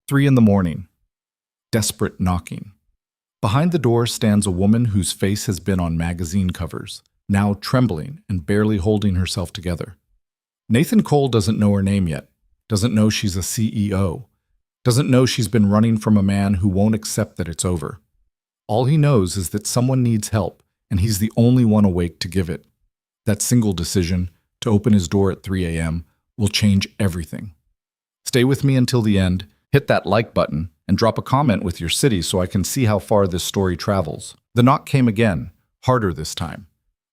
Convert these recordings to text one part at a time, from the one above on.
3 in the morning. Desperate knocking. Behind the door stands a woman whose face has been on magazine covers, now trembling and barely holding herself together. Nathan Cole doesn't know her name yet, doesn't know she's a CEO, doesn't know she's been running from a man who won't accept that it's over. All he knows is that someone needs help, and he's the only one awake to give it. That single decision, to open his door at 3 a.m., will change everything. Stay with me until the end, hit that like button, and drop a comment with your city so I can see how far this story travels. The knock came again, harder this time.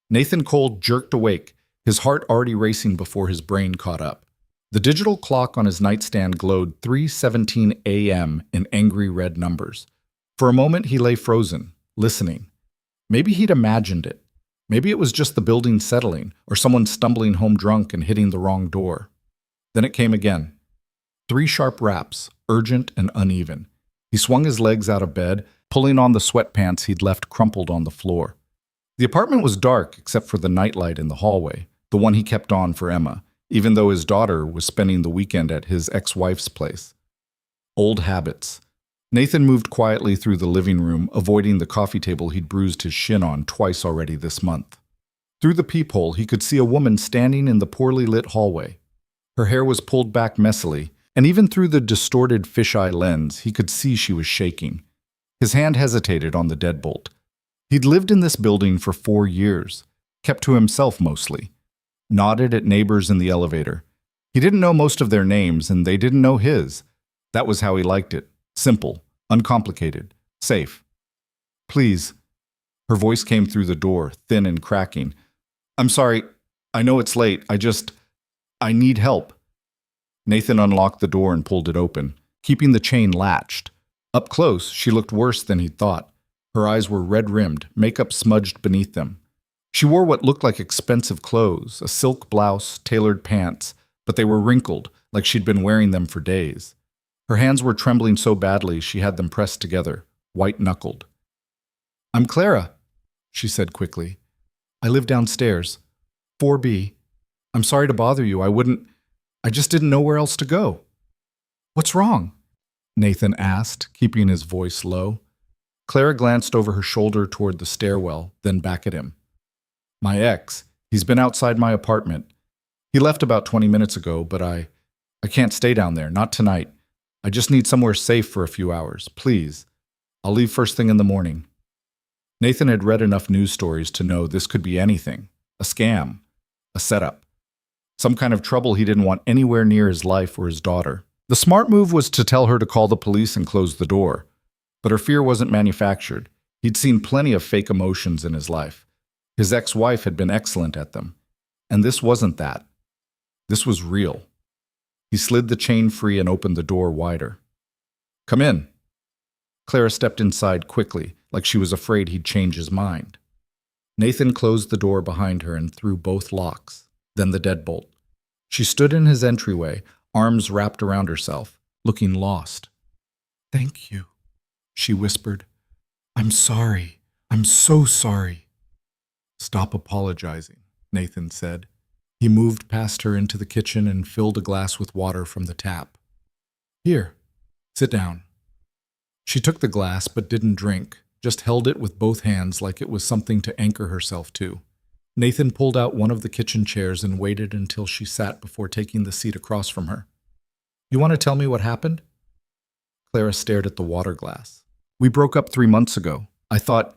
Nathan Cole jerked awake, his heart already racing before his brain caught up. The digital clock on his nightstand glowed 3:17 a.m. in angry red numbers. For a moment he lay frozen, listening. Maybe he'd imagined it. Maybe it was just the building settling, or someone stumbling home drunk and hitting the wrong door. Then it came again. 3 sharp raps, urgent and uneven. He swung his legs out of bed, pulling on the sweatpants he'd left crumpled on the floor. The apartment was dark except for the nightlight in the hallway, the one he kept on for Emma, even though his daughter was spending the weekend at his ex-wife's place. Old habits. Nathan moved quietly through the living room, avoiding the coffee table he'd bruised his shin on twice already this month. Through the peephole, he could see a woman standing in the poorly lit hallway. Her hair was pulled back messily, and even through the distorted fisheye lens, he could see she was shaking. His hand hesitated on the deadbolt. He'd lived in this building for 4 years, kept to himself mostly, nodded at neighbors in the elevator. He didn't know most of their names, and they didn't know his. That was how he liked it. Simple, uncomplicated, safe. Please. Her voice came through the door, thin and cracking. I'm sorry. I know it's late. I need help. Nathan unlocked the door and pulled it open, keeping the chain latched. Up close, she looked worse than he'd thought. Her eyes were red-rimmed, makeup smudged beneath them. She wore what looked like expensive clothes, a silk blouse, tailored pants, but they were wrinkled, like she'd been wearing them for days. Her hands were trembling so badly she had them pressed together, white-knuckled. I'm Clara, she said quickly. I live downstairs. 4B. I'm sorry to bother you. I just didn't know where else to go. What's wrong? Nathan asked, keeping his voice low. Clara glanced over her shoulder toward the stairwell, then back at him. My ex, he's been outside my apartment. He left about 20 minutes ago, but I can't stay down there, not tonight. I just need somewhere safe for a few hours, please. I'll leave first thing in the morning. Nathan had read enough news stories to know this could be anything. A scam. A setup. Some kind of trouble he didn't want anywhere near his life or his daughter. The smart move was to tell her to call the police and close the door. But her fear wasn't manufactured. He'd seen plenty of fake emotions in his life. His ex-wife had been excellent at them. And this wasn't that. This was real. He slid the chain free and opened the door wider. Come in. Clara stepped inside quickly, like she was afraid he'd change his mind. Nathan closed the door behind her and threw both locks, then the deadbolt. She stood in his entryway, arms wrapped around herself, looking lost. Thank you, she whispered. I'm sorry. I'm so sorry. Stop apologizing, Nathan said. He moved past her into the kitchen and filled a glass with water from the tap. Here, sit down. She took the glass but didn't drink, just held it with both hands like it was something to anchor herself to. Nathan pulled out one of the kitchen chairs and waited until she sat before taking the seat across from her. You want to tell me what happened? Clara stared at the water glass. We broke up 3 months ago. I thought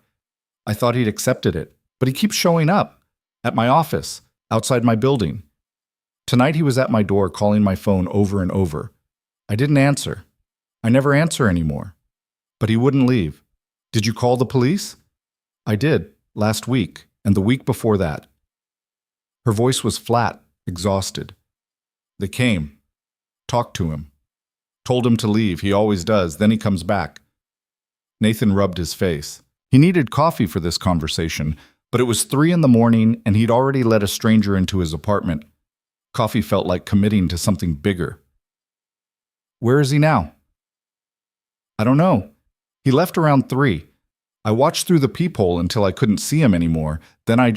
he'd accepted it, but he keeps showing up. At my office, outside my building. Tonight he was at my door calling my phone over and over. I didn't answer. I never answer anymore. But he wouldn't leave. Did you call the police? I did, last week, and the week before that. Her voice was flat, exhausted. They came. Talked to him. Told him to leave, he always does, then he comes back. Nathan rubbed his face. He needed coffee for this conversation, but it was 3 in the morning and he'd already let a stranger into his apartment. Coffee felt like committing to something bigger. Where is he now? I don't know. He left around 3. I watched through the peephole until I couldn't see him anymore. Then I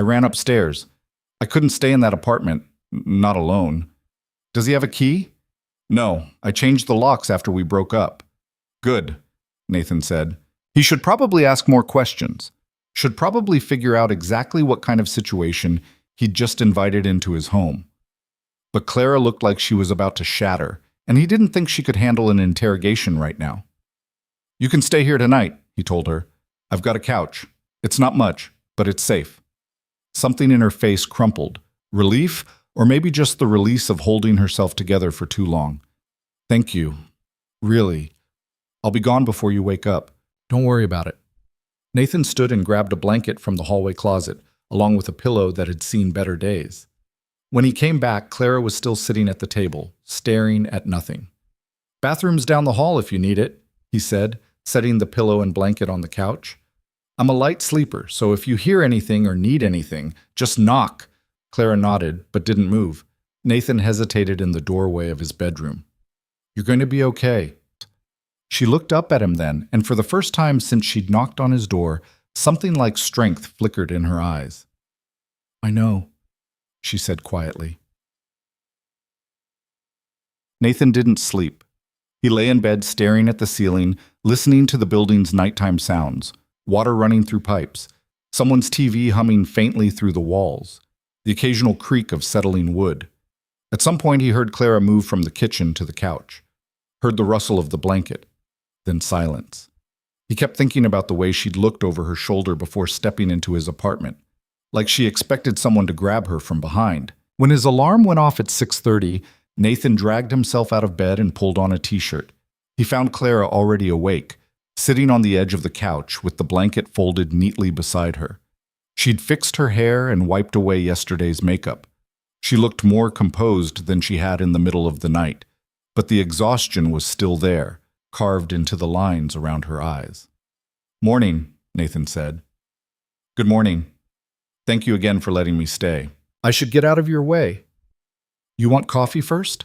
ran upstairs. I couldn't stay in that apartment, not alone. Does he have a key? No, I changed the locks after we broke up. Good, Nathan said. He should probably ask more questions. Should probably figure out exactly what kind of situation he'd just invited into his home. But Clara looked like she was about to shatter, and he didn't think she could handle an interrogation right now. You can stay here tonight, he told her. I've got a couch. It's not much, but it's safe. Something in her face crumpled. Relief, or maybe just the release of holding herself together for too long. Thank you. Really. I'll be gone before you wake up. Don't worry about it. Nathan stood and grabbed a blanket from the hallway closet, along with a pillow that had seen better days. When he came back, Clara was still sitting at the table, staring at nothing. Bathroom's down the hall if you need it, he said, setting the pillow and blanket on the couch. I'm a light sleeper, so if you hear anything or need anything, just knock. Clara nodded, but didn't move. Nathan hesitated in the doorway of his bedroom. You're going to be okay. She looked up at him then, and for the first time since she'd knocked on his door, something like strength flickered in her eyes. I know, she said quietly. Nathan didn't sleep. He lay in bed staring at the ceiling, listening to the building's nighttime sounds, water running through pipes, someone's TV humming faintly through the walls, the occasional creak of settling wood. At some point he heard Clara move from the kitchen to the couch, heard the rustle of the blanket, then silence. He kept thinking about the way she'd looked over her shoulder before stepping into his apartment, like she expected someone to grab her from behind. When his alarm went off at 6:30, Nathan dragged himself out of bed and pulled on a t-shirt. He found Clara already awake, sitting on the edge of the couch with the blanket folded neatly beside her. She'd fixed her hair and wiped away yesterday's makeup. She looked more composed than she had in the middle of the night, but the exhaustion was still there, carved into the lines around her eyes. Morning, Nathan said. Good morning. Thank you again for letting me stay. I should get out of your way. You want coffee first?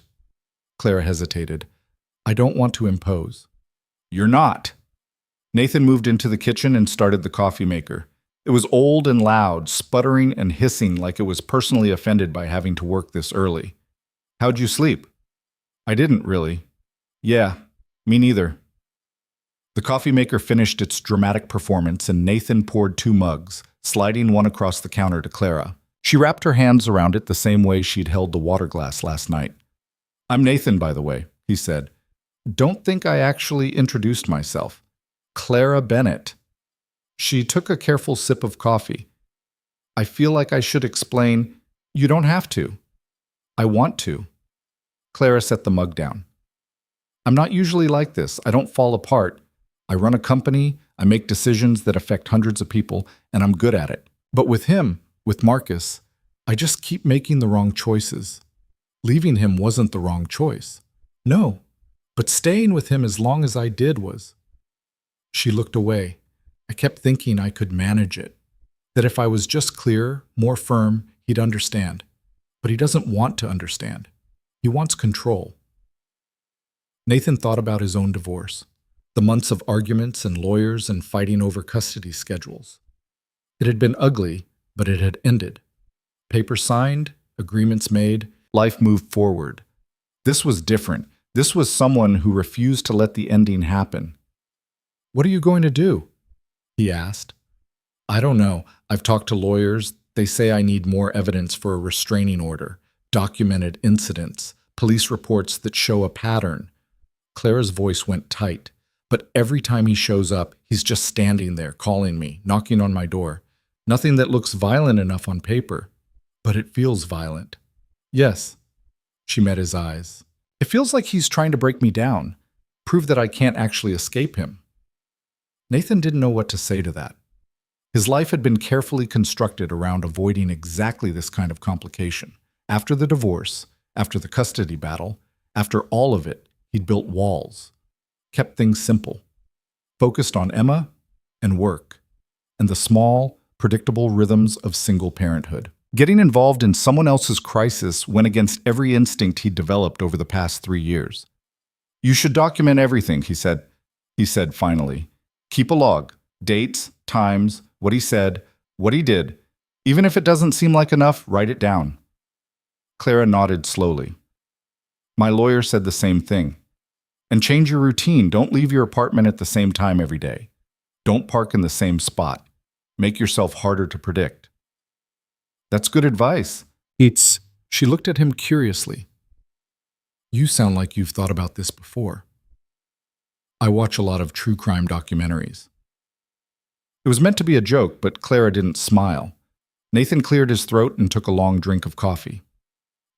Clara hesitated. I don't want to impose. You're not. Nathan moved into the kitchen and started the coffee maker. It was old and loud, sputtering and hissing like it was personally offended by having to work this early. How'd you sleep? I didn't really. Yeah, me neither. The coffee maker finished its dramatic performance and Nathan poured 2 mugs, sliding one across the counter to Clara. She wrapped her hands around it the same way she'd held the water glass last night. I'm Nathan, by the way, he said. Don't think I actually introduced myself. Clara Bennett. She took a careful sip of coffee. I feel like I should explain. You don't have to. I want to. Clara set the mug down. I'm not usually like this. I don't fall apart. I run a company, I make decisions that affect hundreds of people, and I'm good at it. But with him, with Marcus, I just keep making the wrong choices. Leaving him wasn't the wrong choice. No, but staying with him as long as I did was. She looked away. I kept thinking I could manage it, that if I was just clearer, more firm, he'd understand. But he doesn't want to understand. He wants control. Nathan thought about his own divorce, the months of arguments and lawyers and fighting over custody schedules. It had been ugly, but it had ended. Papers signed, agreements made, life moved forward. This was different. This was someone who refused to let the ending happen. What are you going to do? He asked. I don't know. I've talked to lawyers. They say I need more evidence for a restraining order, documented incidents, police reports that show a pattern. Clara's voice went tight, but every time he shows up, he's just standing there, calling me, knocking on my door. Nothing that looks violent enough on paper, but it feels violent. Yes, she met his eyes. It feels like he's trying to break me down, prove that I can't actually escape him. Nathan didn't know what to say to that. His life had been carefully constructed around avoiding exactly this kind of complication. After the divorce, after the custody battle, after all of it, he'd built walls, kept things simple, focused on Emma and work, and the small, predictable rhythms of single parenthood. Getting involved in someone else's crisis went against every instinct he'd developed over the past 3 years. You should document everything, he said finally. Keep a log, dates, times, what he said, what he did. Even if it doesn't seem like enough, write it down. Clara nodded slowly. My lawyer said the same thing. And change your routine. Don't leave your apartment at the same time every day. Don't park in the same spot. Make yourself harder to predict. That's good advice. She looked at him curiously. You sound like you've thought about this before. I watch a lot of true crime documentaries. It was meant to be a joke, but Clara didn't smile. Nathan cleared his throat and took a long drink of coffee.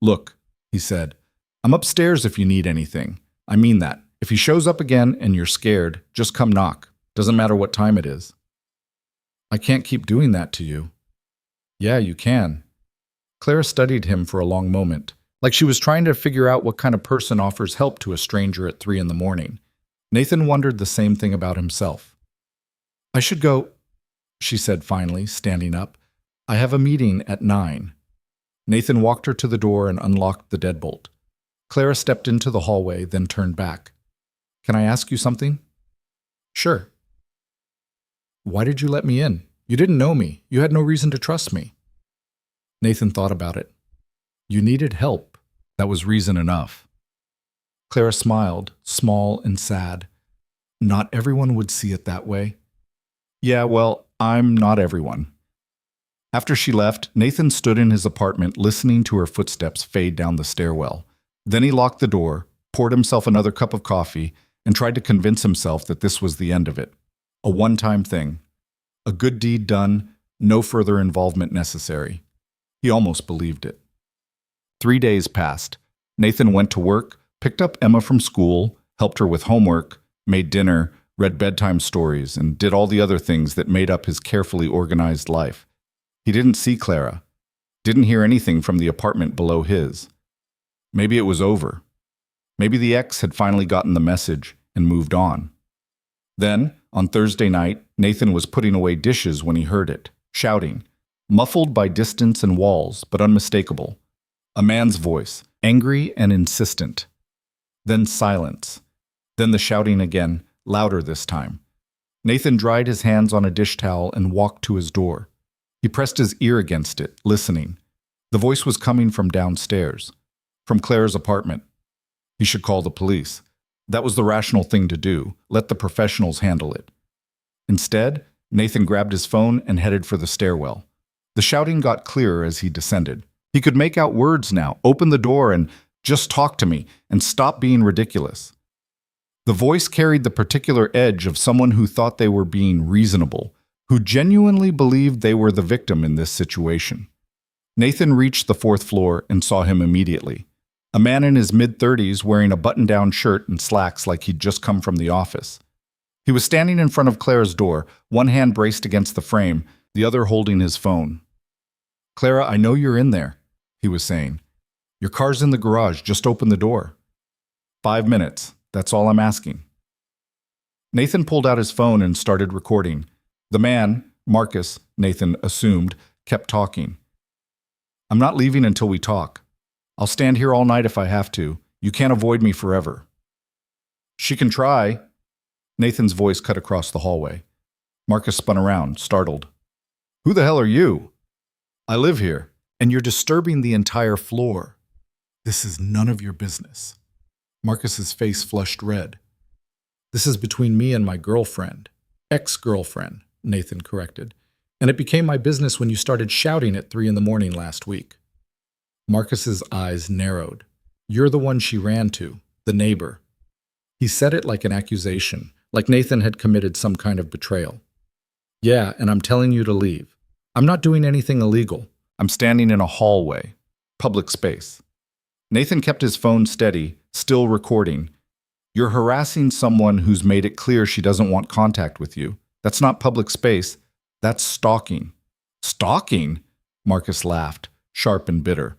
Look, he said, I'm upstairs if you need anything. I mean that. If he shows up again and you're scared, just come knock. Doesn't matter what time it is. I can't keep doing that to you. Yeah, you can. Clara studied him for a long moment, like she was trying to figure out what kind of person offers help to a stranger at 3 a.m. Nathan wondered the same thing about himself. I should go, she said finally, standing up. I have a meeting at 9. Nathan walked her to the door and unlocked the deadbolt. Clara stepped into the hallway, then turned back. Can I ask you something? Sure. Why did you let me in? You didn't know me. You had no reason to trust me. Nathan thought about it. You needed help. That was reason enough. Clara smiled, small and sad. Not everyone would see it that way. Yeah, well, I'm not everyone. After she left, Nathan stood in his apartment listening to her footsteps fade down the stairwell. Then he locked the door, poured himself another cup of coffee, and tried to convince himself that this was the end of it. A one-time thing. A good deed done, no further involvement necessary. He almost believed it. 3 days passed. Nathan went to work, picked up Emma from school, helped her with homework, made dinner, read bedtime stories, and did all the other things that made up his carefully organized life. He didn't see Clara. Didn't hear anything from the apartment below his. Maybe it was over. Maybe the ex had finally gotten the message and moved on. Then, on Thursday night, Nathan was putting away dishes when he heard it, shouting, muffled by distance and walls, but unmistakable. A man's voice, angry and insistent. Then silence. Then the shouting again, louder this time. Nathan dried his hands on a dish towel and walked to his door. He pressed his ear against it, listening. The voice was coming from downstairs, from Clara's apartment. He should call the police. That was the rational thing to do. Let the professionals handle it. Instead, Nathan grabbed his phone and headed for the stairwell. The shouting got clearer as he descended. He could make out words now. Open the door and just talk to me and stop being ridiculous. The voice carried the particular edge of someone who thought they were being reasonable, who genuinely believed they were the victim in this situation. Nathan reached the 4th floor and saw him immediately. A man in his mid-30s wearing a button-down shirt and slacks like he'd just come from the office. He was standing in front of Clara's door, one hand braced against the frame, the other holding his phone. Clara, I know you're in there, he was saying. Your car's in the garage, just open the door. 5 minutes, that's all I'm asking. Nathan pulled out his phone and started recording. The man, Marcus, Nathan assumed, kept talking. I'm not leaving until we talk. I'll stand here all night if I have to. You can't avoid me forever. She can try. Nathan's voice cut across the hallway. Marcus spun around, startled. Who the hell are you? I live here, and you're disturbing the entire floor. This is none of your business. Marcus's face flushed red. This is between me and my girlfriend. Ex-girlfriend, Nathan corrected. And it became my business when you started shouting at 3 a.m. last week. Marcus's eyes narrowed. You're the one she ran to, the neighbor. He said it like an accusation, like Nathan had committed some kind of betrayal. Yeah, and I'm telling you to leave. I'm not doing anything illegal. I'm standing in a hallway, public space. Nathan kept his phone steady, still recording. You're harassing someone who's made it clear she doesn't want contact with you. That's not public space. That's stalking. Stalking? Marcus laughed, sharp and bitter.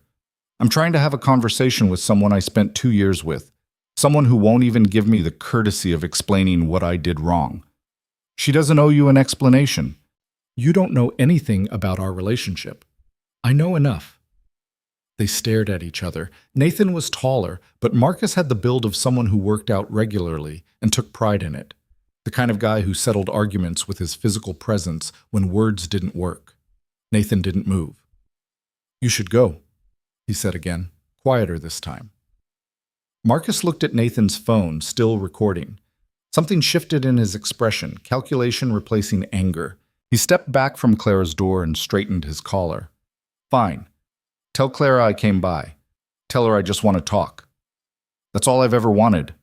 I'm trying to have a conversation with someone I spent 2 years with, someone who won't even give me the courtesy of explaining what I did wrong. She doesn't owe you an explanation. You don't know anything about our relationship. I know enough. They stared at each other. Nathan was taller, but Marcus had the build of someone who worked out regularly and took pride in it. The kind of guy who settled arguments with his physical presence when words didn't work. Nathan didn't move. You should go, he said again, quieter this time. Marcus looked at Nathan's phone, still recording. Something shifted in his expression, calculation replacing anger. He stepped back from Clara's door and straightened his collar. Fine. Tell Clara I came by. Tell her I just want to talk. That's all I've ever wanted.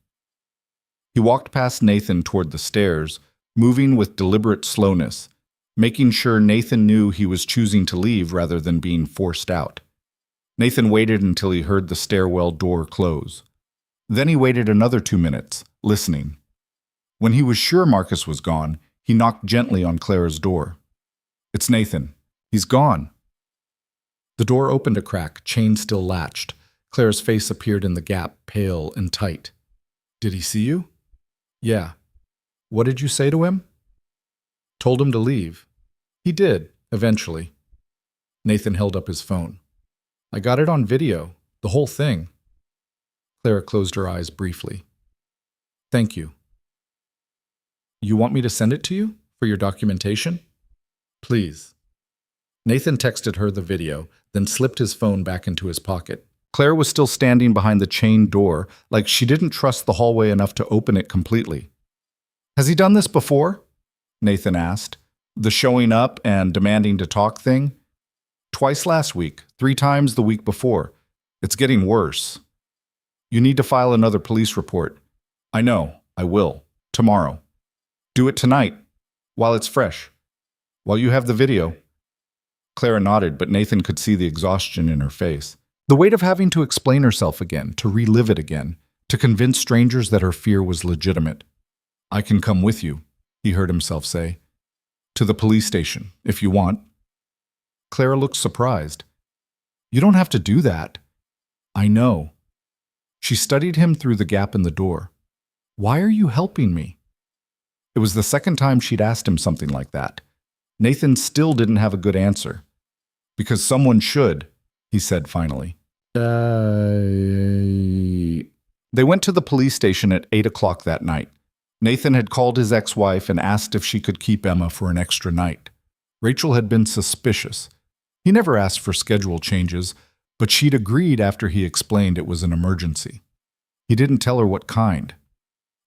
He walked past Nathan toward the stairs, moving with deliberate slowness, making sure Nathan knew he was choosing to leave rather than being forced out. Nathan waited until he heard the stairwell door close. Then he waited another 2 minutes, listening. When he was sure Marcus was gone, he knocked gently on Clara's door. It's Nathan. He's gone. The door opened a crack, chain still latched. Clara's face appeared in the gap, pale and tight. Did he see you? Yeah. What did you say to him? Told him to leave. He did, eventually. Nathan held up his phone. I got it on video, the whole thing. Clara closed her eyes briefly. Thank you. You want me to send it to you for your documentation? Please. Nathan texted her the video, then slipped his phone back into his pocket. Claire was still standing behind the chained door, like she didn't trust the hallway enough to open it completely. Has he done this before? Nathan asked. The showing up and demanding to talk thing? Twice last week, 3 times the week before. It's getting worse. You need to file another police report. I know, I will. Tomorrow. Do it tonight, while it's fresh. While you have the video. Clara nodded, but Nathan could see the exhaustion in her face. The weight of having to explain herself again, to relive it again, to convince strangers that her fear was legitimate. I can come with you, he heard himself say. To the police station, if you want. Clara looked surprised. You don't have to do that. I know. She studied him through the gap in the door. Why are you helping me? It was the second time she'd asked him something like that. Nathan still didn't have a good answer. Because someone should, he said finally. They went to the police station at 8 o'clock that night. Nathan had called his ex-wife and asked if she could keep Emma for an extra night. Rachel had been suspicious. He never asked for schedule changes, but she'd agreed after he explained it was an emergency. He didn't tell her what kind.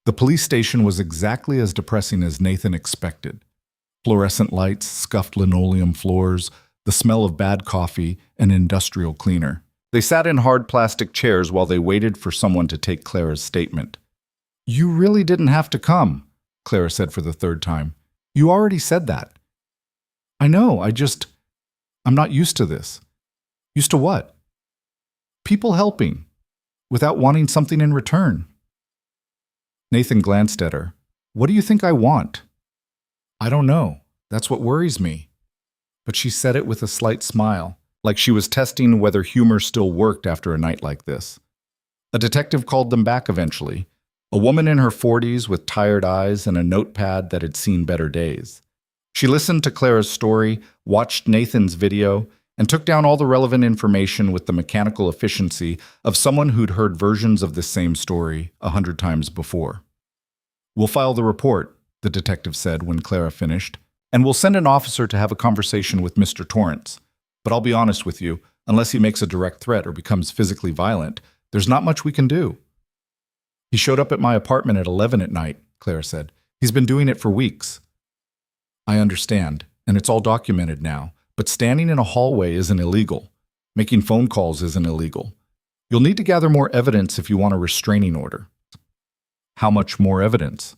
The police station was exactly as depressing as Nathan expected. Fluorescent lights, scuffed linoleum floors, the smell of bad coffee, and industrial cleaner. They sat in hard plastic chairs while they waited for someone to take Clara's statement. You really didn't have to come, Clara said for the 3rd time. You already said that. I know, I'm not used to this. Used to what? People helping, without wanting something in return. Nathan glanced at her. What do you think I want? I don't know. That's what worries me. But she said it with a slight smile, like she was testing whether humor still worked after a night like this. A detective called them back eventually, a woman in her 40s with tired eyes and a notepad that had seen better days. She listened to Clara's story, watched Nathan's video, and took down all the relevant information with the mechanical efficiency of someone who'd heard versions of this same story 100 times before. We'll file the report, the detective said when Clara finished, and we'll send an officer to have a conversation with Mr. Torrance. But I'll be honest with you, unless he makes a direct threat or becomes physically violent, there's not much we can do. He showed up at my apartment at 11 at night, Clara said. He's been doing it for weeks. I understand, and it's all documented now, but standing in a hallway isn't illegal. Making phone calls isn't illegal. You'll need to gather more evidence if you want a restraining order. How much more evidence?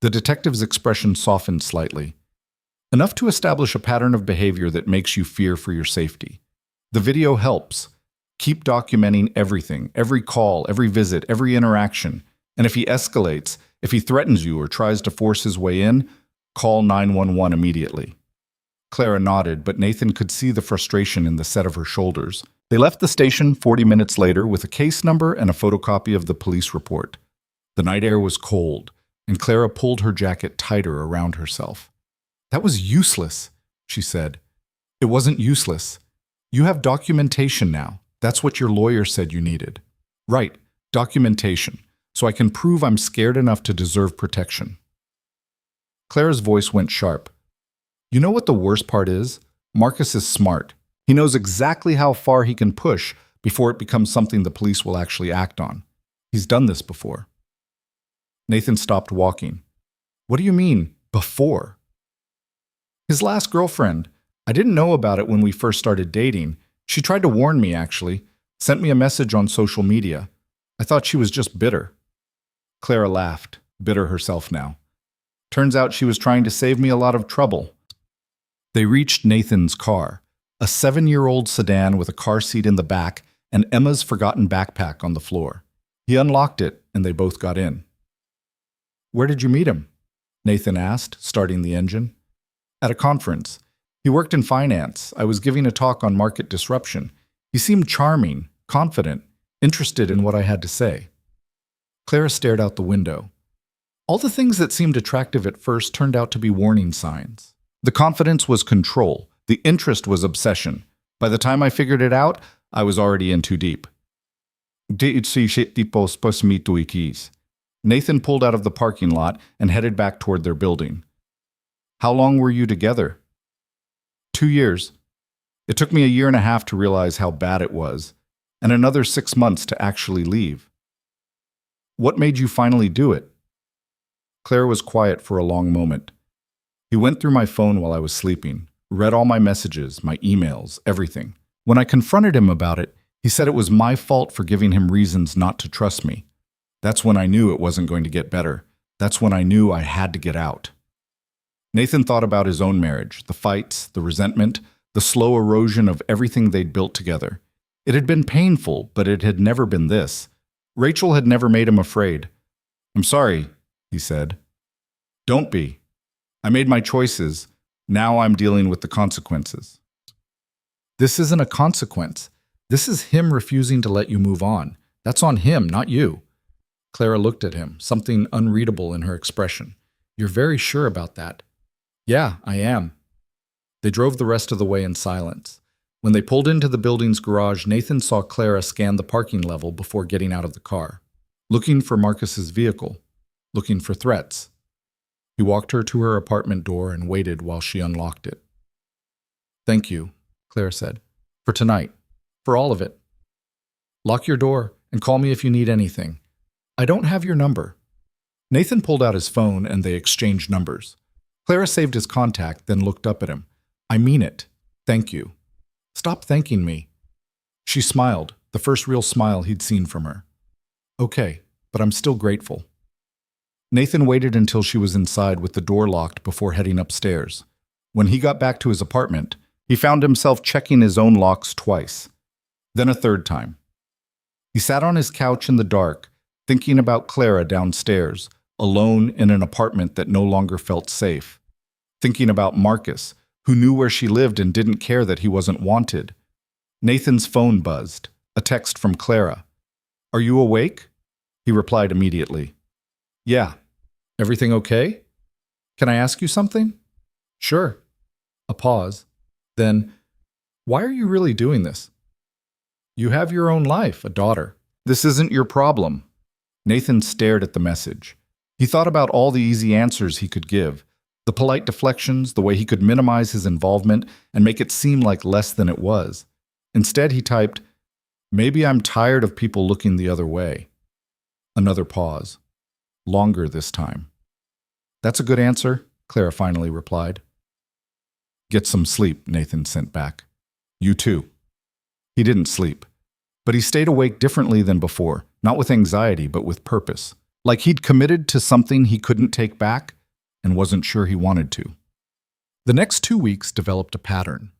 The detective's expression softened slightly. Enough to establish a pattern of behavior that makes you fear for your safety. The video helps. Keep documenting everything, every call, every visit, every interaction. And if he escalates, if he threatens you or tries to force his way in, call 911 immediately. Clara nodded, but Nathan could see the frustration in the set of her shoulders. They left the station 40 minutes later with a case number and a photocopy of the police report. The night air was cold, and Clara pulled her jacket tighter around herself. That was useless, she said. It wasn't useless. You have documentation now. That's what your lawyer said you needed. Right, documentation, so I can prove I'm scared enough to deserve protection. Clara's voice went sharp. You know what the worst part is? Marcus is smart. He knows exactly how far he can push before it becomes something the police will actually act on. He's done this before. Nathan stopped walking. What do you mean, before? His last girlfriend. I didn't know about it when we first started dating. She tried to warn me, actually. Sent me a message on social media. I thought she was just bitter. Clara laughed, bitter herself now. Turns out she was trying to save me a lot of trouble. They reached Nathan's car, a 7-year-old sedan with a car seat in the back and Emma's forgotten backpack on the floor. He unlocked it, and they both got in. Where did you meet him? Nathan asked, starting the engine. At a conference. He worked in finance. I was giving a talk on market disruption. He seemed charming, confident, interested in what I had to say. Clara stared out the window. All the things that seemed attractive at first turned out to be warning signs. The confidence was control. The interest was obsession. By the time I figured it out, I was already in too deep. Nathan pulled out of the parking lot and headed back toward their building. How long were you together? 2 years. It took me a year and a half to realize how bad it was, and another 6 months to actually leave. What made you finally do it? Claire was quiet for a long moment. He went through my phone while I was sleeping, read all my messages, my emails, everything. When I confronted him about it, he said it was my fault for giving him reasons not to trust me. That's when I knew it wasn't going to get better. That's when I knew I had to get out. Nathan thought about his own marriage, the fights, the resentment, the slow erosion of everything they'd built together. It had been painful, but it had never been this. Rachel had never made him afraid. I'm sorry, he said. Don't be. I made my choices. Now I'm dealing with the consequences. This isn't a consequence. This is him refusing to let you move on. That's on him, not you. Clara looked at him, something unreadable in her expression. You're very sure about that. Yeah, I am. They drove the rest of the way in silence. When they pulled into the building's garage, Nathan saw Clara scan the parking level before getting out of the car, looking for Marcus's vehicle, looking for threats. He walked her to her apartment door and waited while she unlocked it. Thank you, Clara said, for tonight, for all of it. Lock your door and call me if you need anything. I don't have your number. Nathan pulled out his phone and they exchanged numbers. Clara saved his contact, then looked up at him. I mean it. Thank you. Stop thanking me. She smiled, the first real smile he'd seen from her. Okay, but I'm still grateful. Nathan waited until she was inside with the door locked before heading upstairs. When he got back to his apartment, he found himself checking his own locks twice, then a third time. He sat on his couch in the dark, thinking about Clara downstairs, alone in an apartment that no longer felt safe. Thinking about Marcus, who knew where she lived and didn't care that he wasn't wanted. Nathan's phone buzzed, a text from Clara. Are you awake? He replied immediately. Yeah. Everything okay? Can I ask you something? Sure. A pause. Then, why are you really doing this? You have your own life, a daughter. This isn't your problem. Nathan stared at the message. He thought about all the easy answers he could give, the polite deflections, the way he could minimize his involvement and make it seem like less than it was. Instead, he typed, maybe I'm tired of people looking the other way. Another pause. Longer this time. That's a good answer, Clara finally replied. Get some sleep, Nathan sent back. You too. He didn't sleep, but he stayed awake differently than before, not with anxiety, but with purpose. Like he'd committed to something he couldn't take back and wasn't sure he wanted to. The next 2 weeks developed a pattern.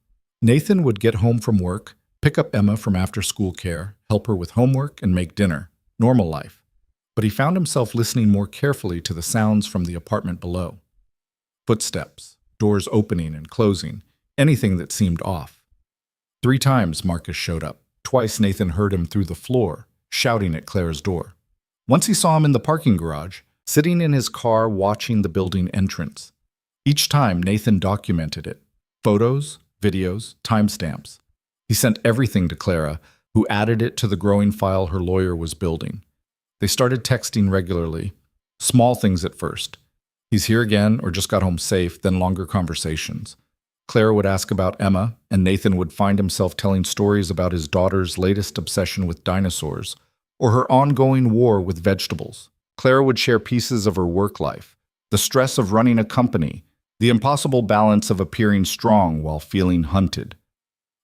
Nathan would get home from work, pick up Emma from after-school care, help her with homework, and make dinner. Normal life. But he found himself listening more carefully to the sounds from the apartment below. Footsteps, doors opening and closing, anything that seemed off. 3 times Marcus showed up. Twice Nathan heard him through the floor, shouting at Clara's door. Once he saw him in the parking garage, sitting in his car watching the building entrance. Each time Nathan documented it. Photos, videos, timestamps. He sent everything to Clara, who added it to the growing file her lawyer was building. They started texting regularly, small things at first. He's here again or just got home safe, then longer conversations. Clara would ask about Emma, and Nathan would find himself telling stories about his daughter's latest obsession with dinosaurs, or her ongoing war with vegetables. Clara would share pieces of her work life, the stress of running a company, the impossible balance of appearing strong while feeling hunted.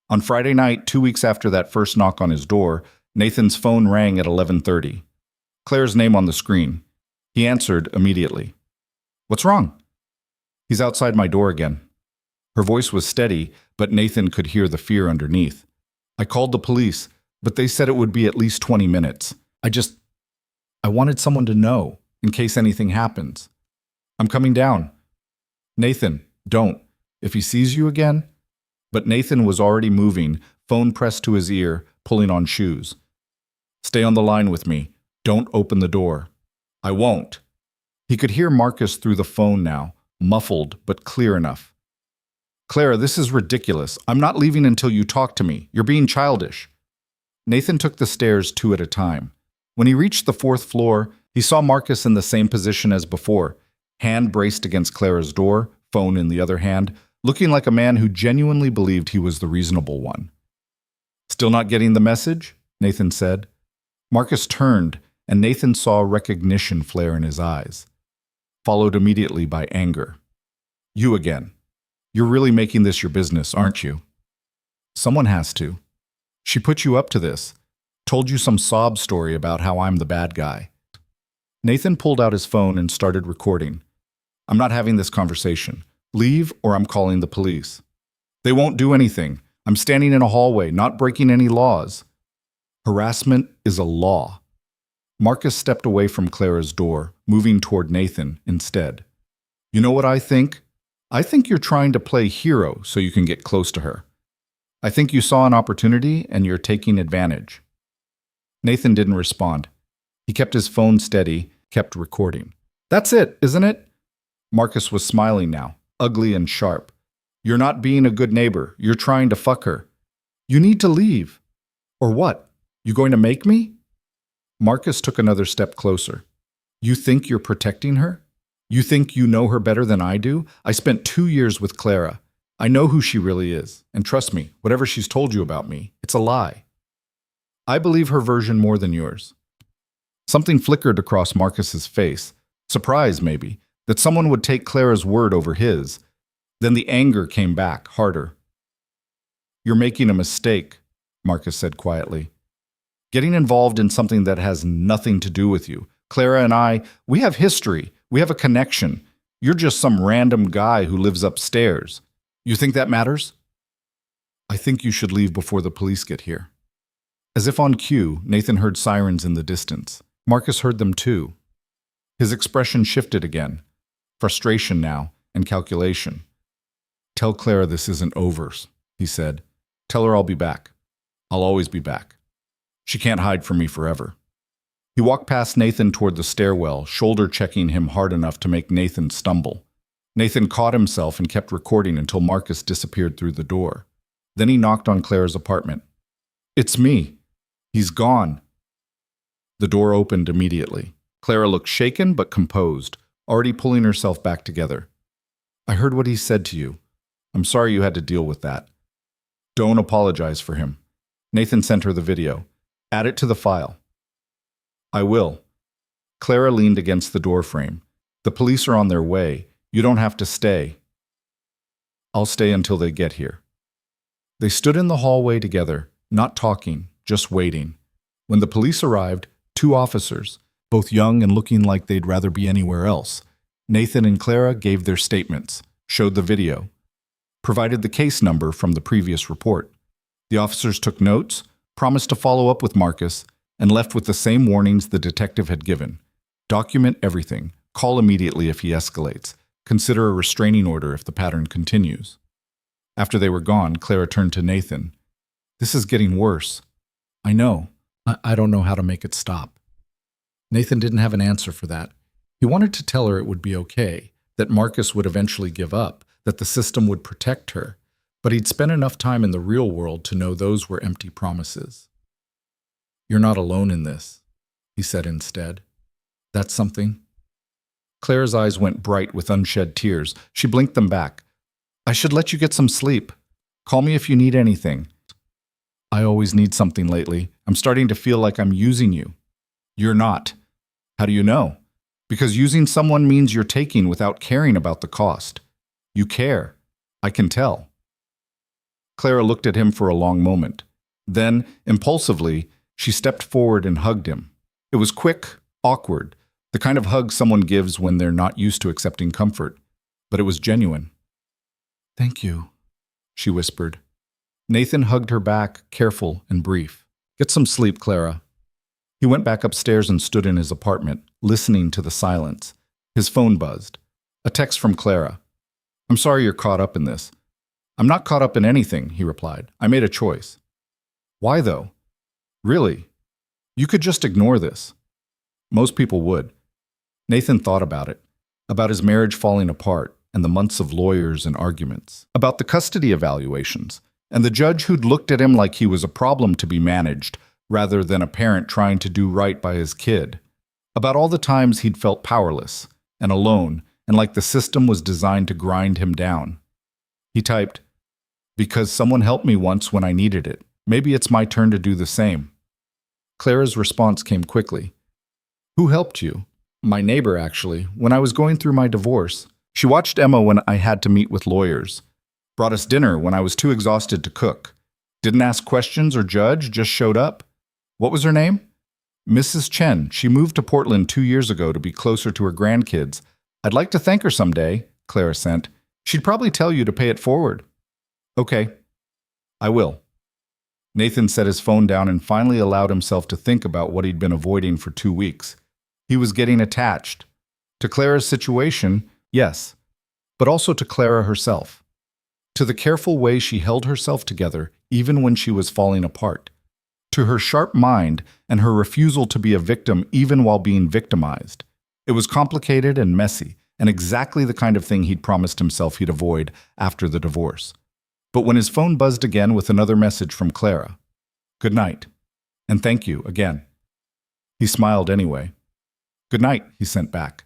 On Friday night, 2 weeks after that first knock on his door, Nathan's phone rang at 11:30. Claire's name on the screen. He answered immediately. "What's wrong?" "He's outside my door again." Her voice was steady, but Nathan could hear the fear underneath. "I called the police, but they said it would be at least 20 minutes. I wanted someone to know, in case anything happens. I'm coming down." "Nathan, don't. If he sees you again." But Nathan was already moving, phone pressed to his ear, pulling on shoes. "Stay on the line with me. Don't open the door." "I won't." He could hear Marcus through the phone now, muffled but clear enough. "Clara, this is ridiculous. I'm not leaving until you talk to me. You're being childish." Nathan took the stairs 2 at a time. When he reached the 4th floor, he saw Marcus in the same position as before, hand braced against Clara's door, phone in the other hand, looking like a man who genuinely believed he was the reasonable one. "Still not getting the message?" Nathan said. Marcus turned, and Nathan saw recognition flare in his eyes, followed immediately by anger. "You again. You're really making this your business, aren't you?" "Someone has to. She put you up to this, told you some sob story about how I'm the bad guy." Nathan pulled out his phone and started recording. "I'm not having this conversation. Leave or I'm calling the police." "They won't do anything. I'm standing in a hallway, not breaking any laws." "Harassment is a law." Marcus stepped away from Clara's door, moving toward Nathan instead. "You know what I think? I think you're trying to play hero so you can get close to her. I think you saw an opportunity and you're taking advantage." Nathan didn't respond. He kept his phone steady, kept recording. "That's it, isn't it?" Marcus was smiling now, ugly and sharp. "You're not being a good neighbor. You're trying to fuck her. You need to leave." "Or what? You going to make me?" Marcus took another step closer. "You think you're protecting her? You think you know her better than I do? I spent 2 years with Clara. I know who she really is, and trust me, whatever she's told you about me, it's a lie. I believe her version more than yours." Something flickered across Marcus's face, surprise maybe, that someone would take Clara's word over his. Then the anger came back, harder. "You're making a mistake," Marcus said quietly. "Getting involved in something that has nothing to do with you. Clara and I, we have history. We have a connection. You're just some random guy who lives upstairs. You think that matters?" "I think you should leave before the police get here." As if on cue, Nathan heard sirens in the distance. Marcus heard them too. His expression shifted again. Frustration now, and calculation. "Tell Clara this isn't over," he said. "Tell her I'll be back. I'll always be back. She can't hide from me forever." He walked past Nathan toward the stairwell, shoulder-checking him hard enough to make Nathan stumble. Nathan caught himself and kept recording until Marcus disappeared through the door. Then he knocked on Clara's apartment. "It's me. He's gone." The door opened immediately. Clara looked shaken but composed, already pulling herself back together. "I heard what he said to you. I'm sorry you had to deal with that. Don't apologize for him." Nathan sent her the video. "Add it to the file." "I will." Clara leaned against the doorframe. "The police are on their way. You don't have to stay." "I'll stay until they get here." They stood in the hallway together, not talking, just waiting. When the police arrived, 2 officers, both young and looking like they'd rather be anywhere else, Nathan and Clara gave their statements, showed the video, provided the case number from the previous report. The officers took notes, promised to follow up with Marcus, and left with the same warnings the detective had given. Document everything. Call immediately if he escalates. Consider a restraining order if the pattern continues. After they were gone, Clara turned to Nathan. "This is getting worse." "I know. I don't know how to make it stop." Nathan didn't have an answer for that. He wanted to tell her it would be okay, that Marcus would eventually give up, that the system would protect her, but he'd spent enough time in the real world to know those were empty promises. "You're not alone in this," he said instead. "That's something." Claire's eyes went bright with unshed tears. She blinked them back. "I should let you get some sleep. Call me if you need anything." "I always need something lately. I'm starting to feel like I'm using you." You're not. How do you know? Because using someone means you're taking without caring about the cost. You care. I can tell. Clara looked at him for a long moment. Then, impulsively, she stepped forward and hugged him. It was quick, awkward, the kind of hug someone gives when they're not used to accepting comfort. But it was genuine. Thank you, she whispered. Nathan hugged her back, careful and brief. Get some sleep, Clara. He went back upstairs and stood in his apartment, listening to the silence. His phone buzzed. A text from Clara. I'm sorry you're caught up in this. I'm not caught up in anything, he replied. I made a choice. Why, though? Really? You could just ignore this. Most people would. Nathan thought about his marriage falling apart and the months of lawyers and arguments, about the custody evaluations, and the judge who'd looked at him like he was a problem to be managed rather than a parent trying to do right by his kid, about all the times he'd felt powerless and alone and like the system was designed to grind him down. He typed, because someone helped me once when I needed it. Maybe it's my turn to do the same. Clara's response came quickly. Who helped you? My neighbor, actually, when I was going through my divorce. She watched Emma when I had to meet with lawyers. Brought us dinner when I was too exhausted to cook. Didn't ask questions or judge, just showed up. What was her name? Mrs. Chen. She moved to Portland 2 years ago to be closer to her grandkids. I'd like to thank her someday, Clara sent. She'd probably tell you to pay it forward. Okay, I will. Nathan set his phone down and finally allowed himself to think about what he'd been avoiding for 2 weeks. He was getting attached. To Clara's situation, yes, but also to Clara herself. To the careful way she held herself together even when she was falling apart. To her sharp mind and her refusal to be a victim even while being victimized. It was complicated and messy, and exactly the kind of thing he'd promised himself he'd avoid after the divorce. But when his phone buzzed again with another message from Clara, good night, and thank you again. He smiled anyway. Good night, he sent back.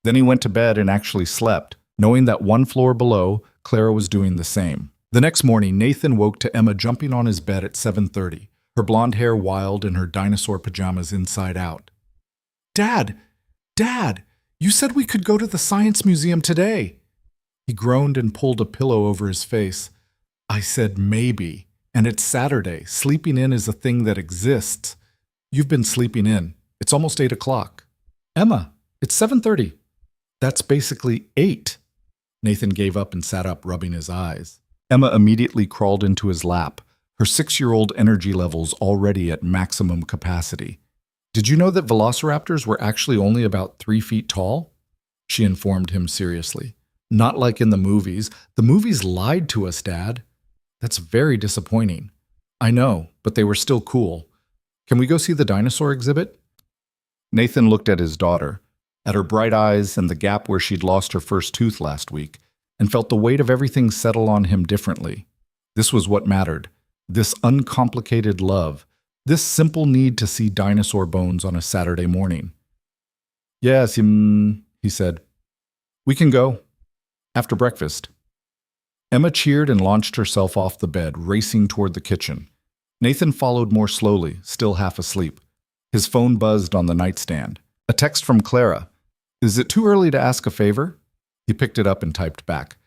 Then he went to bed and actually slept, knowing that one floor below, Clara was doing the same. The next morning, Nathan woke to Emma jumping on his bed at 7:30, her blonde hair wild and her dinosaur pajamas inside out. Dad! Dad! You said we could go to the Science Museum today. He groaned and pulled a pillow over his face. I said maybe, and it's Saturday. Sleeping in is a thing that exists. You've been sleeping in. It's almost 8 o'clock. Emma, it's 7:30. That's basically 8. Nathan gave up and sat up, rubbing his eyes. Emma immediately crawled into his lap, her 6-year-old energy levels already at maximum capacity. Did you know that velociraptors were actually only about 3 feet tall? She informed him seriously. Not like in the movies. The movies lied to us, Dad. That's very disappointing. I know, but they were still cool. Can we go see the dinosaur exhibit? Nathan looked at his daughter, at her bright eyes and the gap where she'd lost her first tooth last week, and felt the weight of everything settle on him differently. This was what mattered. This uncomplicated love. This simple need to see dinosaur bones on a Saturday morning. Yes, he said. We can go. After breakfast. Emma cheered and launched herself off the bed, racing toward the kitchen. Nathan followed more slowly, still half asleep. His phone buzzed on the nightstand. A text from Clara. Is it too early to ask a favor? He picked it up and typed back.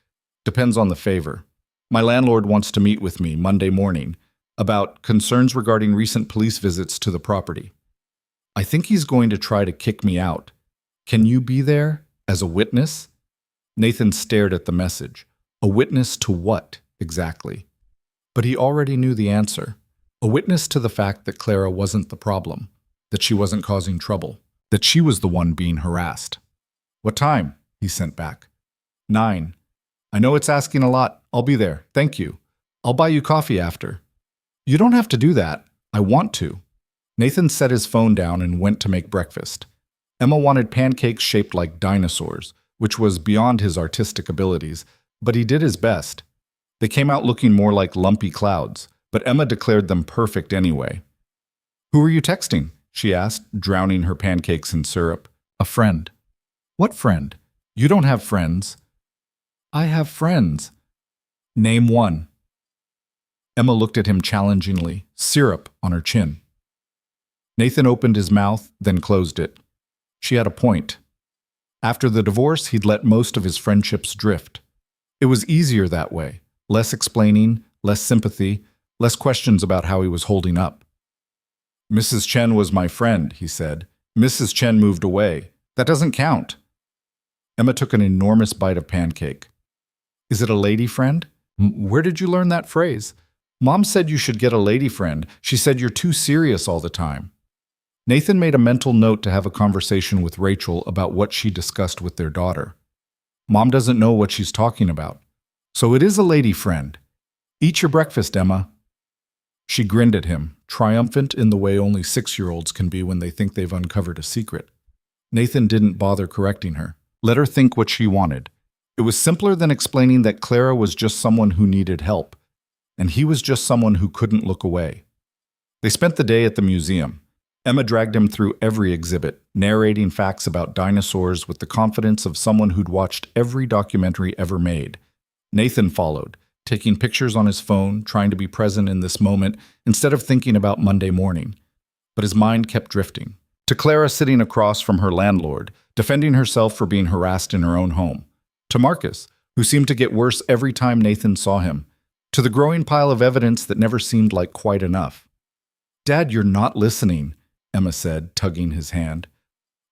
Depends on the favor. My landlord wants to meet with me Monday morning about concerns regarding recent police visits to the property. I think he's going to try to kick me out. Can you be there as a witness? Nathan stared at the message. A witness to what, exactly? But he already knew the answer. A witness to the fact that Clara wasn't the problem, that she wasn't causing trouble, that she was the one being harassed. What time? He sent back. 9. I know it's asking a lot. I'll be there. Thank you. I'll buy you coffee after. You don't have to do that. I want to. Nathan set his phone down and went to make breakfast. Emma wanted pancakes shaped like dinosaurs, which was beyond his artistic abilities, but he did his best. They came out looking more like lumpy clouds, but Emma declared them perfect anyway. Who are you texting? She asked, drowning her pancakes in syrup. A friend. What friend? You don't have friends. I have friends. Name one. Emma looked at him challengingly, syrup on her chin. Nathan opened his mouth, then closed it. She had a point. After the divorce, he'd let most of his friendships drift. It was easier that way. Less explaining, less sympathy, less questions about how he was holding up. Mrs. Chen was my friend, he said. Mrs. Chen moved away. That doesn't count. Emma took an enormous bite of pancake. Is it a lady friend? Where did you learn that phrase? Mom said you should get a lady friend. She said you're too serious all the time. Nathan made a mental note to have a conversation with Rachel about what she discussed with their daughter. Mom doesn't know what she's talking about. So it is a lady friend. Eat your breakfast, Emma. She grinned at him, triumphant in the way only 6-year-olds can be when they think they've uncovered a secret. Nathan didn't bother correcting her. Let her think what she wanted. It was simpler than explaining that Clara was just someone who needed help, and he was just someone who couldn't look away. They spent the day at the museum. Emma dragged him through every exhibit, narrating facts about dinosaurs with the confidence of someone who'd watched every documentary ever made. Nathan followed, taking pictures on his phone, trying to be present in this moment instead of thinking about Monday morning. But his mind kept drifting. To Clara sitting across from her landlord, defending herself for being harassed in her own home. To Marcus, who seemed to get worse every time Nathan saw him. To the growing pile of evidence that never seemed like quite enough. Dad, you're not listening, Emma said, tugging his hand.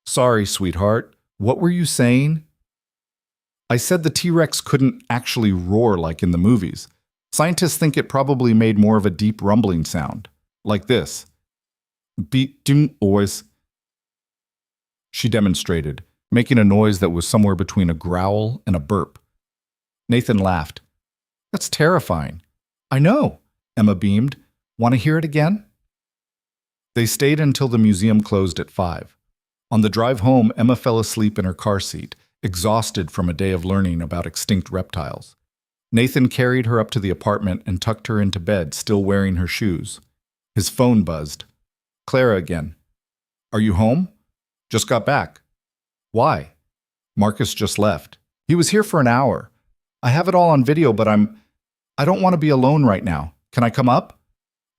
Sorry, sweetheart. What were you saying? I said the T-Rex couldn't actually roar like in the movies. Scientists think it probably made more of a deep rumbling sound, like this. Beat ding always. She demonstrated, making a noise that was somewhere between a growl and a burp. Nathan laughed. That's terrifying. I know, Emma beamed. Want to hear it again? They stayed until the museum closed at 5. On the drive home, Emma fell asleep in her car seat, exhausted from a day of learning about extinct reptiles. Nathan carried her up to the apartment and tucked her into bed, still wearing her shoes. His phone buzzed. Clara again. Are you home? Just got back. Why? Marcus just left. He was here for an hour. I have it all on video, but I don't want to be alone right now. Can I come up?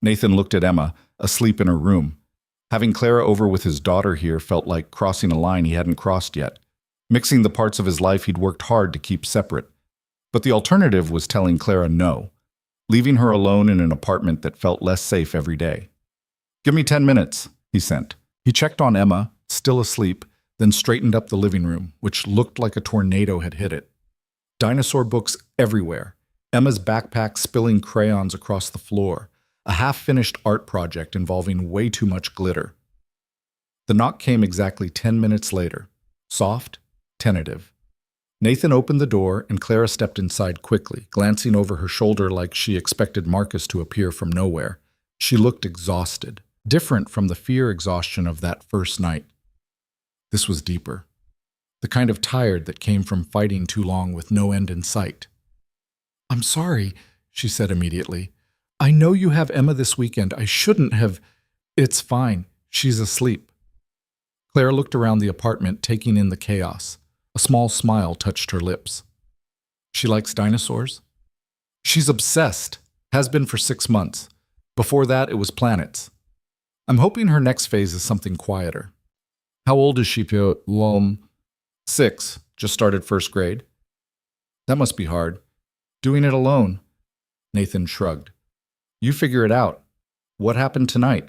Nathan looked at Emma, asleep in her room. Having Clara over with his daughter here felt like crossing a line he hadn't crossed yet, mixing the parts of his life he'd worked hard to keep separate. But the alternative was telling Clara no, leaving her alone in an apartment that felt less safe every day. Give me 10 minutes, he sent. He checked on Emma, still asleep, then straightened up the living room, which looked like a tornado had hit it. Dinosaur books everywhere, Emma's backpack spilling crayons across the floor, a half-finished art project involving way too much glitter. The knock came exactly 10 minutes later, soft, tentative. Nathan opened the door and Clara stepped inside quickly, glancing over her shoulder like she expected Marcus to appear from nowhere. She looked exhausted, different from the fear exhaustion of that first night. This was deeper. The kind of tired that came from fighting too long with no end in sight. I'm sorry, she said immediately. I know you have Emma this weekend. I shouldn't have. It's fine. She's asleep. Clara looked around the apartment, taking in the chaos. A small smile touched her lips. She likes dinosaurs? She's obsessed. Has been for 6 months. Before that, it was planets. I'm hoping her next phase is something quieter. How old is she, Pio? 6. Just started first grade. That must be hard. Doing it alone. Nathan shrugged. You figure it out. What happened tonight?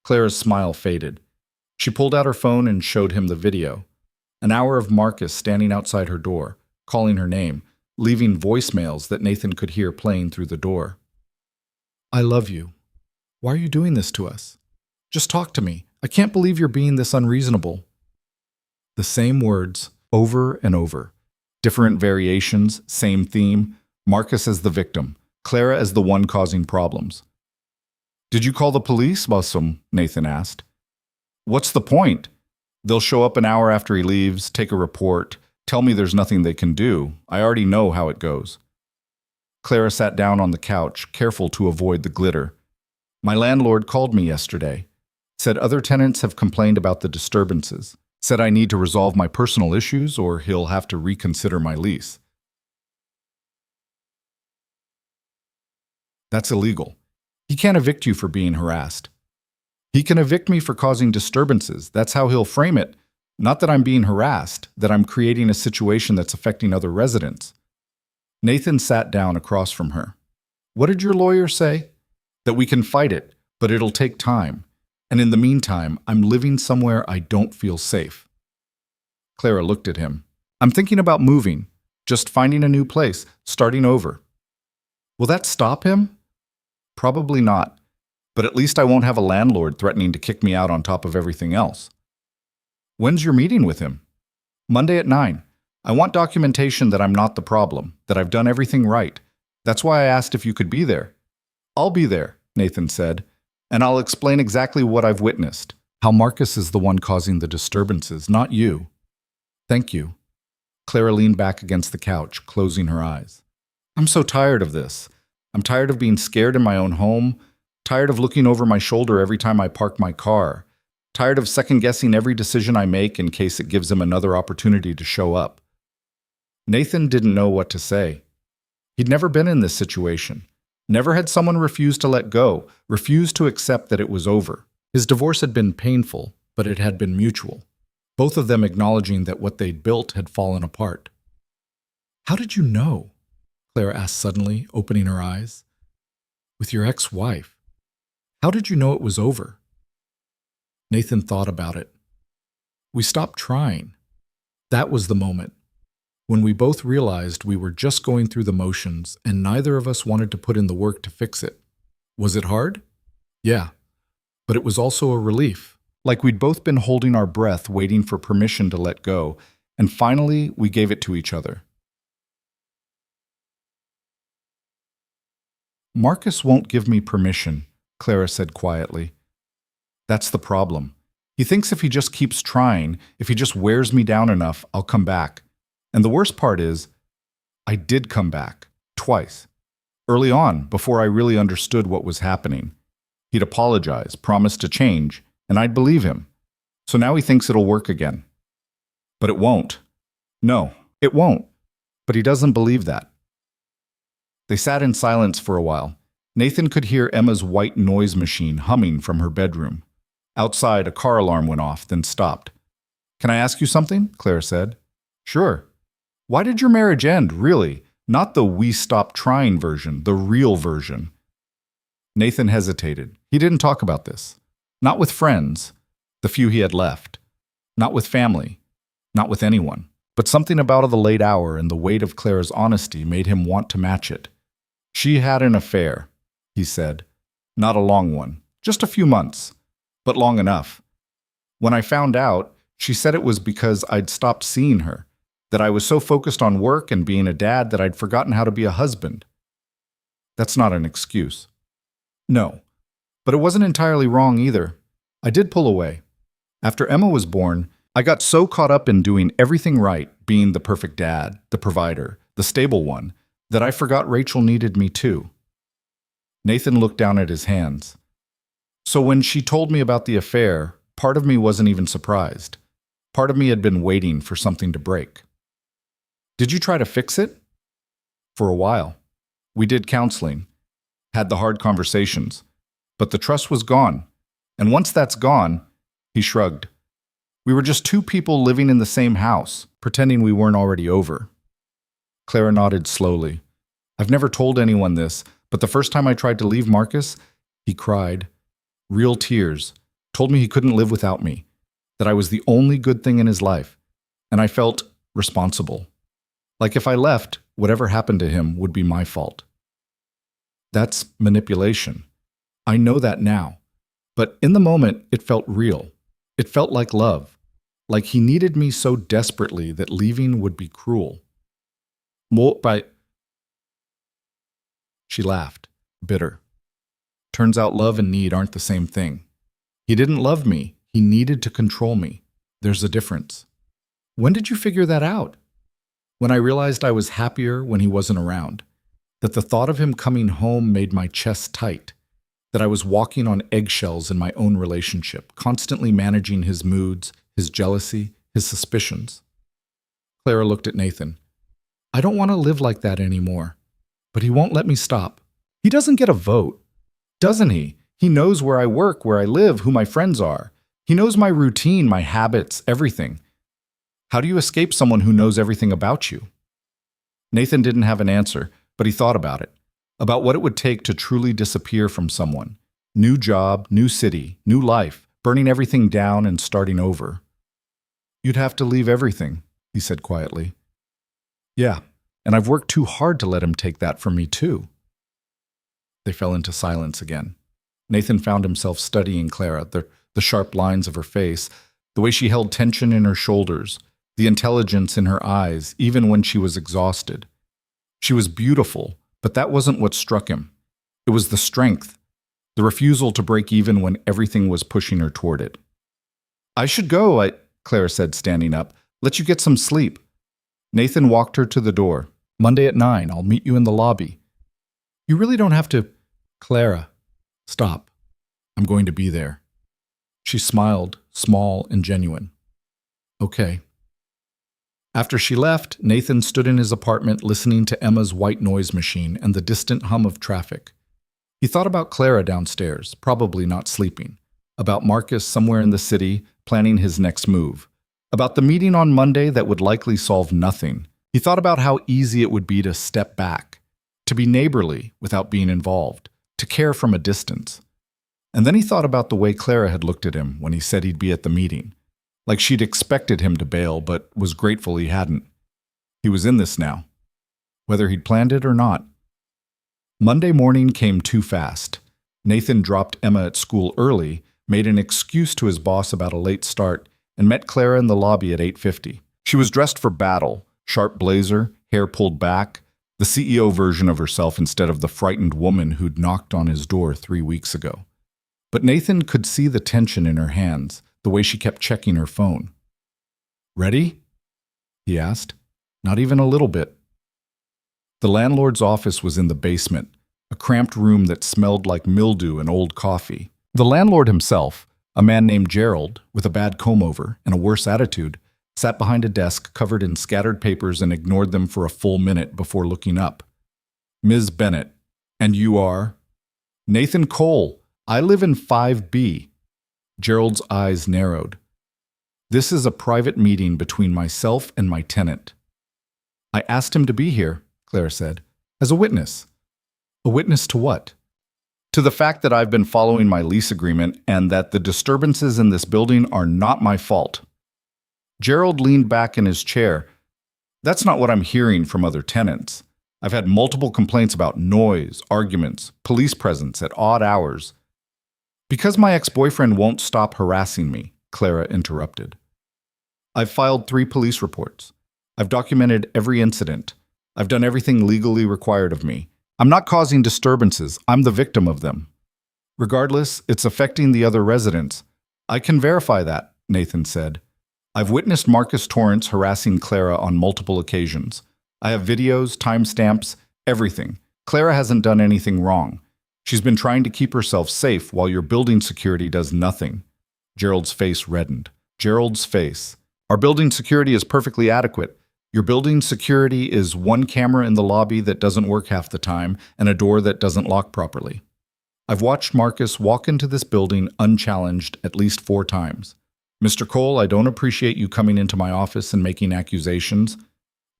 Clara's smile faded. She pulled out her phone and showed him the video. An hour of Marcus standing outside her door, calling her name, leaving voicemails that Nathan could hear playing through the door. I love you. Why are you doing this to us? Just talk to me. I can't believe you're being this unreasonable. The same words, over and over. Different variations, same theme. Marcus as the victim, Clara as the one causing problems. Did you call the police, Bassam? Nathan asked. What's the point? They'll show up an hour after he leaves, take a report, tell me there's nothing they can do. I already know how it goes. Clara sat down on the couch, careful to avoid the glitter. My landlord called me yesterday. Said other tenants have complained about the disturbances. Said I need to resolve my personal issues or he'll have to reconsider my lease. That's illegal. He can't evict you for being harassed. He can evict me for causing disturbances. That's how he'll frame it. Not that I'm being harassed, that I'm creating a situation that's affecting other residents. Nathan sat down across from her. What did your lawyer say? That we can fight it, but it'll take time. And in the meantime, I'm living somewhere I don't feel safe. Clara looked at him. I'm thinking about moving, just finding a new place, starting over. Will that stop him? Probably not, but at least I won't have a landlord threatening to kick me out on top of everything else. When's your meeting with him? Monday at 9. I want documentation that I'm not the problem, that I've done everything right. That's why I asked if you could be there. I'll be there, Nathan said, and I'll explain exactly what I've witnessed. How Marcus is the one causing the disturbances, not you. Thank you. Clara leaned back against the couch, closing her eyes. I'm so tired of this. I'm tired of being scared in my own home, tired of looking over my shoulder every time I park my car, tired of second-guessing every decision I make in case it gives him another opportunity to show up. Nathan didn't know what to say. He'd never been in this situation. Never had someone refused to let go, refused to accept that it was over. His divorce had been painful, but it had been mutual. Both of them acknowledging that what they'd built had fallen apart. How did you know? Clara asked suddenly, opening her eyes. With your ex-wife. How did you know it was over? Nathan thought about it. We stopped trying. That was the moment. When we both realized we were just going through the motions and neither of us wanted to put in the work to fix it. Was it hard? Yeah. But it was also a relief. Like we'd both been holding our breath, waiting for permission to let go, and finally we gave it to each other. Marcus won't give me permission, Clara said quietly. That's the problem. He thinks if he just keeps trying, if he just wears me down enough, I'll come back. And the worst part is, I did come back, twice. Early on, before I really understood what was happening. He'd apologize, promise to change, and I'd believe him. So now he thinks it'll work again. But it won't. No, it won't. But he doesn't believe that. They sat in silence for a while. Nathan could hear Emma's white noise machine humming from her bedroom. Outside, a car alarm went off, then stopped. Can I ask you something? Claire said. Sure. Why did your marriage end, really? Not the we stopped trying version, the real version. Nathan hesitated. He didn't talk about this. Not with friends, the few he had left. Not with family. Not with anyone. But something about the late hour and the weight of Clara's honesty made him want to match it. She had an affair, he said. Not a long one. Just a few months. But long enough. When I found out, she said it was because I'd stopped seeing her. That I was so focused on work and being a dad that I'd forgotten how to be a husband. That's not an excuse. No. But it wasn't entirely wrong either. I did pull away. After Emma was born, I got so caught up in doing everything right, being the perfect dad, the provider, the stable one, that I forgot Rachel needed me too. Nathan looked down at his hands. So when she told me about the affair, part of me wasn't even surprised. Part of me had been waiting for something to break. Did you try to fix it? For a while. We did counseling, had the hard conversations, but the trust was gone. And once that's gone, he shrugged. We were just two people living in the same house, pretending we weren't already over. Clara nodded slowly. I've never told anyone this, but the first time I tried to leave Marcus, he cried. Real tears. Told me he couldn't live without me, that I was the only good thing in his life, and I felt responsible. Like if I left, whatever happened to him would be my fault. That's manipulation. I know that now. But in the moment, it felt real. It felt like love. Like he needed me so desperately that leaving would be cruel. She laughed, bitter. Turns out love and need aren't the same thing. He didn't love me. He needed to control me. There's a difference. When did you figure that out? When I realized I was happier when he wasn't around, that the thought of him coming home made my chest tight, that I was walking on eggshells in my own relationship, constantly managing his moods, his jealousy, his suspicions. Clara looked at Nathan. I don't want to live like that anymore, but he won't let me stop. He doesn't get a vote, doesn't he? He knows where I work, where I live, who my friends are. He knows my routine, my habits, everything. How do you escape someone who knows everything about you? Nathan didn't have an answer, but he thought about it. About what it would take to truly disappear from someone. New job, new city, new life, burning everything down and starting over. You'd have to leave everything, he said quietly. Yeah, and I've worked too hard to let him take that from me too. They fell into silence again. Nathan found himself studying Clara, the sharp lines of her face, the way she held tension in her shoulders, the intelligence in her eyes, even when she was exhausted. She was beautiful, but that wasn't what struck him. It was the strength, the refusal to break even when everything was pushing her toward it. I should go, Clara said, standing up. Let you get some sleep. Nathan walked her to the door. Monday at 9, I'll meet you in the lobby. You really don't have to. Clara, stop. I'm going to be there. She smiled, small and genuine. Okay. After she left, Nathan stood in his apartment listening to Emma's white noise machine and the distant hum of traffic. He thought about Clara downstairs, probably not sleeping, about Marcus somewhere in the city, planning his next move, about the meeting on Monday that would likely solve nothing. He thought about how easy it would be to step back, to be neighborly without being involved, to care from a distance. And then he thought about the way Clara had looked at him when he said he'd be at the meeting, like she'd expected him to bail but was grateful he hadn't. He was in this now, whether he'd planned it or not. Monday morning came too fast. Nathan dropped Emma at school early, made an excuse to his boss about a late start, and met Clara in the lobby at 8:50. She was dressed for battle, sharp blazer, hair pulled back, the CEO version of herself instead of the frightened woman who'd knocked on his door 3 weeks ago. But Nathan could see the tension in her hands, the way she kept checking her phone. Ready? He asked. Not even a little bit. The landlord's office was in the basement, a cramped room that smelled like mildew and old coffee. The landlord himself, a man named Gerald, with a bad comb-over and a worse attitude, sat behind a desk covered in scattered papers and ignored them for a full minute before looking up. Ms. Bennett, and you are? Nathan Cole. I live in 5B. Gerald's eyes narrowed. This is a private meeting between myself and my tenant. I asked him to be here, Clara said, as a witness. A witness to what? To the fact that I've been following my lease agreement and that the disturbances in this building are not my fault. Gerald leaned back in his chair. That's not what I'm hearing from other tenants. I've had multiple complaints about noise, arguments, police presence at odd hours. Because my ex-boyfriend won't stop harassing me, Clara interrupted. I've filed 3 police reports. I've documented every incident. I've done everything legally required of me. I'm not causing disturbances. I'm the victim of them. Regardless, it's affecting the other residents. I can verify that, Nathan said. I've witnessed Marcus Torrance harassing Clara on multiple occasions. I have videos, timestamps, everything. Clara hasn't done anything wrong. She's been trying to keep herself safe while your building security does nothing. Gerald's face reddened. Gerald's face. Our building security is perfectly adequate. Your building security is 1 camera in the lobby that doesn't work half the time and a door that doesn't lock properly. I've watched Marcus walk into this building unchallenged at least 4 times. Mr. Cole, I don't appreciate you coming into my office and making accusations,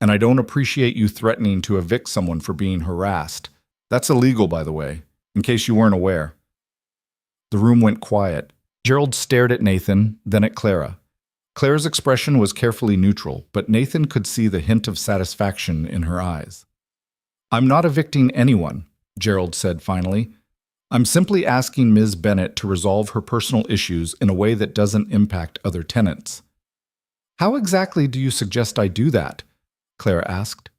and I don't appreciate you threatening to evict someone for being harassed. That's illegal, by the way, in case you weren't aware. The room went quiet. Gerald stared at Nathan, then at Clara. Clara's expression was carefully neutral, but Nathan could see the hint of satisfaction in her eyes. I'm not evicting anyone, Gerald said finally. I'm simply asking Ms. Bennett to resolve her personal issues in a way that doesn't impact other tenants. How exactly do you suggest I do that? Clara asked.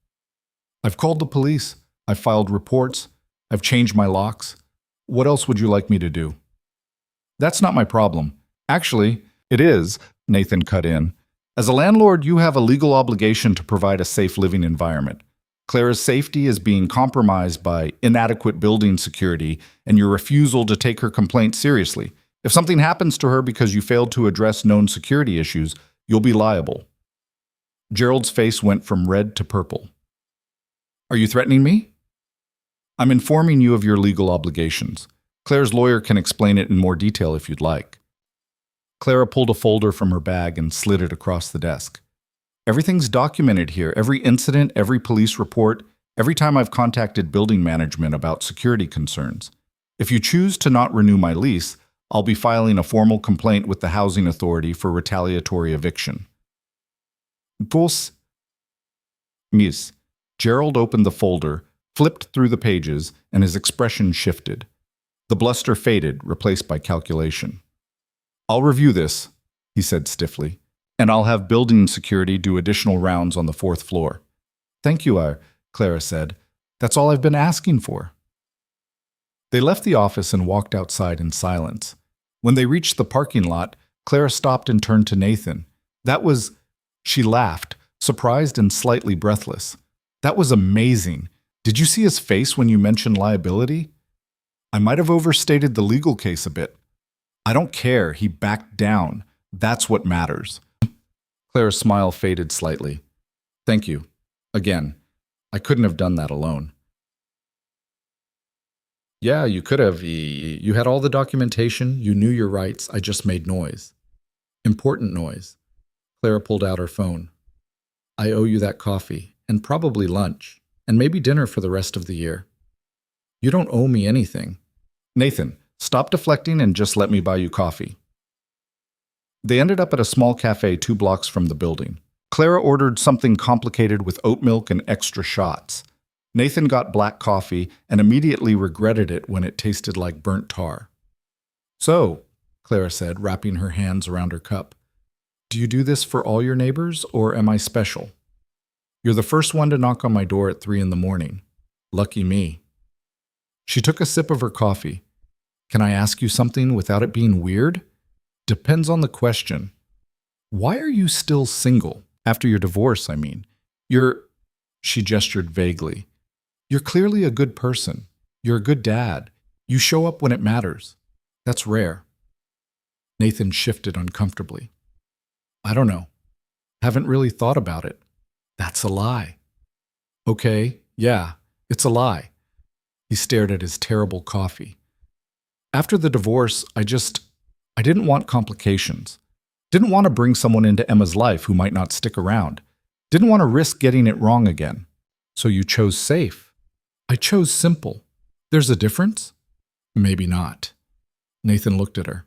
I've called the police. I've filed reports. I've changed my locks. What else would you like me to do? That's not my problem. Actually, it is, Nathan cut in. As a landlord, you have a legal obligation to provide a safe living environment. Clara's safety is being compromised by inadequate building security and your refusal to take her complaint seriously. If something happens to her because you failed to address known security issues, you'll be liable. Gerald's face went from red to purple. Are you threatening me? I'm informing you of your legal obligations. Claire's lawyer can explain it in more detail if you'd like. Clara pulled a folder from her bag and slid it across the desk. Everything's documented here, every incident, every police report, every time I've contacted building management about security concerns. If you choose to not renew my lease, I'll be filing a formal complaint with the housing authority for retaliatory eviction. Vos, Miss. Gerald opened the folder, flipped through the pages, and his expression shifted. The bluster faded, replaced by calculation. I'll review this, he said stiffly, and I'll have building security do additional rounds on the 4th floor. Thank you, Clara said. That's all I've been asking for. They left the office and walked outside in silence. When they reached the parking lot, Clara stopped and turned to Nathan. She laughed, surprised and slightly breathless. That was amazing. Did you see his face when you mentioned liability? I might have overstated the legal case a bit. I don't care, he backed down. That's what matters. Clara's smile faded slightly. Thank you. Again, I couldn't have done that alone. Yeah, you could have. You had all the documentation, you knew your rights, I just made noise. Important noise. Clara pulled out her phone. I owe you that coffee, and probably lunch, and maybe dinner for the rest of the year. You don't owe me anything. Nathan, stop deflecting and just let me buy you coffee. They ended up at a small cafe 2 blocks from the building. Clara ordered something complicated with oat milk and extra shots. Nathan got black coffee and immediately regretted it when it tasted like burnt tar. So, Clara said, wrapping her hands around her cup, do you do this for all your neighbors, or am I special? You're the first one to knock on my door at 3 a.m. Lucky me. She took a sip of her coffee. Can I ask you something without it being weird? Depends on the question. Why are you still single? After your divorce, I mean. She gestured vaguely. You're clearly a good person. You're a good dad. You show up when it matters. That's rare. Nathan shifted uncomfortably. I don't know. Haven't really thought about it. That's a lie. Okay, yeah, it's a lie. He stared at his terrible coffee. After the divorce, I didn't want complications. Didn't want to bring someone into Emma's life who might not stick around. Didn't want to risk getting it wrong again. So you chose safe. I chose simple. There's a difference? Maybe not. Nathan looked at her.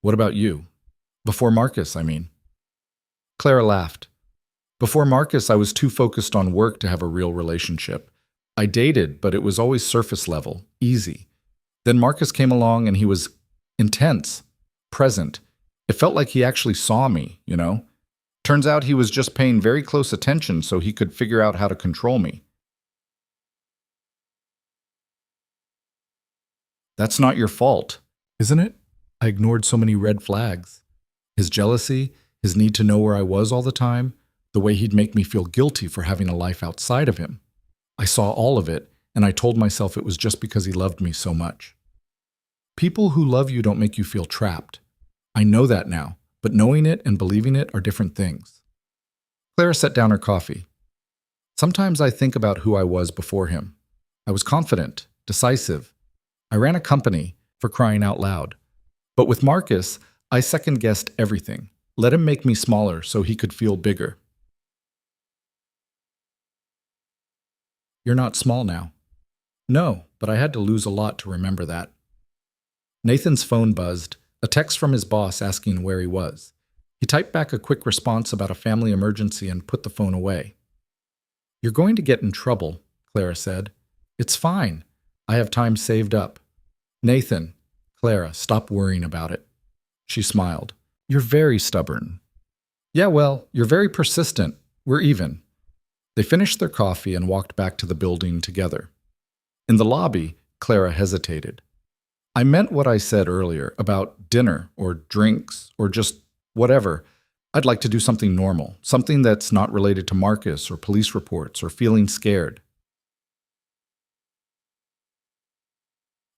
What about you? Before Marcus, I mean. Clara laughed. Before Marcus, I was too focused on work to have a real relationship. I dated, but it was always surface level, easy. Then Marcus came along and he was intense, present. It felt like he actually saw me, you know? Turns out he was just paying very close attention so he could figure out how to control me. That's not your fault, isn't it? I ignored so many red flags. His jealousy, his need to know where I was all the time, the way he'd make me feel guilty for having a life outside of him. I saw all of it, and I told myself it was just because he loved me so much. People who love you don't make you feel trapped. I know that now, but knowing it and believing it are different things. Clara set down her coffee. Sometimes I think about who I was before him. I was confident, decisive. I ran a company, for crying out loud. But with Marcus, I second-guessed everything. Let him make me smaller so he could feel bigger. You're not small now. No, but I had to lose a lot to remember that. Nathan's phone buzzed, a text from his boss asking where he was. He typed back a quick response about a family emergency and put the phone away. You're going to get in trouble, Clara said. It's fine. I have time saved up. Nathan, Clara, stop worrying about it. She smiled. You're very stubborn. Yeah, well, you're very persistent. We're even. They finished their coffee and walked back to the building together. In the lobby, Clara hesitated. I meant what I said earlier about dinner or drinks or just whatever. I'd like to do something normal, something that's not related to Marcus or police reports or feeling scared.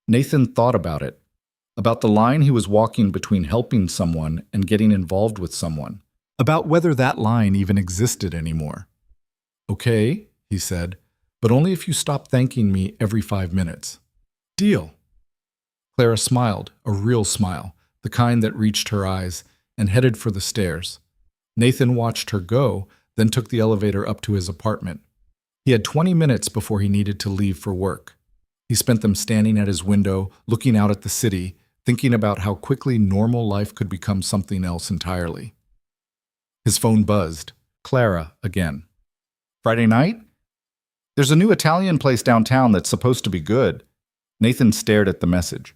Nathan thought about it, about the line he was walking between helping someone and getting involved with someone, about whether that line even existed anymore. Okay, he said, but only if you stop thanking me every 5 minutes. Deal. Clara smiled, a real smile, the kind that reached her eyes, and headed for the stairs. Nathan watched her go, then took the elevator up to his apartment. He had 20 minutes before he needed to leave for work. He spent them standing at his window, looking out at the city, thinking about how quickly normal life could become something else entirely. His phone buzzed. Clara again. Friday night? There's a new Italian place downtown that's supposed to be good. Nathan stared at the message.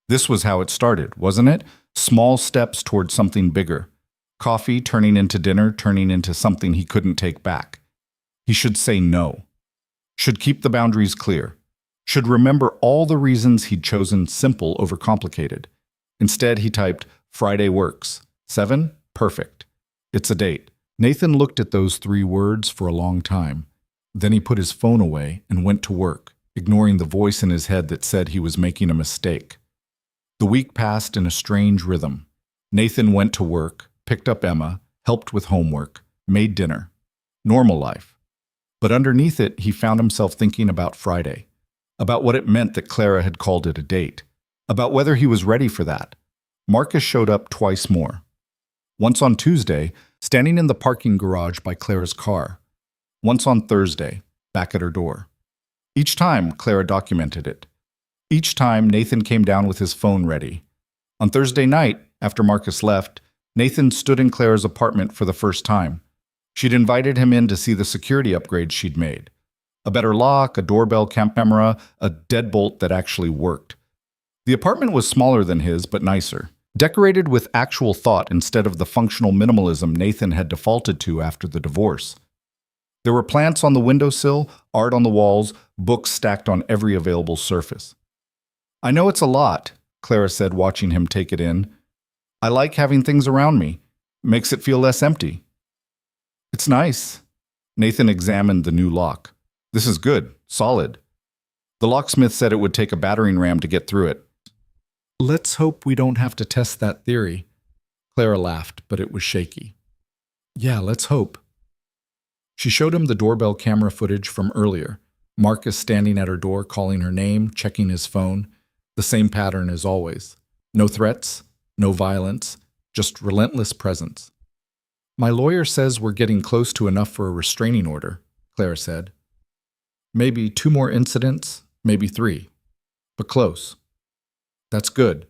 This was how it started, wasn't it? Small steps toward something bigger. Coffee turning into dinner, turning into something he couldn't take back. He should say no. Should keep the boundaries clear. Should remember all the reasons he'd chosen simple over complicated. Instead, he typed, Friday works. 7? Perfect. It's a date. Nathan looked at those 3 words for a long time. Then he put his phone away and went to work, ignoring the voice in his head that said he was making a mistake. The week passed in a strange rhythm. Nathan went to work, picked up Emma, helped with homework, made dinner. Normal life. But underneath it, he found himself thinking about Friday, about what it meant that Clara had called it a date, about whether he was ready for that. Marcus showed up twice more. Once on Tuesday, standing in the parking garage by Clara's car. Once on Thursday, back at her door. Each time, Clara documented it. Each time, Nathan came down with his phone ready. On Thursday night, after Marcus left, Nathan stood in Clara's apartment for the first time. She'd invited him in to see the security upgrades she'd made. A better lock, a doorbell camera, a deadbolt that actually worked. The apartment was smaller than his, but nicer. Decorated with actual thought instead of the functional minimalism Nathan had defaulted to after the divorce. There were plants on the windowsill, art on the walls, books stacked on every available surface. I know it's a lot, Clara said, watching him take it in. I like having things around me. Makes it feel less empty. It's nice. Nathan examined the new lock. This is good, solid. The locksmith said it would take a battering ram to get through it. Let's hope we don't have to test that theory. Clara laughed, but it was shaky. Yeah, let's hope. She showed him the doorbell camera footage from earlier. Marcus standing at her door, calling her name, checking his phone. The same pattern as always. No threats, no violence, just relentless presence. My lawyer says we're getting close to enough for a restraining order, Clara said. Maybe 2 more incidents, maybe 3. But close. That's good.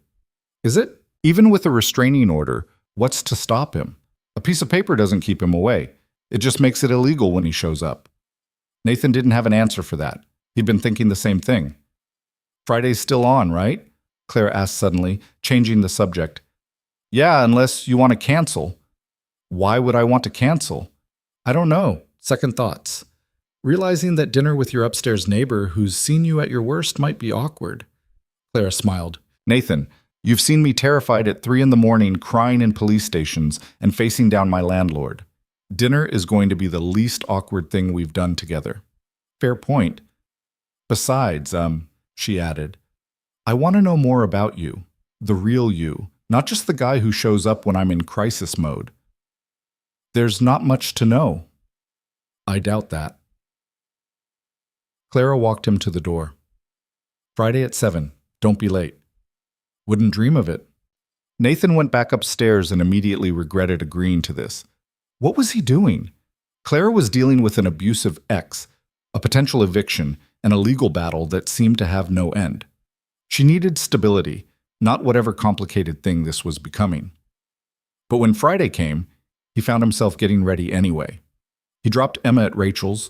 Is it? Even with a restraining order, what's to stop him? A piece of paper doesn't keep him away. It just makes it illegal when he shows up. Nathan didn't have an answer for that. He'd been thinking the same thing. Friday's still on, right? Claire asked suddenly, changing the subject. Yeah, unless you want to cancel. Why would I want to cancel? I don't know. Second thoughts. Realizing that dinner with your upstairs neighbor who's seen you at your worst might be awkward. Clara smiled. Nathan, you've seen me terrified at 3 a.m, crying in police stations and facing down my landlord. Dinner is going to be the least awkward thing we've done together. Fair point. Besides, she added, I want to know more about you, the real you, not just the guy who shows up when I'm in crisis mode. There's not much to know. I doubt that. Clara walked him to the door. Friday at 7. Don't be late. Wouldn't dream of it. Nathan went back upstairs and immediately regretted agreeing to this. What was he doing? Clara was dealing with an abusive ex, a potential eviction, and a legal battle that seemed to have no end. She needed stability, not whatever complicated thing this was becoming. But when Friday came, he found himself getting ready anyway. He dropped Emma at Rachel's,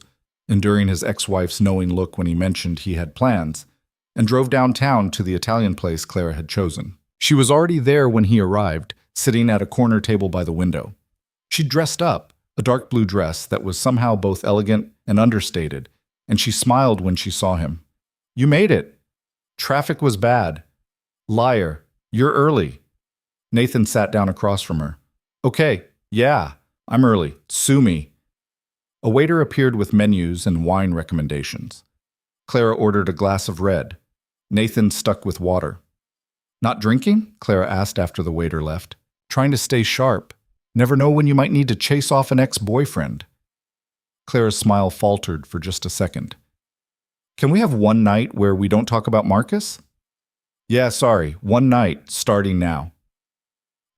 enduring his ex-wife's knowing look when he mentioned he had plans, and drove downtown to the Italian place Clara had chosen. She was already there when he arrived, sitting at a corner table by the window. She'd dressed up, a dark blue dress that was somehow both elegant and understated, and she smiled when she saw him. You made it. Traffic was bad. Liar, you're early. Nathan sat down across from her. Okay, yeah, I'm early. Sue me. A waiter appeared with menus and wine recommendations. Clara ordered a glass of red. Nathan stuck with water. Not drinking? Clara asked after the waiter left. Trying to stay sharp. Never know when you might need to chase off an ex-boyfriend. Clara's smile faltered for just a second. Can we have one night where we don't talk about Marcus? Yeah, sorry, one night, starting now.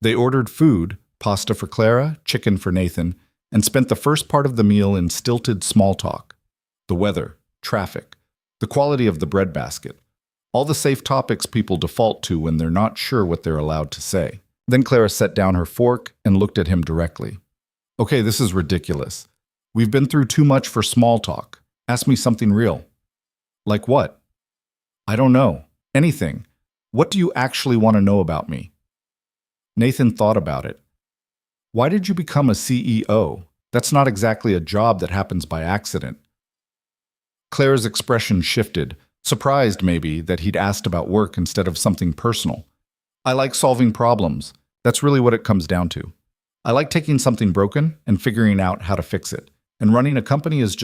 They ordered food, pasta for Clara, chicken for Nathan, and spent the first part of the meal in stilted small talk. The weather, traffic, the quality of the breadbasket, all the safe topics people default to when they're not sure what they're allowed to say. Then Clara set down her fork and looked at him directly. Okay, this is ridiculous. We've been through too much for small talk. Ask me something real. Like what? I don't know. Anything. What do you actually want to know about me? Nathan thought about it. Why did you become a CEO? That's not exactly a job that happens by accident. Clara's expression shifted, surprised maybe that he'd asked about work instead of something personal. I like solving problems. That's really what it comes down to. I like taking something broken and figuring out how to fix it. And running a company is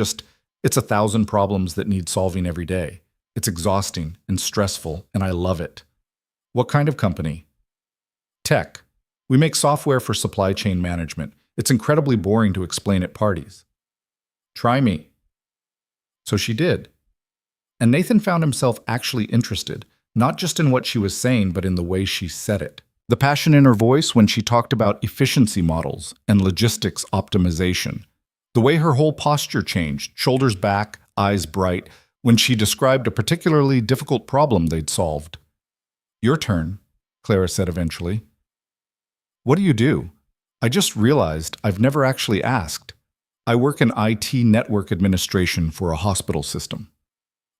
it's 1,000 problems that need solving every day. It's exhausting and stressful, and I love it. What kind of company? Tech. We make software for supply chain management. It's incredibly boring to explain at parties. Try me. So she did. And Nathan found himself actually interested, not just in what she was saying, but in the way she said it. The passion in her voice when she talked about efficiency models and logistics optimization. The way her whole posture changed, shoulders back, eyes bright, when she described a particularly difficult problem they'd solved. Your turn, Clara said eventually. What do you do? I just realized I've never actually asked. I work in IT network administration for a hospital system.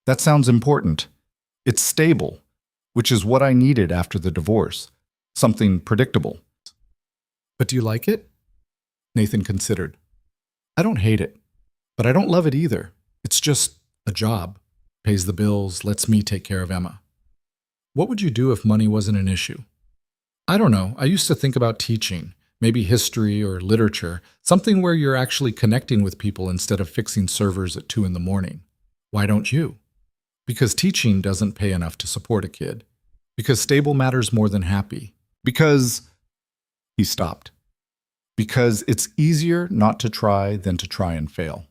That sounds important. It's stable, which is what I needed after the divorce. Something predictable. But do you like it? Nathan considered. I don't hate it, but I don't love it either. It's just a job. Pays the bills, lets me take care of Emma. What would you do if money wasn't an issue? I don't know. I used to think about teaching, maybe history or literature, something where you're actually connecting with people instead of fixing servers at 2 a.m. Why don't you? Because teaching doesn't pay enough to support a kid. Because stable matters more than happy. Because... He stopped. Because it's easier not to try than to try and fail.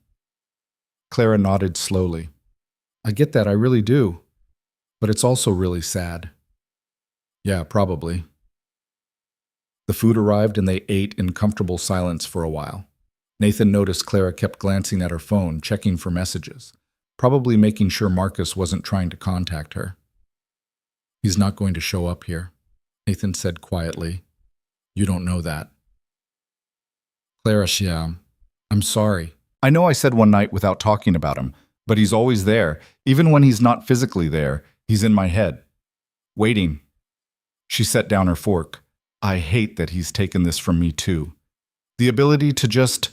Clara nodded slowly. I get that, I really do. But it's also really sad. Yeah, probably. The food arrived and they ate in comfortable silence for a while. Nathan noticed Clara kept glancing at her phone, checking for messages, probably making sure Marcus wasn't trying to contact her. He's not going to show up here, Nathan said quietly. You don't know that. Clara, I'm sorry. I know I said one night without talking about him, but he's always there. Even when he's not physically there, he's in my head. Waiting. She set down her fork. I hate that he's taken this from me too. The ability to just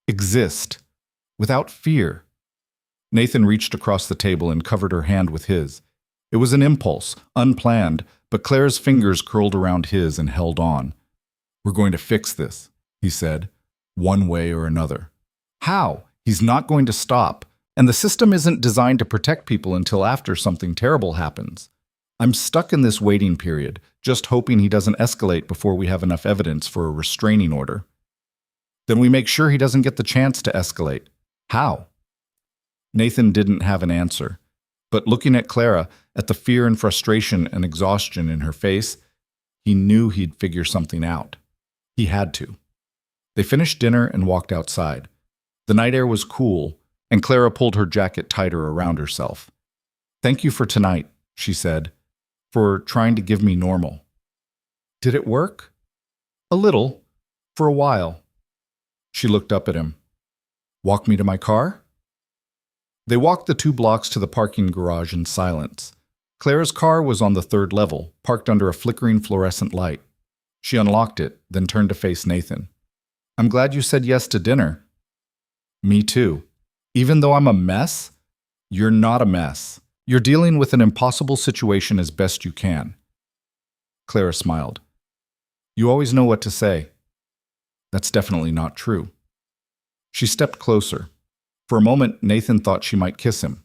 exist without fear. Nathan reached across the table and covered her hand with his. It was an impulse, unplanned, but Clara's fingers curled around his and held on. We're going to fix this, he said, one way or another. How? He's not going to stop, and the system isn't designed to protect people until after something terrible happens. I'm stuck in this waiting period, just hoping he doesn't escalate before we have enough evidence for a restraining order. Then we make sure he doesn't get the chance to escalate. How? Nathan didn't have an answer, but looking at Clara, at the fear and frustration and exhaustion in her face, he knew he'd figure something out. He had to. They finished dinner and walked outside. The night air was cool, and Clara pulled her jacket tighter around herself. Thank you for tonight, she said, for trying to give me normal. Did it work? A little, for a while. She looked up at him. Walk me to my car? They walked the 2 blocks to the parking garage in silence. Clara's car was on the 3rd level, parked under a flickering fluorescent light. She unlocked it, then turned to face Nathan. I'm glad you said yes to dinner. Me too. Even though I'm a mess? You're not a mess. You're dealing with an impossible situation as best you can. Clara smiled. You always know what to say. That's definitely not true. She stepped closer. For a moment, Nathan thought she might kiss him.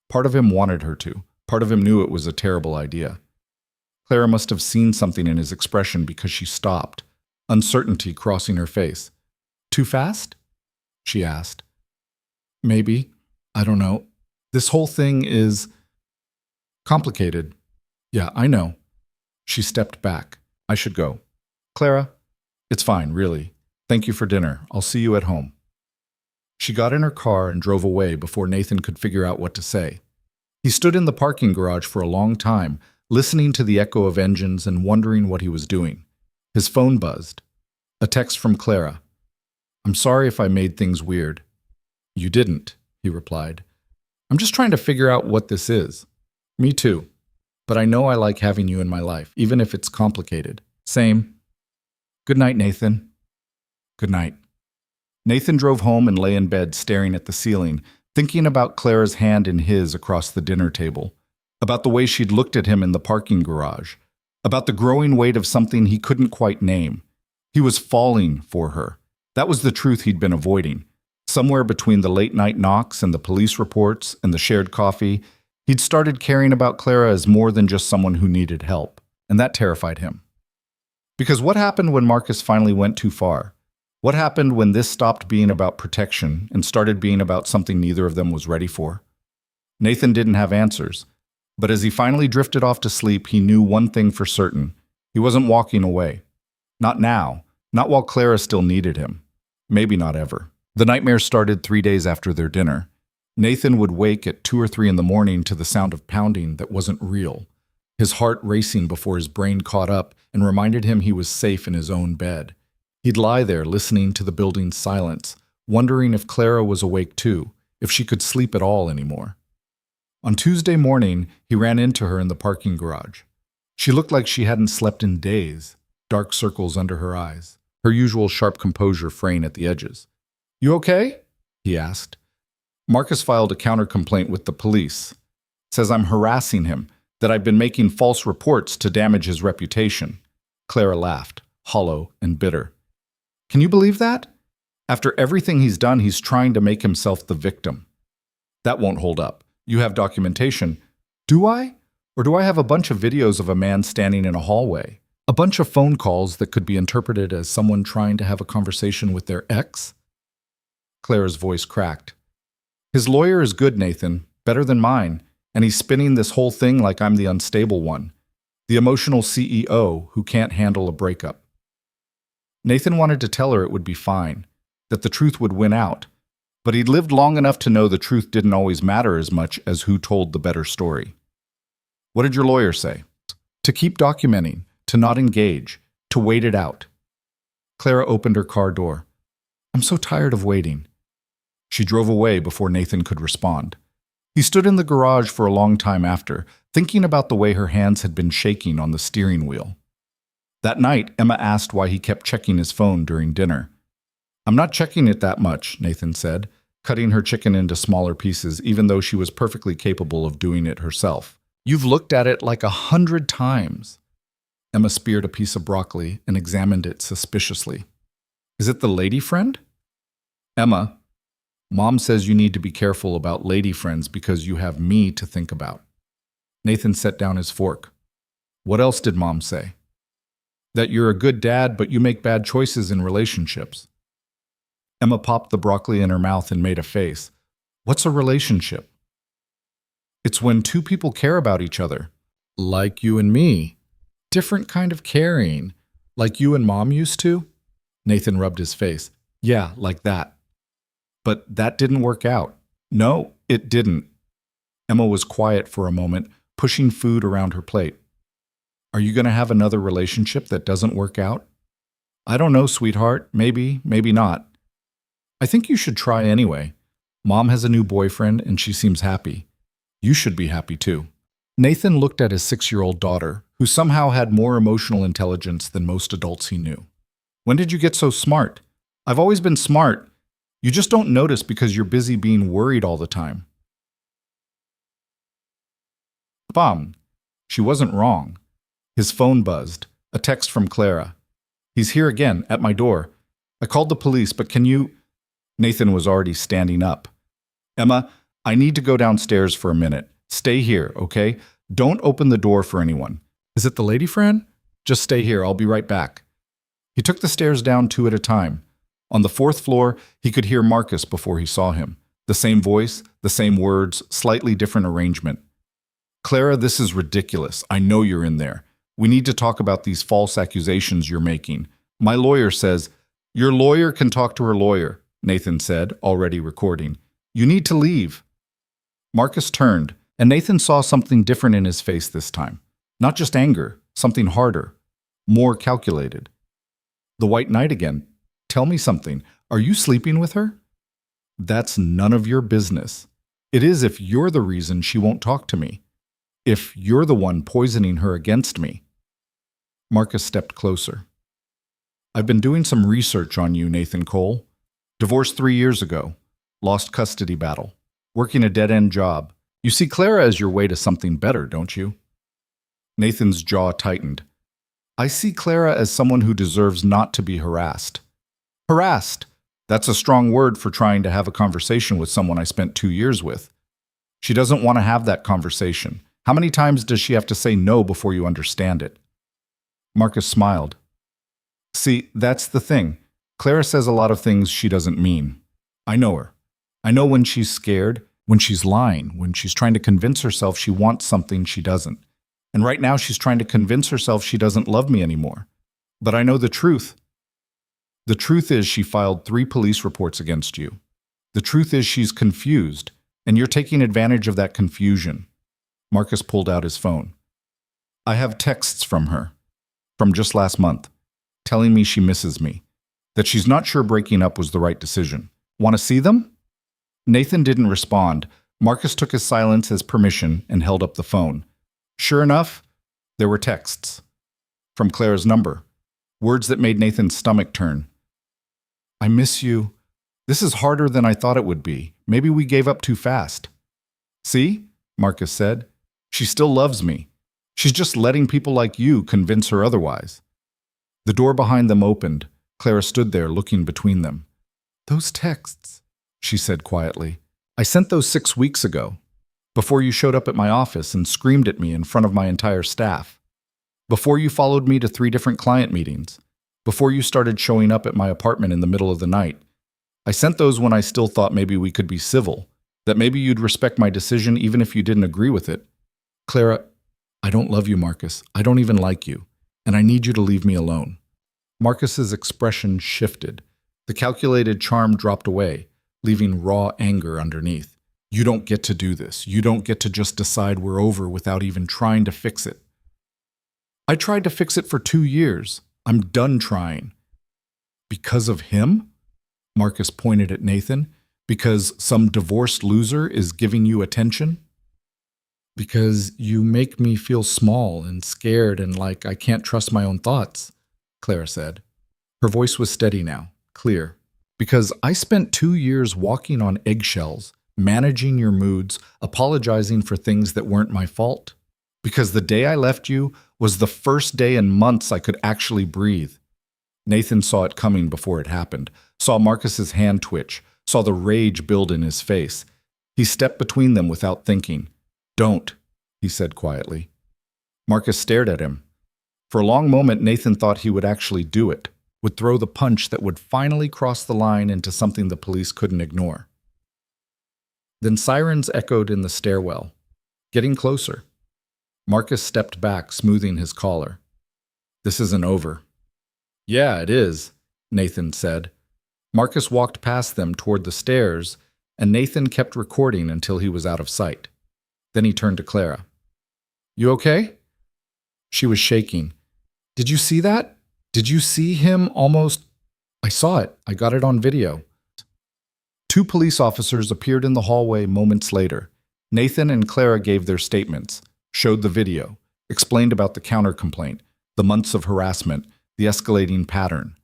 Part of him wanted her to. Part of him knew it was a terrible idea. Clara must have seen something in his expression because she stopped, uncertainty crossing her face. Too fast? She asked. Maybe. I don't know. This whole thing is complicated. Yeah, I know. She stepped back. I should go. Clara? It's fine, really. Thank you for dinner. I'll see you at home. She got in her car and drove away before Nathan could figure out what to say. He stood in the parking garage for a long time, listening to the echo of engines and wondering what he was doing. His phone buzzed. A text from Clara. I'm sorry if I made things weird. You didn't, he replied. I'm just trying to figure out what this is. Me too. But I know I like having you in my life, even if it's complicated. Same. Good night, Nathan. Good night. Nathan drove home and lay in bed staring at the ceiling, thinking about Clara's hand in his across the dinner table, about the way she'd looked at him in the parking garage, about the growing weight of something he couldn't quite name. He was falling for her. That was the truth he'd been avoiding. Somewhere between the late-night knocks and the police reports and the shared coffee, he'd started caring about Clara as more than just someone who needed help, and that terrified him. Because what happened when Marcus finally went too far? What happened when this stopped being about protection and started being about something neither of them was ready for? Nathan didn't have answers, but as he finally drifted off to sleep, he knew one thing for certain. He wasn't walking away. Not now, not while Clara still needed him. Maybe not ever. The nightmare started 3 days after their dinner. Nathan would wake at 2 or 3 in the morning to the sound of pounding that wasn't real, his heart racing before his brain caught up and reminded him he was safe in his own bed. He'd lie there listening to the building's silence, wondering if Clara was awake too, if she could sleep at all anymore. On Tuesday morning, he ran into her in the parking garage. She looked like she hadn't slept in days, dark circles under her eyes, her usual sharp composure fraying at the edges. You okay? He asked. Marcus filed a counter-complaint with the police. Says I'm harassing him, that I've been making false reports to damage his reputation. Clara laughed, hollow and bitter. Can you believe that? After everything he's done, he's trying to make himself the victim. That won't hold up. You have documentation. Do I? Or do I have a bunch of videos of a man standing in a hallway? A bunch of phone calls that could be interpreted as someone trying to have a conversation with their ex? Clara's voice cracked. His lawyer is good, Nathan, better than mine, and he's spinning this whole thing like I'm the unstable one, the emotional CEO who can't handle a breakup. Nathan wanted to tell her it would be fine, that the truth would win out, but he'd lived long enough to know the truth didn't always matter as much as who told the better story. What did your lawyer say? To keep documenting, to not engage, to wait it out. Clara opened her car door. I'm so tired of waiting. She drove away before Nathan could respond. He stood in the garage for a long time after, thinking about the way her hands had been shaking on the steering wheel. That night, Emma asked why he kept checking his phone during dinner. I'm not checking it that much, Nathan said, cutting her chicken into smaller pieces even though she was perfectly capable of doing it herself. You've looked at it like 100 times. Emma speared a piece of broccoli and examined it suspiciously. Is it the lady friend? Emma, Mom says you need to be careful about lady friends because you have me to think about. Nathan set down his fork. What else did Mom say? That you're a good dad, but you make bad choices in relationships. Emma popped the broccoli in her mouth and made a face. What's a relationship? It's when two people care about each other. Like you and me. Different kind of caring. Like you and Mom used to? Nathan rubbed his face. Yeah, like that. But that didn't work out. No, it didn't. Emma was quiet for a moment, pushing food around her plate. Are you going to have another relationship that doesn't work out? I don't know, sweetheart. Maybe, maybe not. I think you should try anyway. Mom has a new boyfriend and she seems happy. You should be happy too. Nathan looked at his 6-year-old daughter, who somehow had more emotional intelligence than most adults he knew. When did you get so smart? I've always been smart. You just don't notice because you're busy being worried all the time. Bum. She wasn't wrong. His phone buzzed. A text from Clara. He's here again, at my door. I called the police, but can you... Nathan was already standing up. Emma, I need to go downstairs for a minute. Stay here, okay? Don't open the door for anyone. Is it the lady friend? Just stay here, I'll be right back. He took the stairs down 2 at a time. On the 4th floor, he could hear Marcus before he saw him. The same voice, the same words, slightly different arrangement. Clara, this is ridiculous. I know you're in there. We need to talk about these false accusations you're making. My lawyer says, your lawyer can talk to her lawyer, Nathan said, already recording. You need to leave. Marcus turned, and Nathan saw something different in his face this time. Not just anger, something harder, more calculated. The White Knight again. Tell me something. Are you sleeping with her? That's none of your business. It is if you're the reason she won't talk to me. If you're the one poisoning her against me. Marcus stepped closer. I've been doing some research on you, Nathan Cole. Divorced 3 years ago. Lost custody battle. Working a dead-end job. You see Clara as your way to something better, don't you? Nathan's jaw tightened. I see Clara as someone who deserves not to be harassed. Harassed? That's a strong word for trying to have a conversation with someone I spent 2 years with. She doesn't want to have that conversation. How many times does she have to say no before you understand it? Marcus smiled. See, that's the thing. Clara says a lot of things she doesn't mean. I know her. I know when she's scared, when she's lying, when she's trying to convince herself she wants something she doesn't. And right now she's trying to convince herself she doesn't love me anymore. But I know the truth. The truth is she filed 3 police reports against you. The truth is she's confused, and you're taking advantage of that confusion. Marcus pulled out his phone. I have texts from her, from just last month, telling me she misses me, that she's not sure breaking up was the right decision. Want to see them? Nathan didn't respond. Marcus took his silence as permission and held up the phone. Sure enough, there were texts. From Clara's number. Words that made Nathan's stomach turn. I miss you. This is harder than I thought it would be. Maybe we gave up too fast. See? Marcus said. She still loves me. She's just letting people like you convince her otherwise. The door behind them opened. Clara stood there looking between them. Those texts, she said quietly. I sent those 6 weeks ago, before you showed up at my office and screamed at me in front of my entire staff. Before you followed me to 3 different client meetings. Before you started showing up at my apartment in the middle of the night. I sent those when I still thought maybe we could be civil, that maybe you'd respect my decision even if you didn't agree with it. Clara, I don't love you, Marcus. I don't even like you, and I need you to leave me alone. Marcus's expression shifted. The calculated charm dropped away, leaving raw anger underneath. You don't get to do this. You don't get to just decide we're over without even trying to fix it. I tried to fix it for 2 years. I'm done trying. Because of him? Marcus pointed at Nathan. Because some divorced loser is giving you attention? Because you make me feel small and scared and like I can't trust my own thoughts, Clara said. Her voice was steady now, clear. Because I spent 2 years walking on eggshells, managing your moods, apologizing for things that weren't my fault. Because the day I left you was the first day in months I could actually breathe. Nathan saw it coming before it happened, saw Marcus's hand twitch, saw the rage build in his face. He stepped between them without thinking. Don't, he said quietly. Marcus stared at him. For a long moment, Nathan thought he would actually do it, would throw the punch that would finally cross the line into something the police couldn't ignore. Then sirens echoed in the stairwell, getting closer. Marcus stepped back, smoothing his collar. This isn't over. Yeah, it is, Nathan said. Marcus walked past them toward the stairs, and Nathan kept recording until he was out of sight. Then he turned to Clara. You okay? She was shaking. Did you see that? Did you see him almost? I saw it. I got it on video. 2 police officers appeared in the hallway moments later. Nathan and Clara gave their statements, showed the video, explained about the counter-complaint, the months of harassment, the escalating pattern.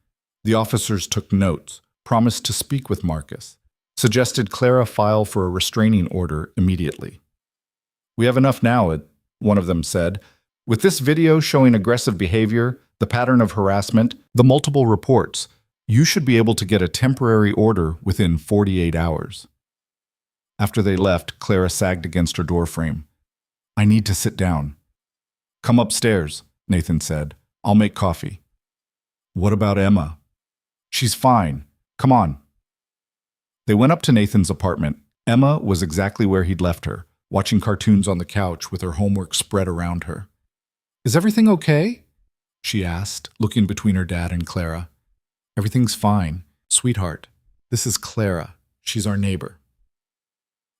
The officers took notes, promised to speak with Marcus, suggested Clara file for a restraining order immediately. We have enough now, one of them said. With this video showing aggressive behavior, the pattern of harassment, the multiple reports, you should be able to get a temporary order within 48 hours. After they left, Clara sagged against her doorframe. I need to sit down. Come upstairs, Nathan said. I'll make coffee. What about Emma? She's fine. Come on. They went up to Nathan's apartment. Emma was exactly where he'd left her, watching cartoons on the couch with her homework spread around her. "Is everything okay?" she asked, looking between her dad and Clara. "Everything's fine. Sweetheart, this is Clara. She's our neighbor."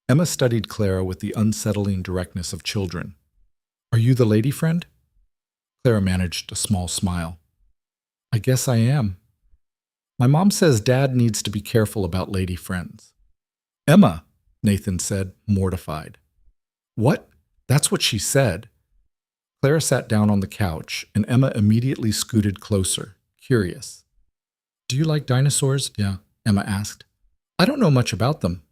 Emma studied Clara with the unsettling directness of children. "Are you the lady friend?" Clara managed a small smile. "I guess I am. My mom says Dad needs to be careful about lady friends." "Emma," Nathan said, mortified. "What? That's what she said." Clara sat down on the couch, and Emma immediately scooted closer, curious. "Do you like dinosaurs?" "Yeah," Emma asked. "I don't know much about them."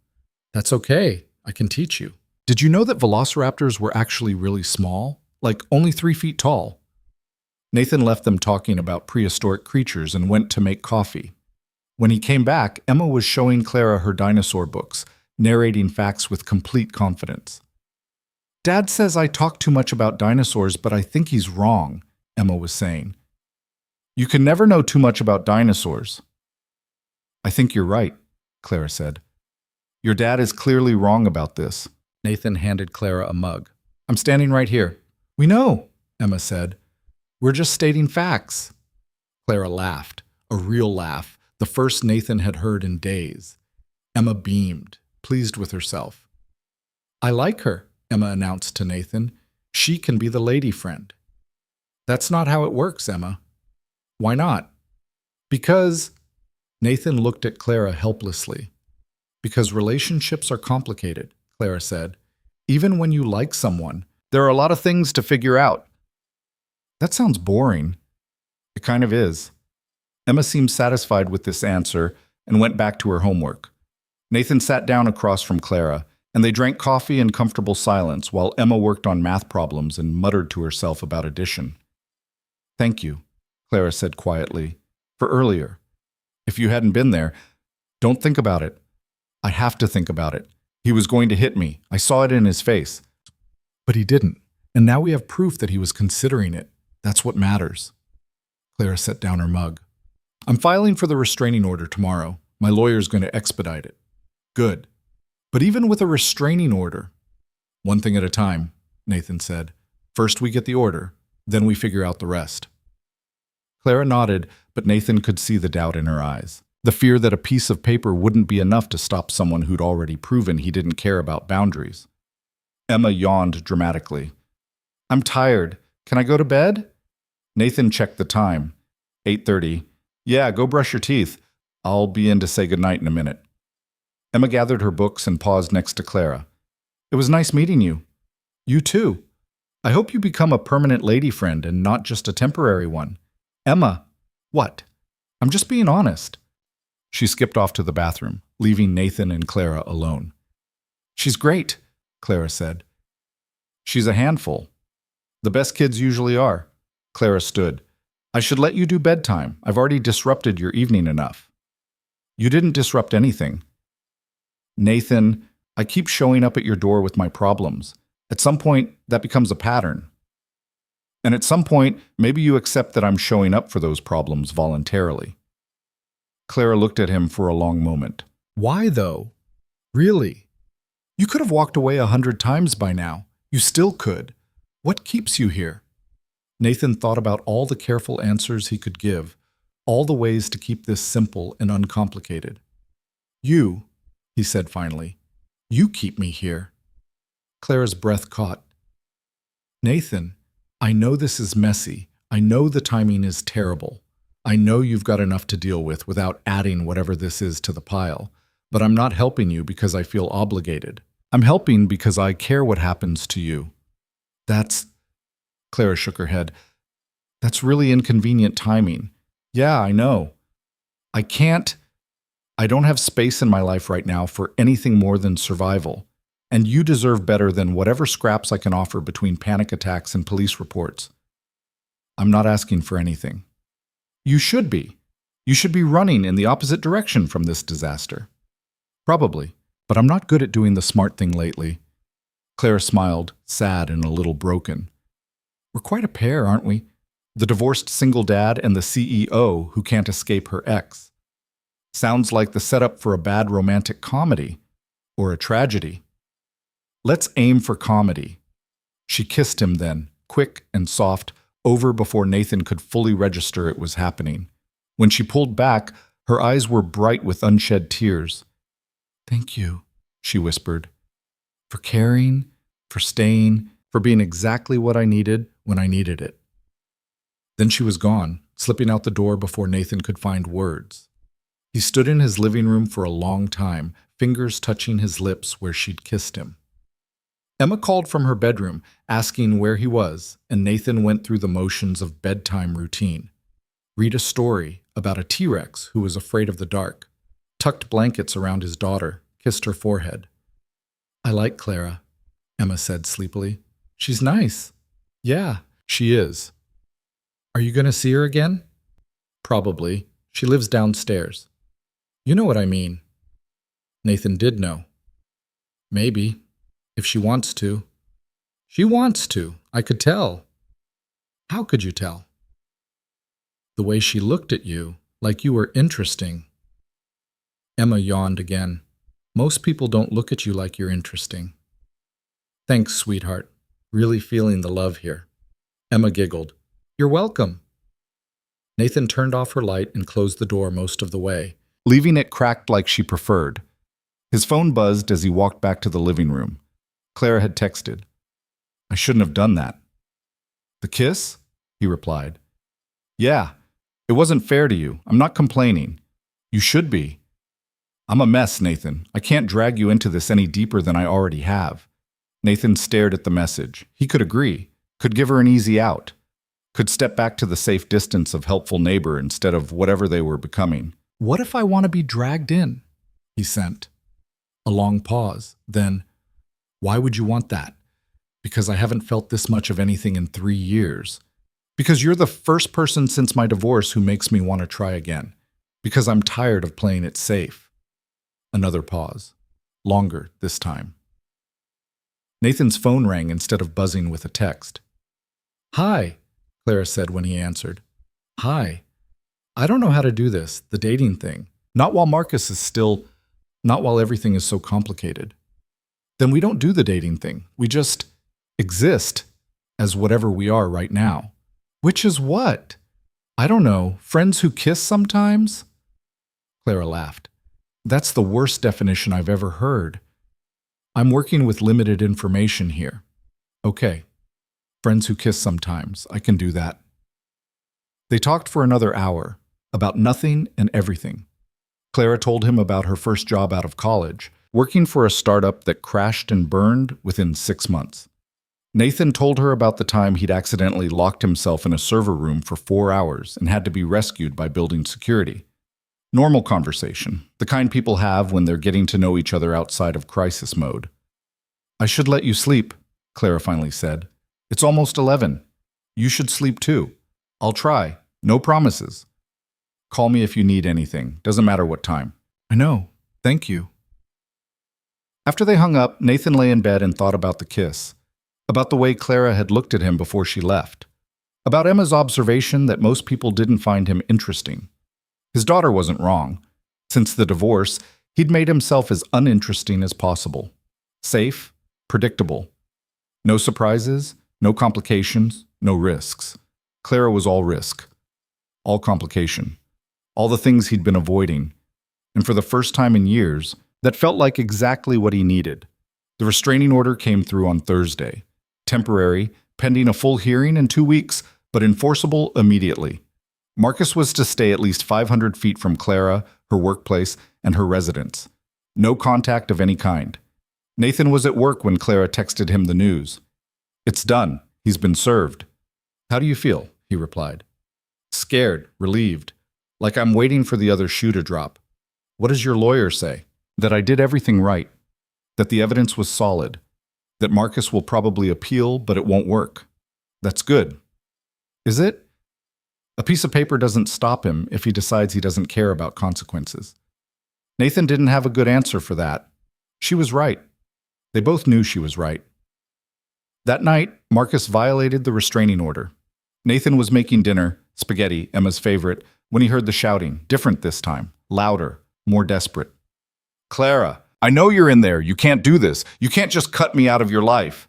"That's okay. I can teach you." "Did you know that velociraptors were actually really small? Like only 3 feet tall?" Nathan left them talking about prehistoric creatures and went to make coffee. When he came back, Emma was showing Clara her dinosaur books, narrating facts with complete confidence. "Dad says I talk too much about dinosaurs, but I think he's wrong," Emma was saying. "You can never know too much about dinosaurs." "I think you're right," Clara said. "Your dad is clearly wrong about this." Nathan handed Clara a mug. "I'm standing right here." "We know," Emma said. "We're just stating facts." Clara laughed, a real laugh, the first Nathan had heard in days. Emma beamed, pleased with herself. "I like her," Emma announced to Nathan. "She can be the lady friend." "That's not how it works, Emma." "Why not?" "Because—" Nathan looked at Clara helplessly. "Because relationships are complicated," Clara said. "Even when you like someone, there are a lot of things to figure out." "That sounds boring." "It kind of is." Emma seemed satisfied with this answer and went back to her homework. Nathan sat down across from Clara, and they drank coffee in comfortable silence while Emma worked on math problems and muttered to herself about addition. "Thank you," Clara said quietly, "for earlier. If you hadn't been there, don't think about it." "I have to think about it. He was going to hit me. I saw it in his face." "But he didn't, and now we have proof that he was considering it. That's what matters." Clara set down her mug. "I'm filing for the restraining order tomorrow. My lawyer's going to expedite it." "Good. But even with a restraining order—" "One thing at a time," Nathan said. "First we get the order, then we figure out the rest." Clara nodded, but Nathan could see the doubt in her eyes. The fear that a piece of paper wouldn't be enough to stop someone who'd already proven he didn't care about boundaries. Emma yawned dramatically. "I'm tired. Can I go to bed?" Nathan checked the time. 8:30. "Yeah, go brush your teeth. I'll be in to say goodnight in a minute." Emma gathered her books and paused next to Clara. "It was nice meeting you." "You too. I hope you become a permanent lady friend and not just a temporary one." "Emma." "What?" "I'm just being honest." She skipped off to the bathroom, leaving Nathan and Clara alone. "She's great," Clara said. "She's a handful. The best kids usually are." Clara stood. "I should let you do bedtime. I've already disrupted your evening enough." "You didn't disrupt anything." "Nathan, I keep showing up at your door with my problems. At some point, that becomes a pattern. And at some point, maybe you accept that I'm showing up for those problems voluntarily." Clara looked at him for a long moment. "Why, though? Really? You could have walked away 100 times by now. You still could. What keeps you here?" Nathan thought about all the careful answers he could give, all the ways to keep this simple and uncomplicated. "You," he said finally, "you keep me here." Clara's breath caught. "Nathan, I know this is messy. I know the timing is terrible. I know you've got enough to deal with without adding whatever this is to the pile, but I'm not helping you because I feel obligated. I'm helping because I care what happens to you." "That's—" Clara shook her head. "That's really inconvenient timing." "Yeah, I know. I don't have space in my life right now for anything more than survival. And you deserve better than whatever scraps I can offer between panic attacks and police reports." "I'm not asking for anything." "You should be. You should be running in the opposite direction from this disaster." "Probably, but I'm not good at doing the smart thing lately." Clara smiled, sad and a little broken. "We're quite a pair, aren't we? The divorced single dad and the CEO who can't escape her ex. Sounds like the setup for a bad romantic comedy. Or a tragedy." Let's aim for comedy. She kissed him then, quick and soft, over before Nathan could fully register it was happening. When she pulled back, her eyes were bright with unshed tears. "Thank you," she whispered, "for caring, for staying, for being exactly what I needed when I needed it." Then she was gone, slipping out the door before Nathan could find words. He stood in his living room for a long time, fingers touching his lips where she'd kissed him. Emma called from her bedroom, asking where he was, and Nathan went through the motions of bedtime routine. Read a story about a T-Rex who was afraid of the dark, tucked blankets around his daughter, kissed her forehead. "I like Clara," Emma said sleepily. "She's nice." "Yeah, she is." "Are you going to see her again?" "Probably. She lives downstairs." "You know what I mean." Nathan did know. "Maybe. If she wants to." "She wants to. I could tell." "How could you tell?" "The way she looked at you, like you were interesting." Emma yawned again. "Most people don't look at you like you're interesting." "Thanks, sweetheart. Really feeling the love here." Emma giggled. "You're welcome." Nathan turned off her light and closed the door most of the way, leaving it cracked like she preferred. His phone buzzed as he walked back to the living room. Clara had texted. "I shouldn't have done that." "The kiss?" he replied. "Yeah, it wasn't fair to you. I'm not complaining. You should be." "I'm a mess, Nathan. I can't drag you into this any deeper than I already have." Nathan stared at the message. He could agree, could give her an easy out, could step back to the safe distance of helpful neighbor instead of whatever they were becoming. "What if I want to be dragged in?" he sent. A long pause, then, "Why would you want that?" "Because I haven't felt this much of anything in 3 years. Because you're the first person since my divorce who makes me want to try again. Because I'm tired of playing it safe." Another pause. Longer this time. Nathan's phone rang instead of buzzing with a text. "Hi," Clara said when he answered. "Hi. I don't know how to do this, the dating thing. Not while everything is so complicated." "Then we don't do the dating thing. We just exist as whatever we are right now." "Which is what?" "I don't know. Friends who kiss sometimes?" Clara laughed. "That's the worst definition I've ever heard." "I'm working with limited information here." "Okay. Friends who kiss sometimes. I can do that." They talked for another hour, about nothing and everything. Clara told him about her first job out of college, working for a startup that crashed and burned within 6 months. Nathan told her about the time he'd accidentally locked himself in a server room for 4 hours and had to be rescued by building security. Normal conversation, the kind people have when they're getting to know each other outside of crisis mode. "I should let you sleep," Clara finally said. "It's almost 11. You should sleep too. I'll try. No promises. Call me if you need anything. Doesn't matter what time." "I know. Thank you." After they hung up, Nathan lay in bed and thought about the kiss, about the way Clara had looked at him before she left, about Emma's observation that most people didn't find him interesting. His daughter wasn't wrong. Since the divorce, he'd made himself as uninteresting as possible. Safe, predictable. No surprises, no complications, no risks. Clara was all risk, all complication, all the things he'd been avoiding. And for the first time in years, that felt like exactly what he needed. The restraining order came through on Thursday. Temporary, pending a full hearing in 2 weeks, but enforceable immediately. Marcus was to stay at least 500 feet from Clara, her workplace, and her residence. No contact of any kind. Nathan was at work when Clara texted him the news. "It's done. He's been served." "How do you feel?" he replied. "Scared, relieved, like I'm waiting for the other shoe to drop." "What does your lawyer say?" "That I did everything right. That the evidence was solid. That Marcus will probably appeal, but it won't work." "That's good." "Is it?" "A piece of paper doesn't stop him if he decides he doesn't care about consequences." Nathan didn't have a good answer for that. She was right. They both knew she was right. That night, Marcus violated the restraining order. Nathan was making dinner, spaghetti, Emma's favorite, when he heard the shouting, different this time, louder, more desperate. "Clara, I know you're in there. You can't do this. You can't just cut me out of your life.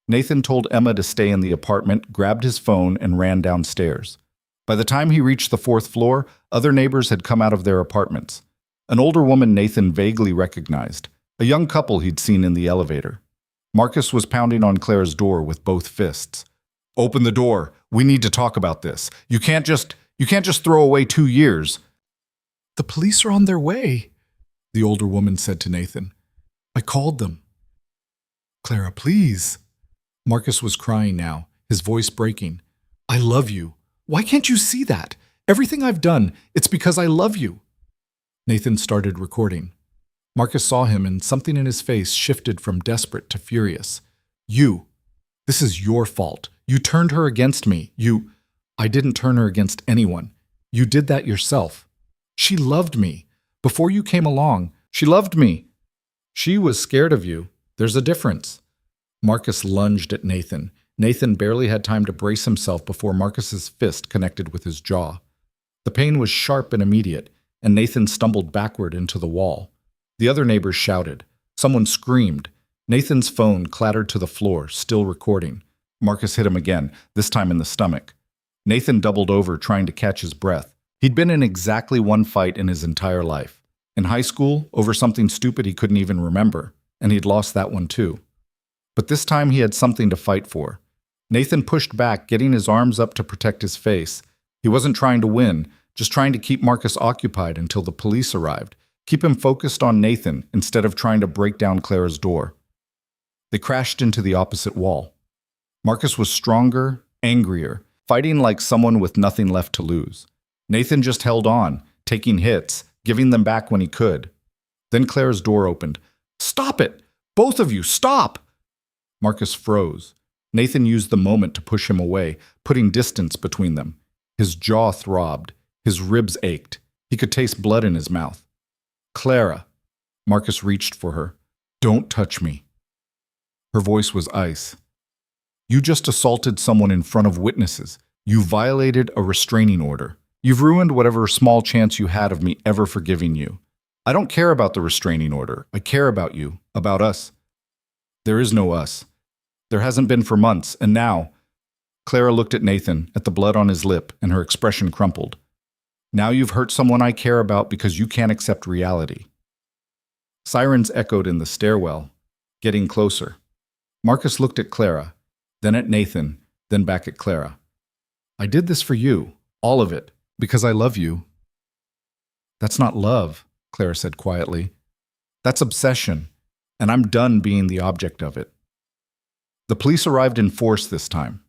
Nathan told Emma to stay in the apartment, grabbed his phone, and ran downstairs. By the time he reached the fourth floor, other neighbors had come out of their apartments. An older woman Nathan vaguely recognized, a young couple he'd seen in the elevator. Marcus was pounding on Clara's door with both fists. Open the door. We need to talk about this. You can't just throw away 2 years. The police are on their way, the older woman said to Nathan. I called them. Clara, please. Marcus was crying now, his voice breaking. I love you. Why can't you see that? Everything I've done, it's because I love you. Nathan started recording. Marcus saw him and something in his face shifted from desperate to furious. You. This is your fault. You turned her against me. I didn't turn her against anyone. You did that yourself. She loved me. Before you came along, she loved me. She was scared of you. There's a difference. Marcus lunged at Nathan. Nathan barely had time to brace himself before Marcus's fist connected with his jaw. The pain was sharp and immediate, and Nathan stumbled backward into the wall. The other neighbors shouted. Someone screamed. Nathan's phone clattered to the floor, still recording. Marcus hit him again, this time in the stomach. Nathan doubled over, trying to catch his breath. He'd been in exactly one fight in his entire life. In high school, over something stupid he couldn't even remember, and he'd lost that one too. But this time he had something to fight for. Nathan pushed back, getting his arms up to protect his face. He wasn't trying to win, just trying to keep Marcus occupied until the police arrived. Keep him focused on Nathan instead of trying to break down Clara's door. They crashed into the opposite wall. Marcus was stronger, angrier, fighting like someone with nothing left to lose. Nathan just held on, taking hits, giving them back when he could. Then Clara's door opened. Stop it! Both of you, stop! Marcus froze. Nathan used the moment to push him away, putting distance between them. His jaw throbbed. His ribs ached. He could taste blood in his mouth. Clara. Marcus reached for her. Don't touch me. Her voice was ice. You just assaulted someone in front of witnesses. You violated a restraining order. You've ruined whatever small chance you had of me ever forgiving you. I don't care about the restraining order. I care about you, about us. There is no us. There hasn't been for months, and now... Clara looked at Nathan, at the blood on his lip, and her expression crumpled. Now you've hurt someone I care about because you can't accept reality. Sirens echoed in the stairwell, getting closer. Marcus looked at Clara, then at Nathan, then back at Clara. I did this for you, all of it, because I love you. That's not love, Clara said quietly. That's obsession, and I'm done being the object of it. The police arrived in force this time.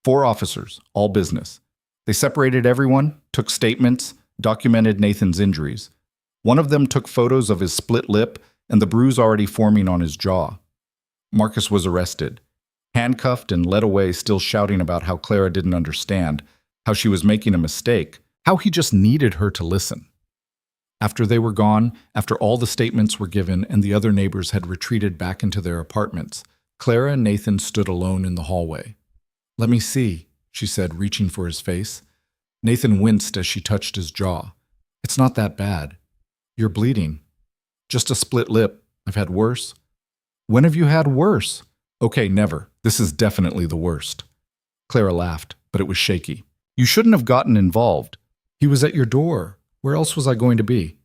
4 officers, all business. They separated everyone, took statements, documented Nathan's injuries. One of them took photos of his split lip and the bruise already forming on his jaw. Marcus was arrested, handcuffed and led away, still shouting about how Clara didn't understand, how she was making a mistake, how he just needed her to listen. After they were gone, after all the statements were given and the other neighbors had retreated back into their apartments, Clara and Nathan stood alone in the hallway. Let me see, she said, reaching for his face. Nathan winced as she touched his jaw. It's not that bad. You're bleeding. Just a split lip. I've had worse. When have you had worse? Okay, never. This is definitely the worst. Clara laughed, but it was shaky. You shouldn't have gotten involved. He was at your door. Where else was I going to be?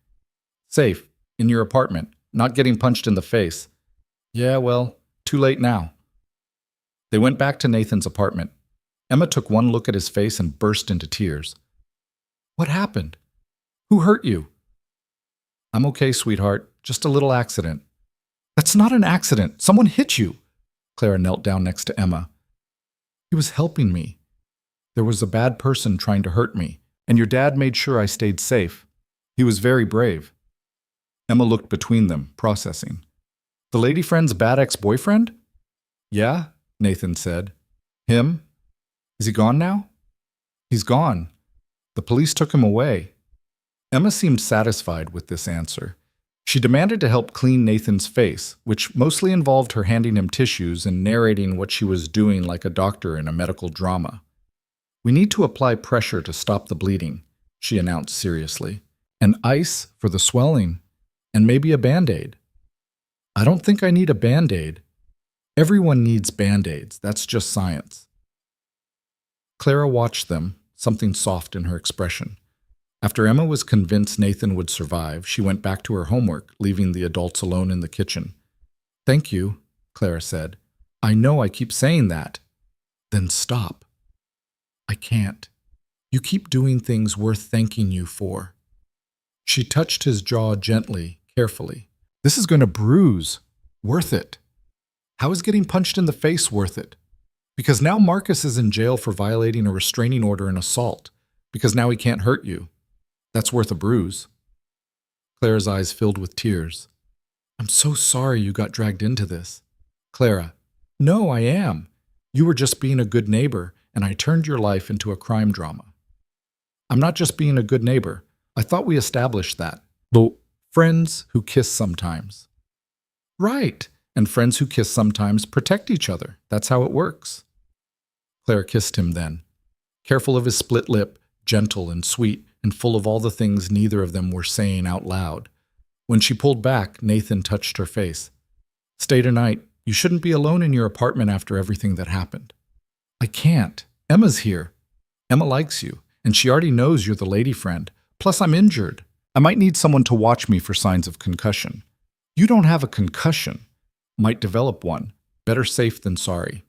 Safe, in your apartment, not getting punched in the face. Yeah, well, too late now. They went back to Nathan's apartment. Emma took one look at his face and burst into tears. What happened? Who hurt you? I'm okay, sweetheart. Just a little accident. That's not an accident. Someone hit you. Clara knelt down next to Emma. He was helping me. There was a bad person trying to hurt me, and your dad made sure I stayed safe. He was very brave. Emma looked between them, processing. The lady friend's bad ex-boyfriend? Yeah, Nathan said. Him? Is he gone now? He's gone. The police took him away. Emma seemed satisfied with this answer. She demanded to help clean Nathan's face, which mostly involved her handing him tissues and narrating what she was doing like a doctor in a medical drama. We need to apply pressure to stop the bleeding, she announced seriously. And ice for the swelling. And maybe a Band-Aid. I don't think I need a Band-Aid. Everyone needs Band-Aids. That's just science. Clara watched them, something soft in her expression. After Emma was convinced Nathan would survive, she went back to her homework, leaving the adults alone in the kitchen. "Thank you," Clara said. "I know I keep saying that." "Then stop." "I can't. You keep doing things worth thanking you for." She touched his jaw gently, carefully. "This is going to bruise. Worth it." "How is getting punched in the face worth it?" "Because now Marcus is in jail for violating a restraining order and assault. Because now he can't hurt you. That's worth a bruise." Clara's eyes filled with tears. "I'm so sorry you got dragged into this." Clara: "No, I am. You were just being a good neighbor, and I turned your life into a crime drama." "I'm not just being a good neighbor. I thought we established that. Though friends who kiss sometimes." "Right. And friends who kiss sometimes protect each other. That's how it works." Clara kissed him then, careful of his split lip, gentle and sweet, and full of all the things neither of them were saying out loud. When she pulled back, Nathan touched her face. "Stay tonight. You shouldn't be alone in your apartment after everything that happened." "I can't. Emma's here. Emma likes you, and she already knows you're the lady friend. Plus, I'm injured. I might need someone to watch me for signs of concussion." "You don't have a concussion." "Might develop one. Better safe than sorry."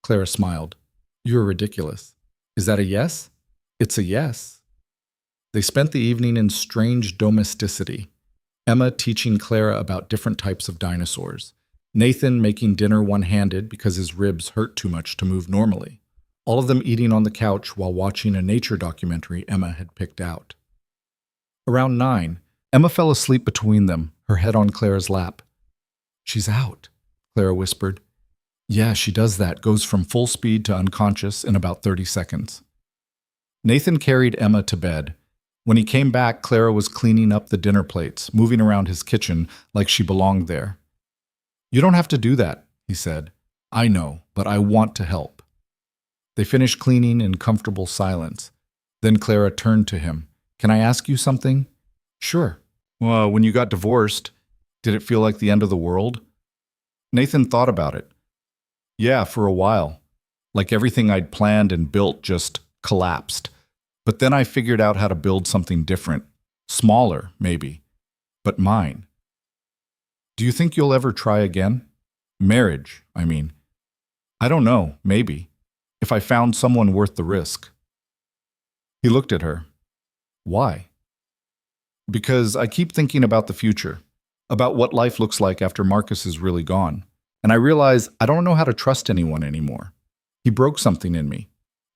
Clara smiled. "You're ridiculous." "Is that a yes?" "It's a yes." They spent the evening in strange domesticity. Emma teaching Clara about different types of dinosaurs. Nathan making dinner one-handed because his ribs hurt too much to move normally. All of them eating on the couch while watching a nature documentary Emma had picked out. Around 9, Emma fell asleep between them, her head on Clara's lap. "She's out," Clara whispered. "Yeah, she does that, goes from full speed to unconscious in about 30 seconds. Nathan carried Emma to bed. When he came back, Clara was cleaning up the dinner plates, moving around his kitchen like she belonged there. "You don't have to do that," he said. "I know, but I want to help." They finished cleaning in comfortable silence. Then Clara turned to him. "Can I ask you something?" "Sure." "Well, when you got divorced, did it feel like the end of the world?" Nathan thought about it. "Yeah, for a while. Like everything I'd planned and built just collapsed. But then I figured out how to build something different. Smaller, maybe. But mine." "Do you think you'll ever try again? Marriage, I mean." "I don't know, maybe. If I found someone worth the risk." He looked at her. "Why?" "Because I keep thinking about the future. About what life looks like after Marcus is really gone. And I realize I don't know how to trust anyone anymore. He broke something in me.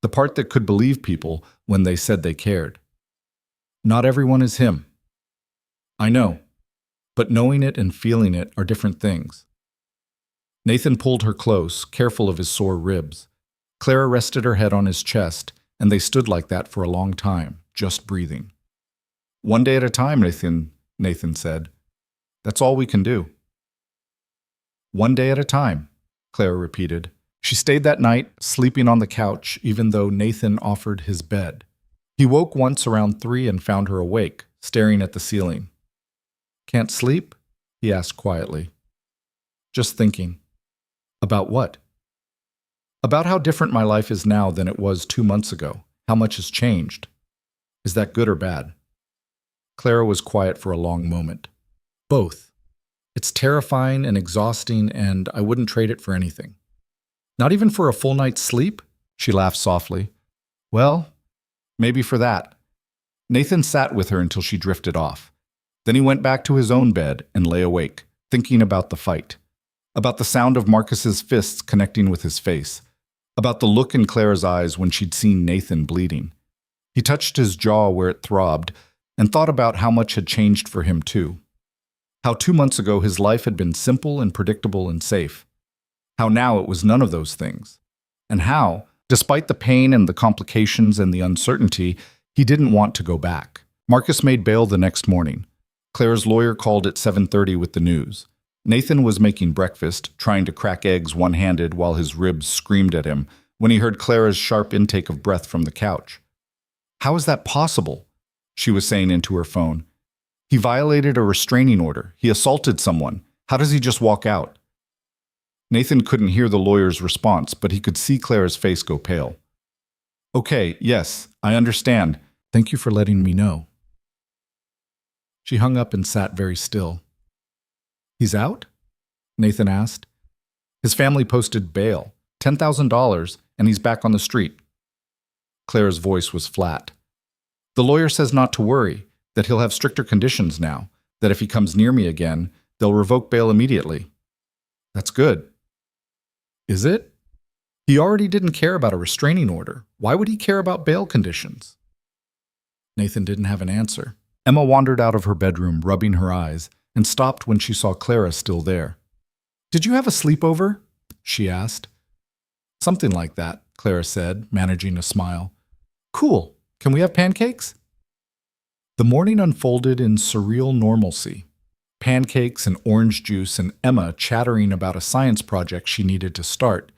The part that could believe people when they said they cared. Not everyone is him." "I know. But knowing it and feeling it are different things." Nathan pulled her close, careful of his sore ribs. Clara rested her head on his chest, and they stood like that for a long time, just breathing. "One day at a time, Nathan said. That's all we can do." "One day at a time," Clara repeated. She stayed that night, sleeping on the couch, even though Nathan offered his bed. He woke once around 3 and found her awake, staring at the ceiling. "Can't sleep?" he asked quietly. "Just thinking." "About what?" "About how different my life is now than it was 2 months ago. How much has changed. Is that good or bad?" Clara was quiet for a long moment. "Both. It's terrifying and exhausting, and I wouldn't trade it for anything." "Not even for a full night's sleep?" She laughed softly. "Well, maybe for that." Nathan sat with her until she drifted off. Then he went back to his own bed and lay awake, thinking about the fight. About the sound of Marcus's fists connecting with his face. About the look in Clara's eyes when she'd seen Nathan bleeding. He touched his jaw where it throbbed and thought about how much had changed for him too. How 2 months ago his life had been simple and predictable and safe. How now it was none of those things. And how, despite the pain and the complications and the uncertainty, he didn't want to go back. Marcus made bail the next morning. Clara's lawyer called at 7:30 with the news. Nathan was making breakfast, trying to crack eggs one-handed while his ribs screamed at him, when he heard Clara's sharp intake of breath from the couch. "How is that possible?" she was saying into her phone. He violated a restraining order. He assaulted someone. How does he just walk out? Nathan couldn't hear the lawyer's response, but he could see Clara's face go pale. Okay, yes, I understand. Thank you for letting me know. She hung up and sat very still. He's out? Nathan asked. His family posted bail, $10,000, and he's back on the street. Clara's voice was flat. The lawyer says not to worry, that he'll have stricter conditions now, that if he comes near me again, they'll revoke bail immediately. That's good. Is it? He already didn't care about a restraining order. Why would he care about bail conditions? Nathan didn't have an answer. Emma wandered out of her bedroom, rubbing her eyes, and stopped when she saw Clara still there. Did you have a sleepover? She asked. Something like that, Clara said, managing a smile. Cool. Can we have pancakes? The morning unfolded in surreal normalcy. Pancakes and orange juice and Emma chattering about a science project she needed to start.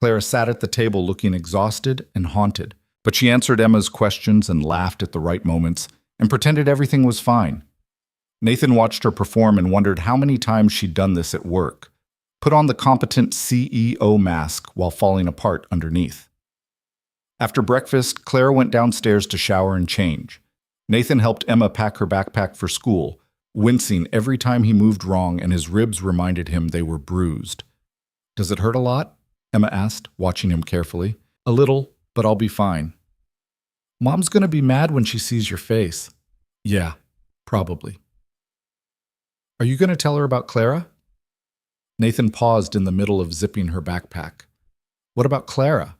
Clara sat at the table looking exhausted and haunted, but she answered Emma's questions and laughed at the right moments and pretended everything was fine. Nathan watched her perform and wondered how many times she'd done this at work. Put on the competent CEO mask while falling apart underneath. After breakfast, Clara went downstairs to shower and change. Nathan helped Emma pack her backpack for school, wincing every time he moved wrong and his ribs reminded him they were bruised. Does it hurt a lot? Emma asked, watching him carefully. A little, but I'll be fine. Mom's gonna be mad when she sees your face. Yeah, probably. Are you gonna tell her about Clara? Nathan paused in the middle of zipping her backpack. What about Clara?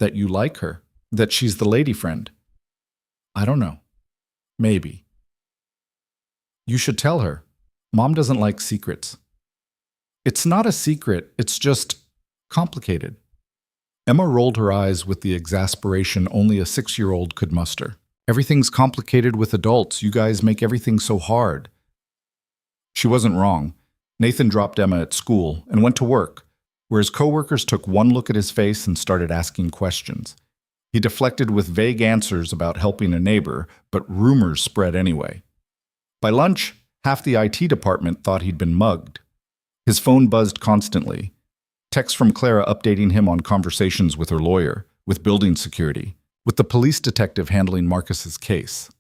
That you like her, that she's the lady friend. I don't know. Maybe. You should tell her. Mom doesn't like secrets. It's not a secret, it's just complicated. Emma rolled her eyes with the exasperation only a 6-year-old could muster. Everything's complicated with adults. You guys make everything so hard. She wasn't wrong. Nathan dropped Emma at school and went to work, where his coworkers took one look at his face and started asking questions. He deflected with vague answers about helping a neighbor, but rumors spread anyway. By lunch, half the IT department thought he'd been mugged. His phone buzzed constantly. Texts from Clara updating him on conversations with her lawyer, with building security, with the police detective handling Marcus's case.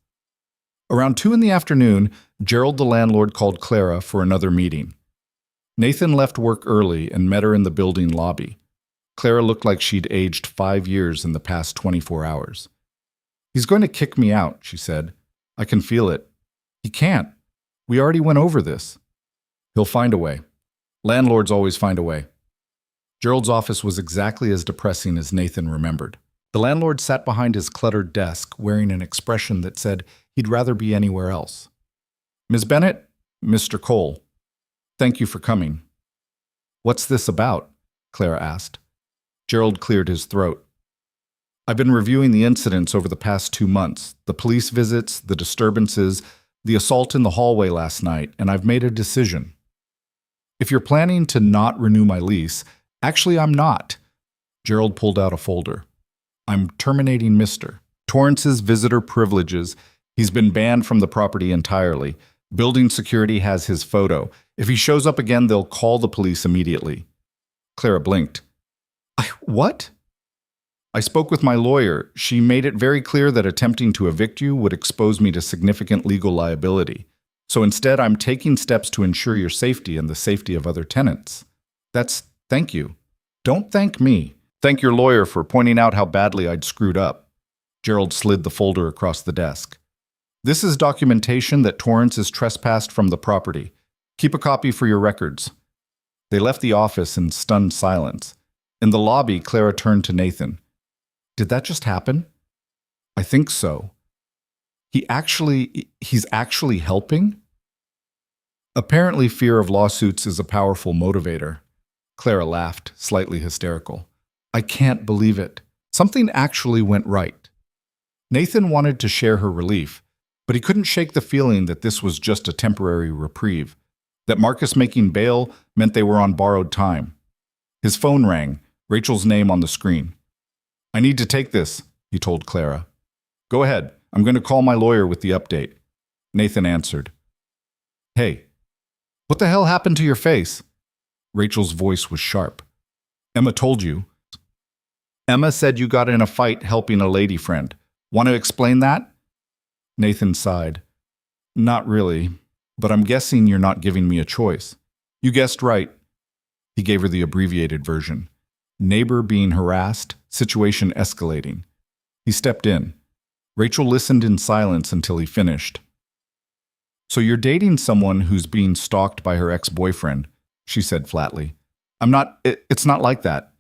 Around 2 in the afternoon, Gerald the landlord called Clara for another meeting. Nathan left work early and met her in the building lobby. Clara looked like she'd aged 5 years in the past 24 hours. He's going to kick me out, she said. I can feel it. He can't. We already went over this. He'll find a way. Landlords always find a way. Gerald's office was exactly as depressing as Nathan remembered. The landlord sat behind his cluttered desk, wearing an expression that said he'd rather be anywhere else. Ms. Bennett, Mr. Cole, thank you for coming. What's this about? Clara asked. Gerald cleared his throat. I've been reviewing the incidents over the past 2 months, the police visits, the disturbances, the assault in the hallway last night, and I've made a decision. If you're planning to not renew my lease, actually I'm not. Gerald pulled out a folder. I'm terminating Mr. Torrance's visitor privileges. He's been banned from the property entirely. Building security has his photo. If he shows up again, they'll call the police immediately. Clara blinked. What? I spoke with my lawyer. She made it very clear that attempting to evict you would expose me to significant legal liability. So instead, I'm taking steps to ensure your safety and the safety of other tenants. Thank you. Don't thank me. Thank your lawyer for pointing out how badly I'd screwed up. Gerald slid the folder across the desk. This is documentation that Torrance is trespassed from the property. Keep a copy for your records. They left the office in stunned silence. In the lobby, Clara turned to Nathan. Did that just happen? I think so. He's actually helping? Apparently, fear of lawsuits is a powerful motivator. Clara laughed, slightly hysterical. I can't believe it. Something actually went right. Nathan wanted to share her relief, but he couldn't shake the feeling that this was just a temporary reprieve, that Marcus making bail meant they were on borrowed time. His phone rang, Rachel's name on the screen. I need to take this, he told Clara. Go ahead. I'm going to call my lawyer with the update. Nathan answered. Hey, what the hell happened to your face? Rachel's voice was sharp. Emma told you. Emma said you got in a fight helping a lady friend. Want to explain that? Nathan sighed. Not really, but I'm guessing you're not giving me a choice. You guessed right. He gave her the abbreviated version. Neighbor being harassed, situation escalating. He stepped in. Rachel listened in silence until he finished. So you're dating someone who's being stalked by her ex-boyfriend, she said flatly. It's not like that.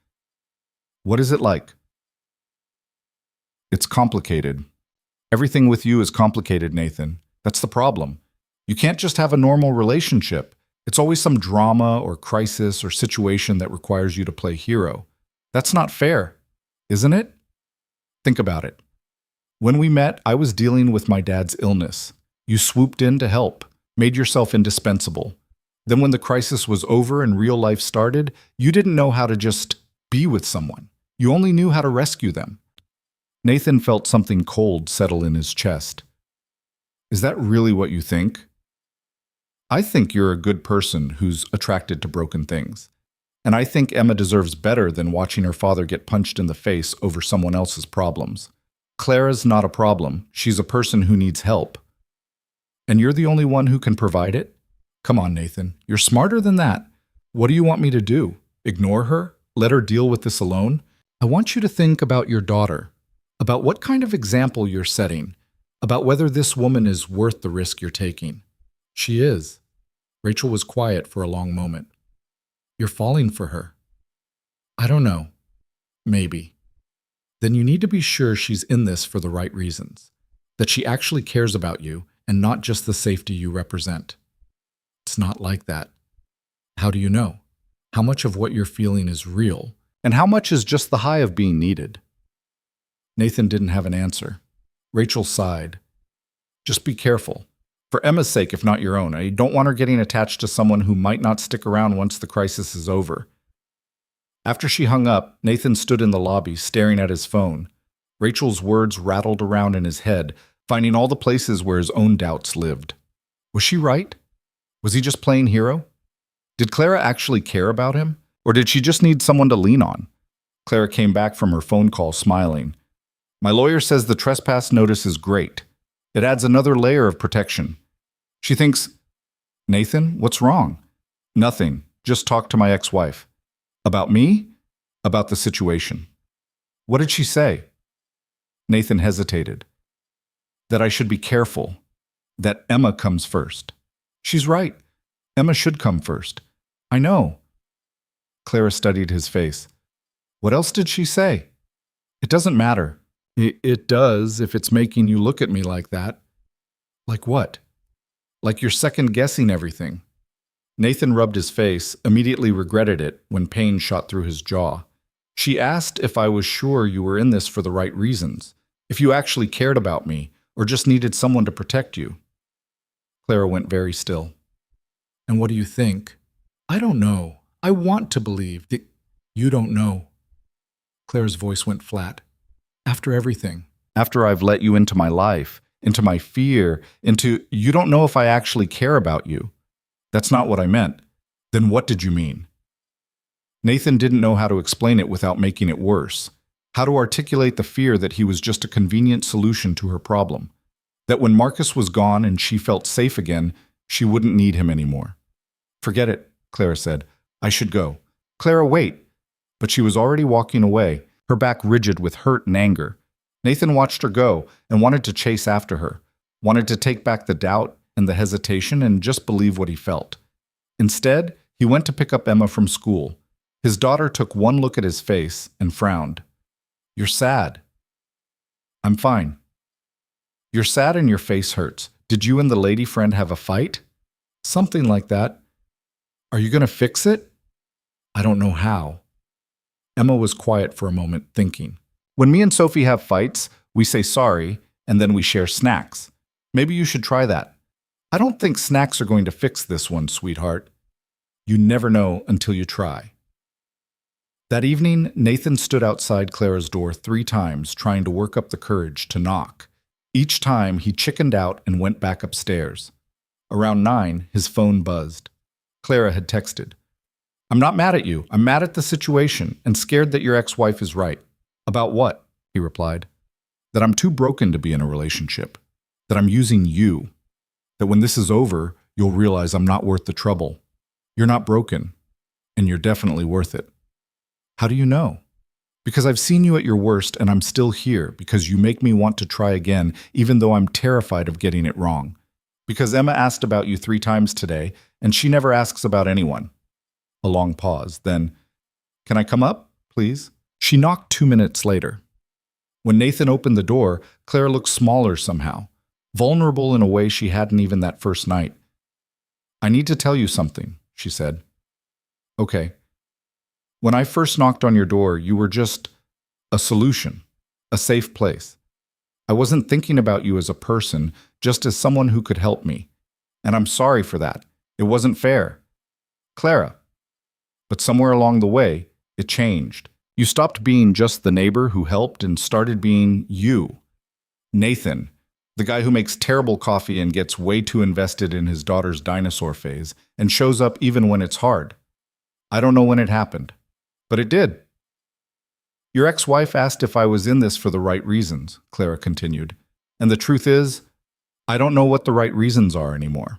What is it like? It's complicated. Everything with you is complicated, Nathan. That's the problem. You can't just have a normal relationship. It's always some drama or crisis or situation that requires you to play hero. That's not fair, isn't it? Think about it. When we met, I was dealing with my dad's illness. You swooped in to help, made yourself indispensable. Then when the crisis was over and real life started, you didn't know how to just be with someone. You only knew how to rescue them. Nathan felt something cold settle in his chest. Is that really what you think? I think you're a good person who's attracted to broken things. And I think Emma deserves better than watching her father get punched in the face over someone else's problems. Clara's not a problem. She's a person who needs help. And you're the only one who can provide it? Come on, Nathan. You're smarter than that. What do you want me to do? Ignore her? Let her deal with this alone? I want you to think about your daughter, about what kind of example you're setting, about whether this woman is worth the risk you're taking. She is. Rachel was quiet for a long moment. You're falling for her. I don't know. Maybe. Then you need to be sure she's in this for the right reasons, that she actually cares about you and not just the safety you represent. It's not like that. How do you know? How much of what you're feeling is real, and how much is just the high of being needed? Nathan didn't have an answer. Rachel sighed. Just be careful. For Emma's sake, if not your own. I don't want her getting attached to someone who might not stick around once the crisis is over. After she hung up, Nathan stood in the lobby, staring at his phone. Rachel's words rattled around in his head, finding all the places where his own doubts lived. Was she right? Was he just playing hero? Did Clara actually care about him? Or did she just need someone to lean on? Clara came back from her phone call smiling. My lawyer says the trespass notice is great. It adds another layer of protection. She thinks, Nathan, what's wrong? Nothing. Just talk to my ex-wife. About me? About the situation. What did she say? Nathan hesitated. That I should be careful. That Emma comes first. She's right. Emma should come first. I know. Clara studied his face. What else did she say? It doesn't matter. It does if it's making you look at me like that. Like what? Like you're second-guessing everything. Nathan rubbed his face, immediately regretted it when pain shot through his jaw. She asked if I was sure you were in this for the right reasons, if you actually cared about me, or just needed someone to protect you. Clara went very still. And what do you think? I don't know. I want to believe that you don't know. Clara's voice went flat. After everything. After I've let you into my life, into my fear, into you don't know if I actually care about you. That's not what I meant. Then what did you mean? Nathan didn't know how to explain it without making it worse. How to articulate the fear that he was just a convenient solution to her problem. That when Marcus was gone and she felt safe again, she wouldn't need him anymore. Forget it, Clara said. I should go. Clara, wait. But she was already walking away, her back rigid with hurt and anger. Nathan watched her go and wanted to chase after her, wanted to take back the doubt and the hesitation and just believe what he felt. Instead, he went to pick up Emma from school. His daughter took one look at his face and frowned. You're sad. I'm fine. You're sad and your face hurts. Did you and the lady friend have a fight? Something like that. Are you going to fix it? I don't know how. Emma was quiet for a moment, thinking. When me and Sophie have fights, we say sorry, and then we share snacks. Maybe you should try that. I don't think snacks are going to fix this one, sweetheart. You never know until you try. That evening, Nathan stood outside Clara's door 3 times, trying to work up the courage to knock. Each time, he chickened out and went back upstairs. Around 9, his phone buzzed. Clara had texted, "I'm not mad at you. I'm mad at the situation and scared that your ex-wife is right." "About what?" he replied. "That I'm too broken to be in a relationship. That I'm using you. That when this is over, you'll realize I'm not worth the trouble. You're not broken, and you're definitely worth it." "How do you know?" "Because I've seen you at your worst and I'm still here because you make me want to try again even though I'm terrified of getting it wrong. Because Emma asked about you 3 times today and she never asks about anyone." A long pause, then, "Can I come up, please?" She knocked 2 minutes later. When Nathan opened the door, Clara looked smaller somehow, vulnerable in a way she hadn't even that first night. "I need to tell you something," she said. "Okay. When I first knocked on your door, you were just a solution, a safe place. I wasn't thinking about you as a person, just as someone who could help me. And I'm sorry for that. It wasn't fair. Clara." But somewhere along the way, it changed. You stopped being just the neighbor who helped and started being you. Nathan, the guy who makes terrible coffee and gets way too invested in his daughter's dinosaur phase and shows up even when it's hard. I don't know when it happened, but it did. "Your ex-wife asked if I was in this for the right reasons," Clara continued. "And the truth is, I don't know what the right reasons are anymore.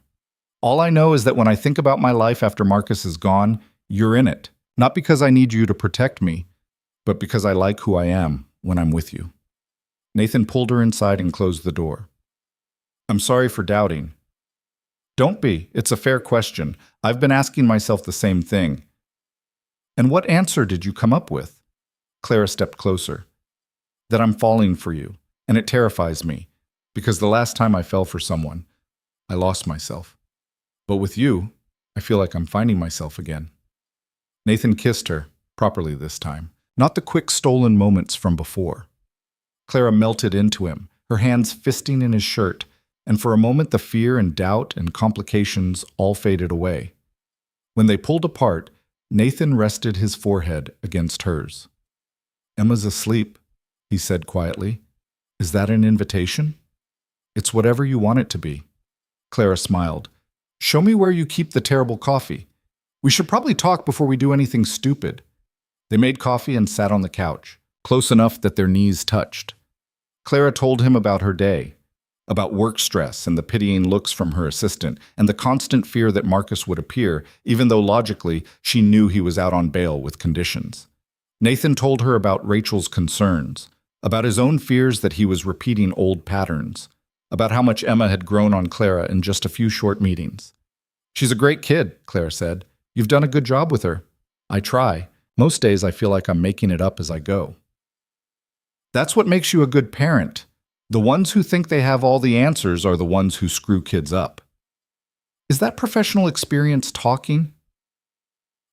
All I know is that when I think about my life after Marcus is gone, you're in it. Not because I need you to protect me, but because I like who I am when I'm with you." Nathan pulled her inside and closed the door. "I'm sorry for doubting." "Don't be. It's a fair question. I've been asking myself the same thing." "And what answer did you come up with?" Clara stepped closer. "That I'm falling for you, and it terrifies me, because the last time I fell for someone, I lost myself. But with you, I feel like I'm finding myself again." Nathan kissed her, properly this time, not the quick stolen moments from before. Clara melted into him, her hands fisting in his shirt, and for a moment the fear and doubt and complications all faded away. When they pulled apart, Nathan rested his forehead against hers. "Emma's asleep," he said quietly. "Is that an invitation?" "It's whatever you want it to be." Clara smiled. "Show me where you keep the terrible coffee. We should probably talk before we do anything stupid." They made coffee and sat on the couch, close enough that their knees touched. Clara told him about her day, about work stress and the pitying looks from her assistant, and the constant fear that Marcus would appear, even though logically she knew he was out on bail with conditions. Nathan told her about Rachel's concerns, about his own fears that he was repeating old patterns, about how much Emma had grown on Clara in just a few short meetings. "She's a great kid," Clara said. "You've done a good job with her." "I try. Most days I feel like I'm making it up as I go." "That's what makes you a good parent. The ones who think they have all the answers are the ones who screw kids up." "Is that professional experience talking?"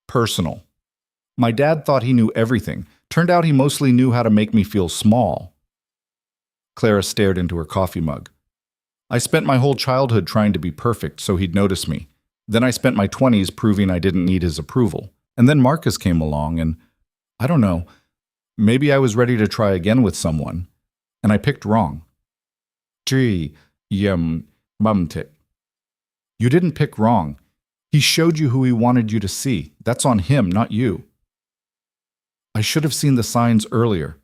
"Personal. My dad thought he knew everything. Turned out he mostly knew how to make me feel small." Clara stared into her coffee mug. "I spent my whole childhood trying to be perfect so he'd notice me. Then I spent my 20s proving I didn't need his approval. And then Marcus came along and, I don't know, maybe I was ready to try again with someone. And I picked wrong." "Gee, mumtik." "You didn't pick wrong. He showed you who he wanted you to see. That's on him, not you." "I should have seen the signs earlier.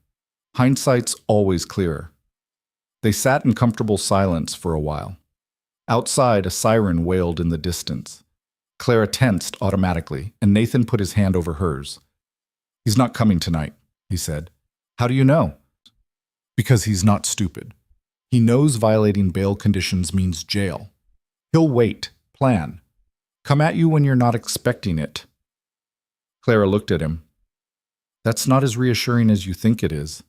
Hindsight's always clearer." They sat in comfortable silence for a while. Outside, a siren wailed in the distance. Clara tensed automatically, and Nathan put his hand over hers. "He's not coming tonight," he said. "How do you know?" "Because he's not stupid. He knows violating bail conditions means jail. He'll wait, plan, come at you when you're not expecting it." Clara looked at him. "That's not as reassuring as you think it is."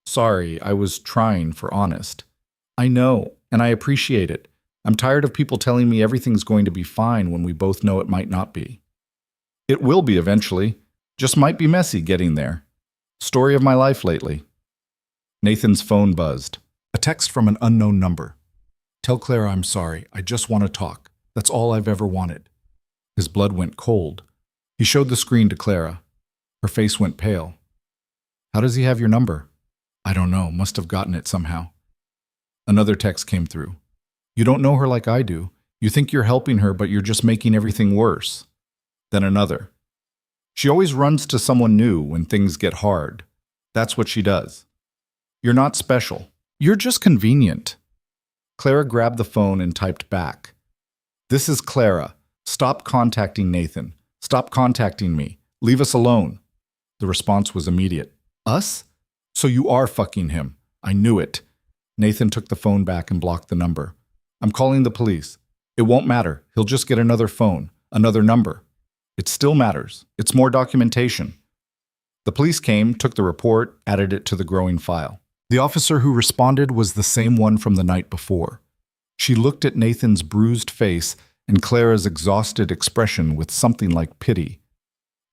"Sorry, I was trying for honest. I know, and I appreciate it. I'm tired of people telling me everything's going to be fine when we both know it might not be." "It will be eventually. Just might be messy getting there. Story of my life lately." Nathan's phone buzzed. A text from an unknown number. "Tell Clara I'm sorry. I just want to talk. That's all I've ever wanted." His blood went cold. He showed the screen to Clara. Her face went pale. "How does he have your number?" "I don't know. Must have gotten it somehow." Another text came through. You don't know her like I do. You think you're helping her, but you're just making everything worse. Then another. She always runs to someone new when things get hard. That's what she does. You're not special. You're just convenient. Clara grabbed the phone and typed back. This is Clara. Stop contacting Nathan. Stop contacting me. Leave us alone. The response was immediate. Us? So you are fucking him. I knew it. Nathan took the phone back and blocked the number. I'm calling the police. It won't matter. He'll just get another phone, another number. It still matters. It's more documentation. The police came, took the report, added it to the growing file. The officer who responded was the same one from the night before. She looked at Nathan's bruised face and Clara's exhausted expression with something like pity.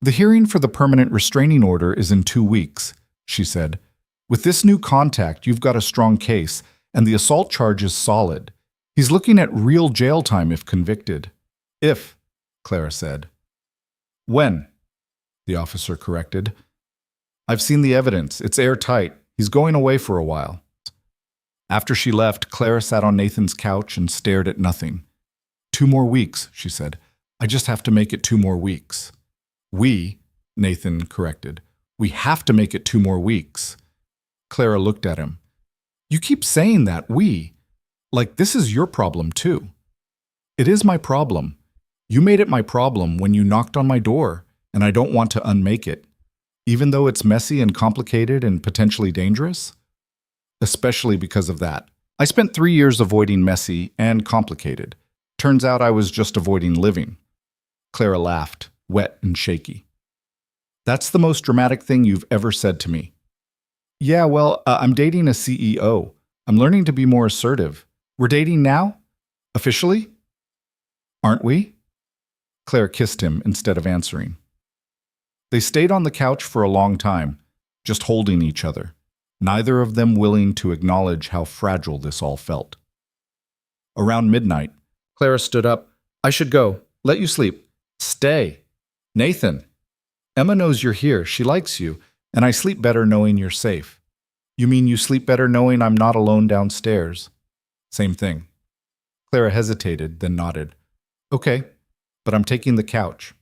The hearing for the permanent restraining order is in 2 weeks, she said. With this new contact, you've got a strong case, and the assault charge is solid. He's looking at real jail time if convicted. If, Clara said. When? The officer corrected. I've seen the evidence. It's airtight. He's going away for a while. After she left, Clara sat on Nathan's couch and stared at nothing. 2 more weeks, she said. I just have to make it 2 more weeks. We, Nathan corrected. We have to make it 2 more weeks. Clara looked at him. You keep saying that, we. Like this is your problem too. It is my problem. You made it my problem when you knocked on my door, and I don't want to unmake it. Even though it's messy and complicated and potentially dangerous? Especially because of that. I spent 3 years avoiding messy and complicated. Turns out I was just avoiding living. Clara laughed, wet and shaky. That's the most dramatic thing you've ever said to me. Yeah, well, I'm dating a CEO. I'm learning to be more assertive. We're dating now? Officially? Aren't we? Claire kissed him instead of answering. They stayed on the couch for a long time, just holding each other, neither of them willing to acknowledge how fragile this all felt. Around midnight, Clara stood up. I should go. Let you sleep. Stay. Nathan. Emma knows you're here. She likes you, and I sleep better knowing you're safe. You mean you sleep better knowing I'm not alone downstairs? Same thing. Clara hesitated, then nodded. Okay, but I'm taking the couch.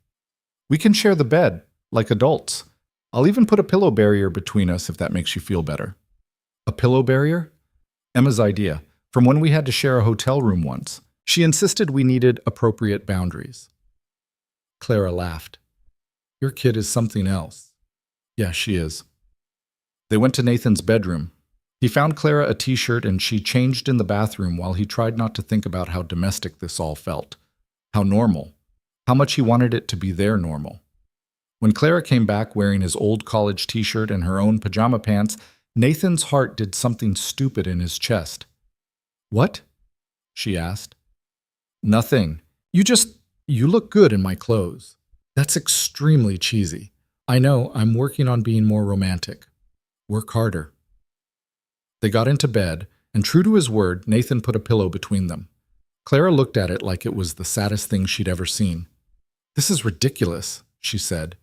We can share the bed, like adults. I'll even put a pillow barrier between us if that makes you feel better. A pillow barrier? Emma's idea, from when we had to share a hotel room once. She insisted we needed appropriate boundaries. Clara laughed. Your kid is something else. Yeah, she is. They went to Nathan's bedroom. He found Clara a t-shirt and she changed in the bathroom while he tried not to think about how domestic this all felt. How normal. How much he wanted it to be their normal. When Clara came back wearing his old college t-shirt and her own pajama pants, Nathan's heart did something stupid in his chest. What? She asked. Nothing. You look good in my clothes. That's extremely cheesy. I know, I'm working on being more romantic. Work harder. They got into bed, and true to his word, Nathan put a pillow between them. Clara looked at it like it was the saddest thing she'd ever seen. This is ridiculous, she said.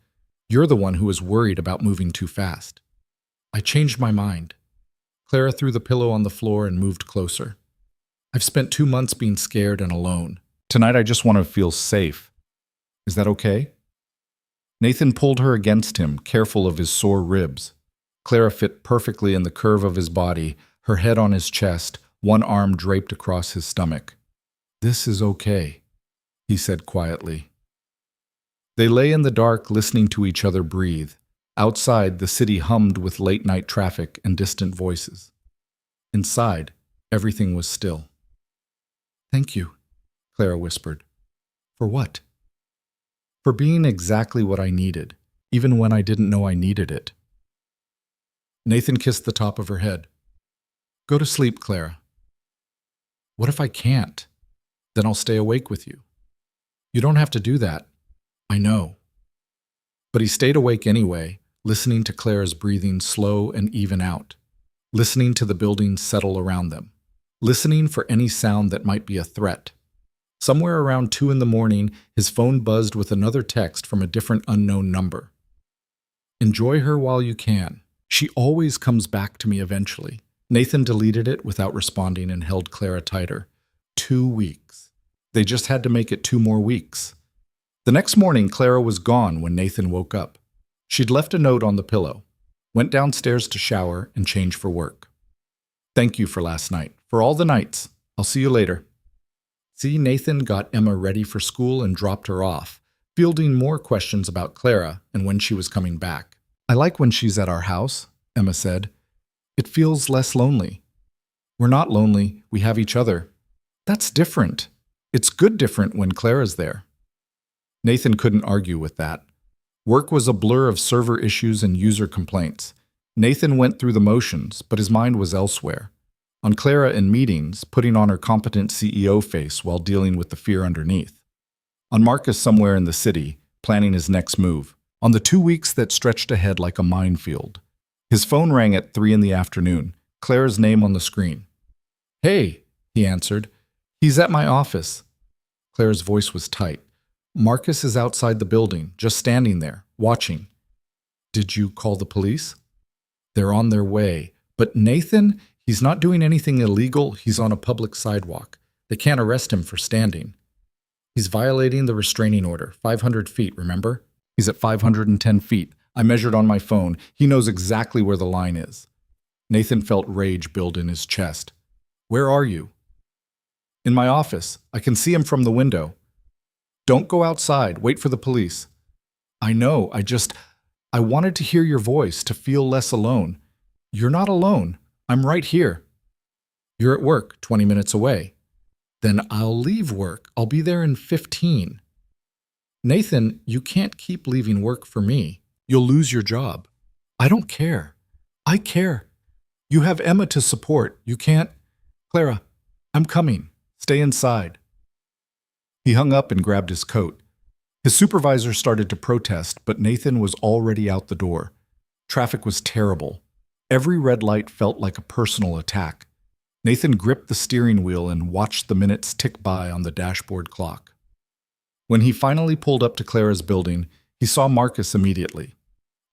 You're the one who was worried about moving too fast. I changed my mind. Clara threw the pillow on the floor and moved closer. I've spent 2 months being scared and alone. Tonight I just want to feel safe. Is that okay? Nathan pulled her against him, careful of his sore ribs. Clara fit perfectly in the curve of his body, her head on his chest, one arm draped across his stomach. This is okay, he said quietly. They lay in the dark listening to each other breathe. Outside, the city hummed with late-night traffic and distant voices. Inside, everything was still. Thank you, Clara whispered. For what? For being exactly what I needed, even when I didn't know I needed it. Nathan kissed the top of her head. Go to sleep, Clara. What if I can't? Then I'll stay awake with you. You don't have to do that. I know. But he stayed awake anyway, listening to Clara's breathing slow and even out, listening to the buildings settle around them, listening for any sound that might be a threat. Somewhere around 2 a.m, his phone buzzed with another text from a different unknown number. Enjoy her while you can. She always comes back to me eventually. Nathan deleted it without responding and held Clara tighter. 2 weeks. They just had to make it 2 more weeks. The next morning, Clara was gone when Nathan woke up. She'd left a note on the pillow, went downstairs to shower and change for work. Thank you for last night, for all the nights. I'll see you later. See, Nathan got Emma ready for school and dropped her off, fielding more questions about Clara and when she was coming back. I like when she's at our house, Emma said. It feels less lonely. We're not lonely, we have each other. That's different. It's good different when Clara's there. Nathan couldn't argue with that. Work was a blur of server issues and user complaints. Nathan went through the motions, but his mind was elsewhere. On Clara in meetings, putting on her competent CEO face while dealing with the fear underneath. On Marcus somewhere in the city, planning his next move. On the 2 weeks that stretched ahead like a minefield. His phone rang at 3 in the afternoon, Clara's name on the screen. Hey, he answered. He's at my office. Clara's voice was tight. Marcus is outside the building, just standing there, watching. Did you call the police? They're on their way. But Nathan, he's not doing anything illegal. He's on a public sidewalk. They can't arrest him for standing. He's violating the restraining order, 500 feet, remember? He's at 510 feet. I measured on my phone. He knows exactly where the line is. Nathan felt rage build in his chest. Where are you? In my office. I can see him from the window. Don't go outside. Wait for the police. I know. I wanted to hear your voice, to feel less alone. You're not alone. I'm right here. You're at work, 20 minutes away. Then I'll leave work. I'll be there in 15. Nathan, you can't keep leaving work for me. You'll lose your job. I don't care. I care. You have Emma to support. You can't. Clara, I'm coming. Stay inside. He hung up and grabbed his coat. His supervisor started to protest, but Nathan was already out the door. Traffic was terrible. Every red light felt like a personal attack. Nathan gripped the steering wheel and watched the minutes tick by on the dashboard clock. When he finally pulled up to Clara's building, he saw Marcus immediately.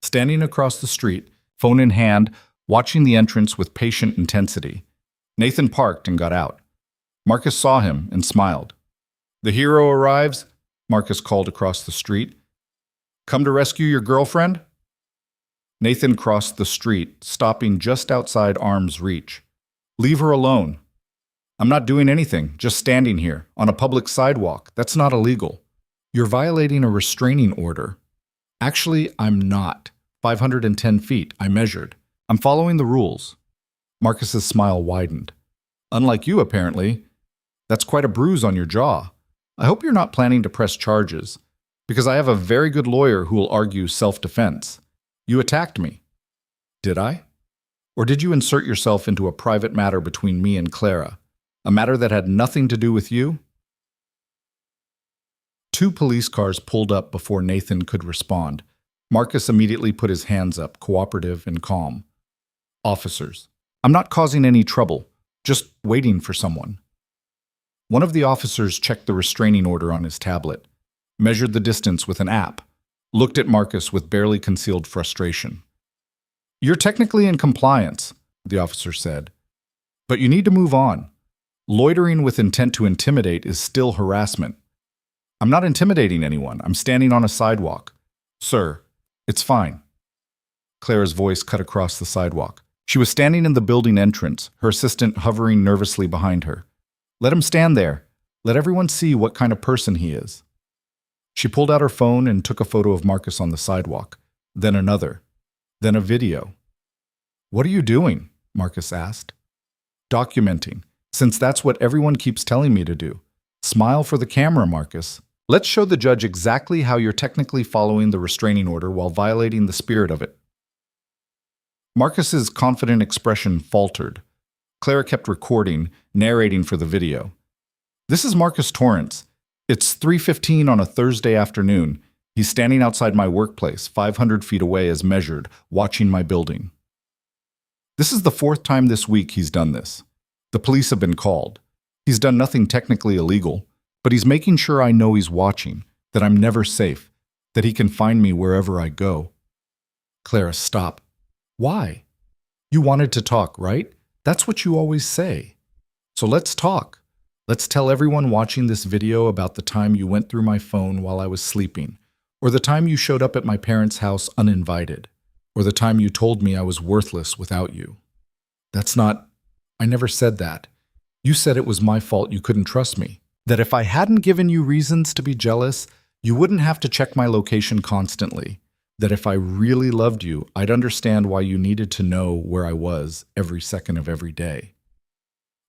Standing across the street, phone in hand, watching the entrance with patient intensity. Nathan parked and got out. Marcus saw him and smiled. The hero arrives, Marcus called across the street. Come to rescue your girlfriend? Nathan crossed the street, stopping just outside arm's reach. Leave her alone. I'm not doing anything, just standing here, on a public sidewalk. That's not illegal. You're violating a restraining order. Actually, I'm not. 510 feet, I measured. I'm following the rules. Marcus's smile widened. Unlike you, apparently. That's quite a bruise on your jaw. I hope you're not planning to press charges, because I have a very good lawyer who will argue self-defense. You attacked me. Did I? Or did you insert yourself into a private matter between me and Clara, a matter that had nothing to do with you? 2 police cars pulled up before Nathan could respond. Marcus immediately put his hands up, cooperative and calm. Officers, I'm not causing any trouble, just waiting for someone. One of the officers checked the restraining order on his tablet, measured the distance with an app, looked at Marcus with barely concealed frustration. You're technically in compliance, the officer said, but you need to move on. Loitering with intent to intimidate is still harassment. I'm not intimidating anyone. I'm standing on a sidewalk. Sir, it's fine. Clara's voice cut across the sidewalk. She was standing in the building entrance, her assistant hovering nervously behind her. Let him stand there. Let everyone see what kind of person he is. She pulled out her phone and took a photo of Marcus on the sidewalk, then another, then a video. What are you doing? Marcus asked. Documenting, since that's what everyone keeps telling me to do. Smile for the camera, Marcus. Let's show the judge exactly how you're technically following the restraining order while violating the spirit of it. Marcus's confident expression faltered. Clara kept recording, narrating for the video. This is Marcus Torrance. It's 3:15 on a Thursday afternoon. He's standing outside my workplace, 500 feet away as measured, watching my building. This is the 4th time this week he's done this. The police have been called. He's done nothing technically illegal, but he's making sure I know he's watching, that I'm never safe, that he can find me wherever I go. Clara, stop. Why? You wanted to talk, right? That's what you always say. So let's talk. Let's tell everyone watching this video about the time you went through my phone while I was sleeping, or the time you showed up at my parents' house uninvited, or the time you told me I was worthless without you. I never said that. You said it was my fault you couldn't trust me. That if I hadn't given you reasons to be jealous, you wouldn't have to check my location constantly. That if I really loved you, I'd understand why you needed to know where I was every second of every day.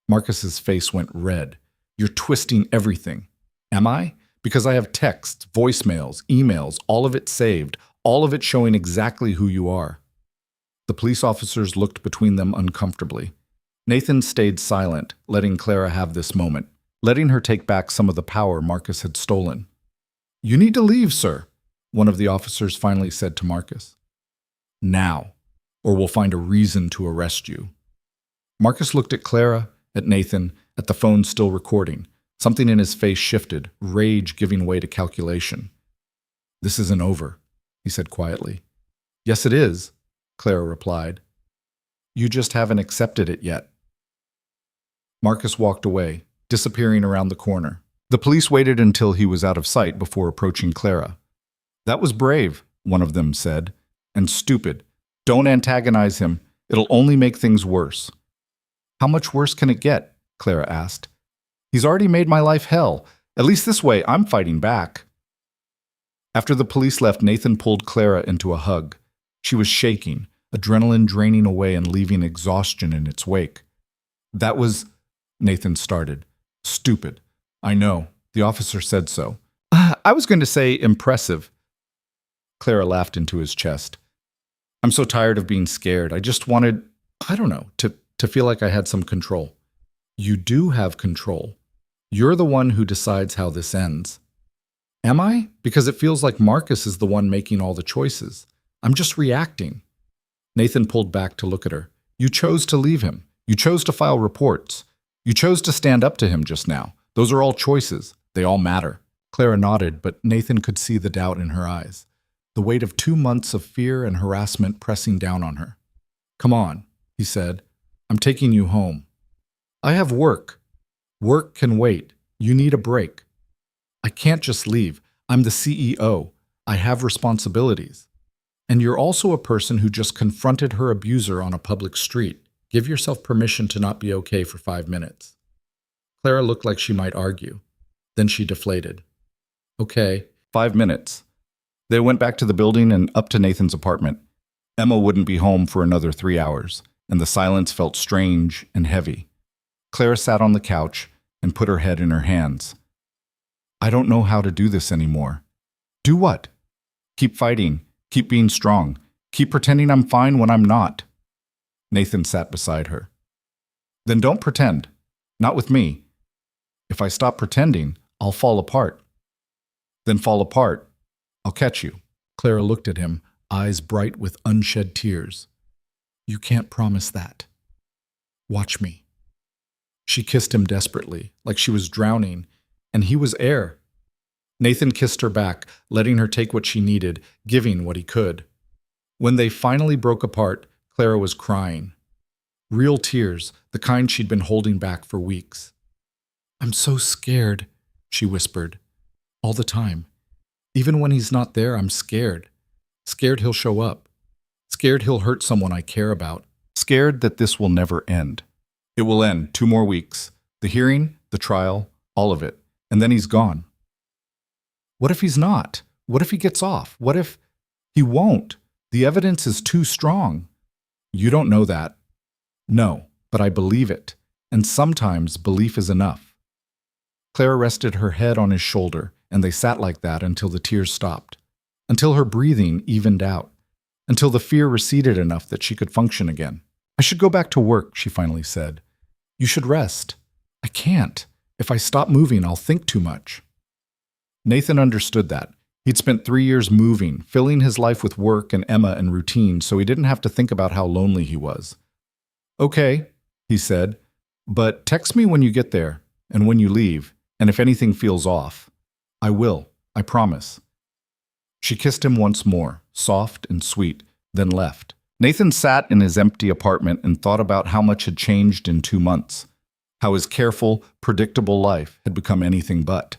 Marcus's face went red. You're twisting everything. Am I? Because I have texts, voicemails, emails, all of it saved, all of it showing exactly who you are. The police officers looked between them uncomfortably. Nathan stayed silent, letting Clara have this moment, letting her take back some of the power Marcus had stolen. You need to leave, sir, one of the officers finally said to Marcus. Now, or we'll find a reason to arrest you. Marcus looked at Clara, at Nathan, at the phone still recording. Something in his face shifted, rage giving way to calculation. This isn't over, he said quietly. Yes, it is, Clara replied. You just haven't accepted it yet. Marcus walked away, disappearing around the corner. The police waited until he was out of sight before approaching Clara. That was brave, one of them said, and stupid. Don't antagonize him. It'll only make things worse. How much worse can it get? Clara asked. He's already made my life hell. At least this way, I'm fighting back. After the police left, Nathan pulled Clara into a hug. She was shaking, adrenaline draining away and leaving exhaustion in its wake. That was, Nathan started. Stupid. I know. The officer said so. I was going to say impressive. Clara laughed into his chest. I'm so tired of being scared. I just wanted, to feel like I had some control. You do have control. You're the one who decides how this ends. Am I? Because it feels like Marcus is the one making all the choices. I'm just reacting. Nathan pulled back to look at her. You chose to leave him. You chose to file reports. You chose to stand up to him just now. Those are all choices. They all matter. Clara nodded, but Nathan could see the doubt in her eyes. The weight of 2 months of fear and harassment pressing down on her. Come on, he said. I'm taking you home. I have work. Work can wait. You need a break. I can't just leave. I'm the CEO. I have responsibilities. And you're also a person who just confronted her abuser on a public street. Give yourself permission to not be okay for 5 minutes. Clara looked like she might argue. Then she deflated. Okay, 5 minutes. They went back to the building and up to Nathan's apartment. Emma wouldn't be home for another 3 hours, and the silence felt strange and heavy. Clara sat on the couch and put her head in her hands. I don't know how to do this anymore. Do what? Keep fighting. Keep being strong. Keep pretending I'm fine when I'm not. Nathan sat beside her. Then don't pretend. Not with me. If I stop pretending, I'll fall apart. Then fall apart. I'll catch you. Clara looked at him, eyes bright with unshed tears. You can't promise that. Watch me. She kissed him desperately, like she was drowning, and he was air. Nathan kissed her back, letting her take what she needed, giving what he could. When they finally broke apart, Clara was crying. Real tears, the kind she'd been holding back for weeks. I'm so scared, she whispered. All the time. Even when he's not there, I'm scared. Scared he'll show up. Scared he'll hurt someone I care about. Scared that this will never end. It will end 2 more weeks. The hearing, the trial, all of it. And then he's gone. What if he's not? What if he gets off? What if he won't? The evidence is too strong. You don't know that. No, but I believe it. And sometimes belief is enough. Clara rested her head on his shoulder, and they sat like that until the tears stopped. Until her breathing evened out. Until the fear receded enough that she could function again. I should go back to work, she finally said. You should rest. I can't. If I stop moving, I'll think too much. Nathan understood that. He'd spent 3 years moving, filling his life with work and Emma and routine, so he didn't have to think about how lonely he was. Okay, he said, but text me when you get there, and when you leave, and if anything feels off. I will, I promise. She kissed him once more, soft and sweet, then left. Nathan sat in his empty apartment and thought about how much had changed in 2 months, how his careful, predictable life had become anything but.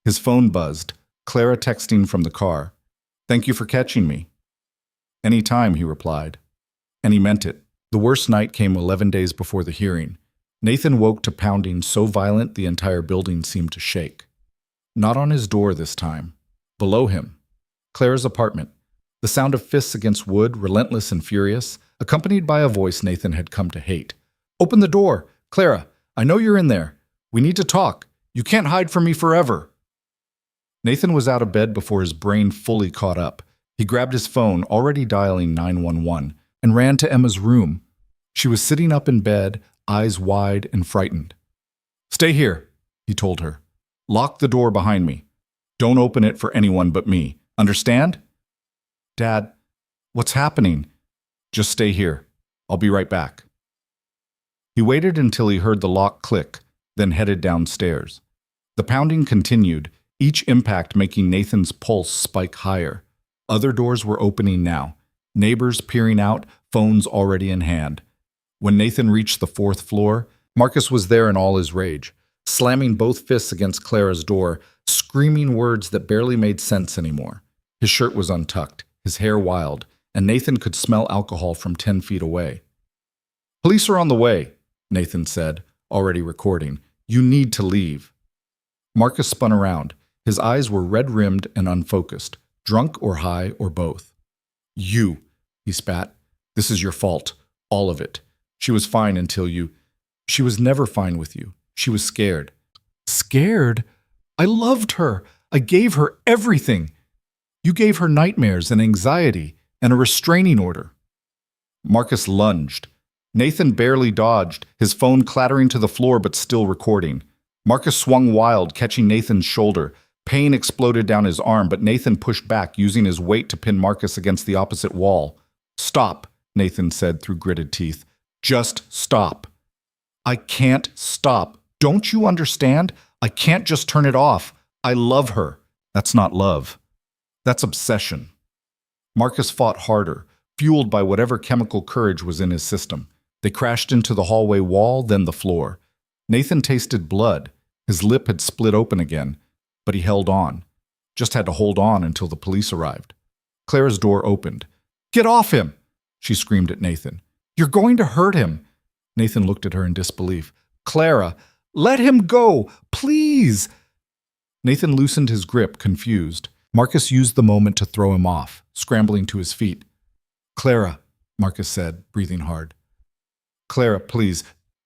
His phone buzzed, Clara texting from the car. "Thank you for catching me." "Any time," he replied. And he meant it. The worst night came 11 days before the hearing. Nathan woke to pounding so violent the entire building seemed to shake. Not on his door this time. Below him. Clara's apartment. The sound of fists against wood, relentless and furious, accompanied by a voice Nathan had come to hate. "Open the door! Clara, I know you're in there. We need to talk. You can't hide from me forever." Nathan was out of bed before his brain fully caught up. He grabbed his phone, already dialing 911, and ran to Emma's room. She was sitting up in bed, eyes wide and frightened. "Stay here," he told her. "Lock the door behind me. Don't open it for anyone but me. Understand?" "Dad, what's happening?" "Just stay here. I'll be right back." He waited until he heard the lock click, then headed downstairs. The pounding continued, each impact making Nathan's pulse spike higher. Other doors were opening now, neighbors peering out, phones already in hand. When Nathan reached the 4th floor, Marcus was there in all his rage, slamming both fists against Clara's door, screaming words that barely made sense anymore. His shirt was untucked, his hair wild, and Nathan could smell alcohol from 10 feet away. "Police are on the way," Nathan said, already recording. "You need to leave." Marcus spun around. His eyes were red-rimmed and unfocused, drunk or high or both. "You," he spat. "This is your fault. All of it. She was fine until you. She was never fine with you. She was scared." "Scared? I loved her. I gave her everything. You gave her nightmares and anxiety and a restraining order." Marcus lunged. Nathan barely dodged, his phone clattering to the floor but still recording. Marcus swung wild, catching Nathan's shoulder. Pain exploded down his arm, but Nathan pushed back, using his weight to pin Marcus against the opposite wall. "Stop," Nathan said through gritted teeth. "Just stop." "I can't stop. Don't you understand? I can't just turn it off. I love her." "That's not love. That's obsession." Marcus fought harder, fueled by whatever chemical courage was in his system. They crashed into the hallway wall, then the floor. Nathan tasted blood. His lip had split open again, but he held on. Just had to hold on until the police arrived. Clara's door opened. "Get off him!" she screamed at Nathan. "You're going to hurt him." Nathan looked at her in disbelief. "Clara, let him go, please!" Nathan loosened his grip, confused. Marcus used the moment to throw him off, scrambling to his feet. "Clara," Marcus said, breathing hard. "Clara, please,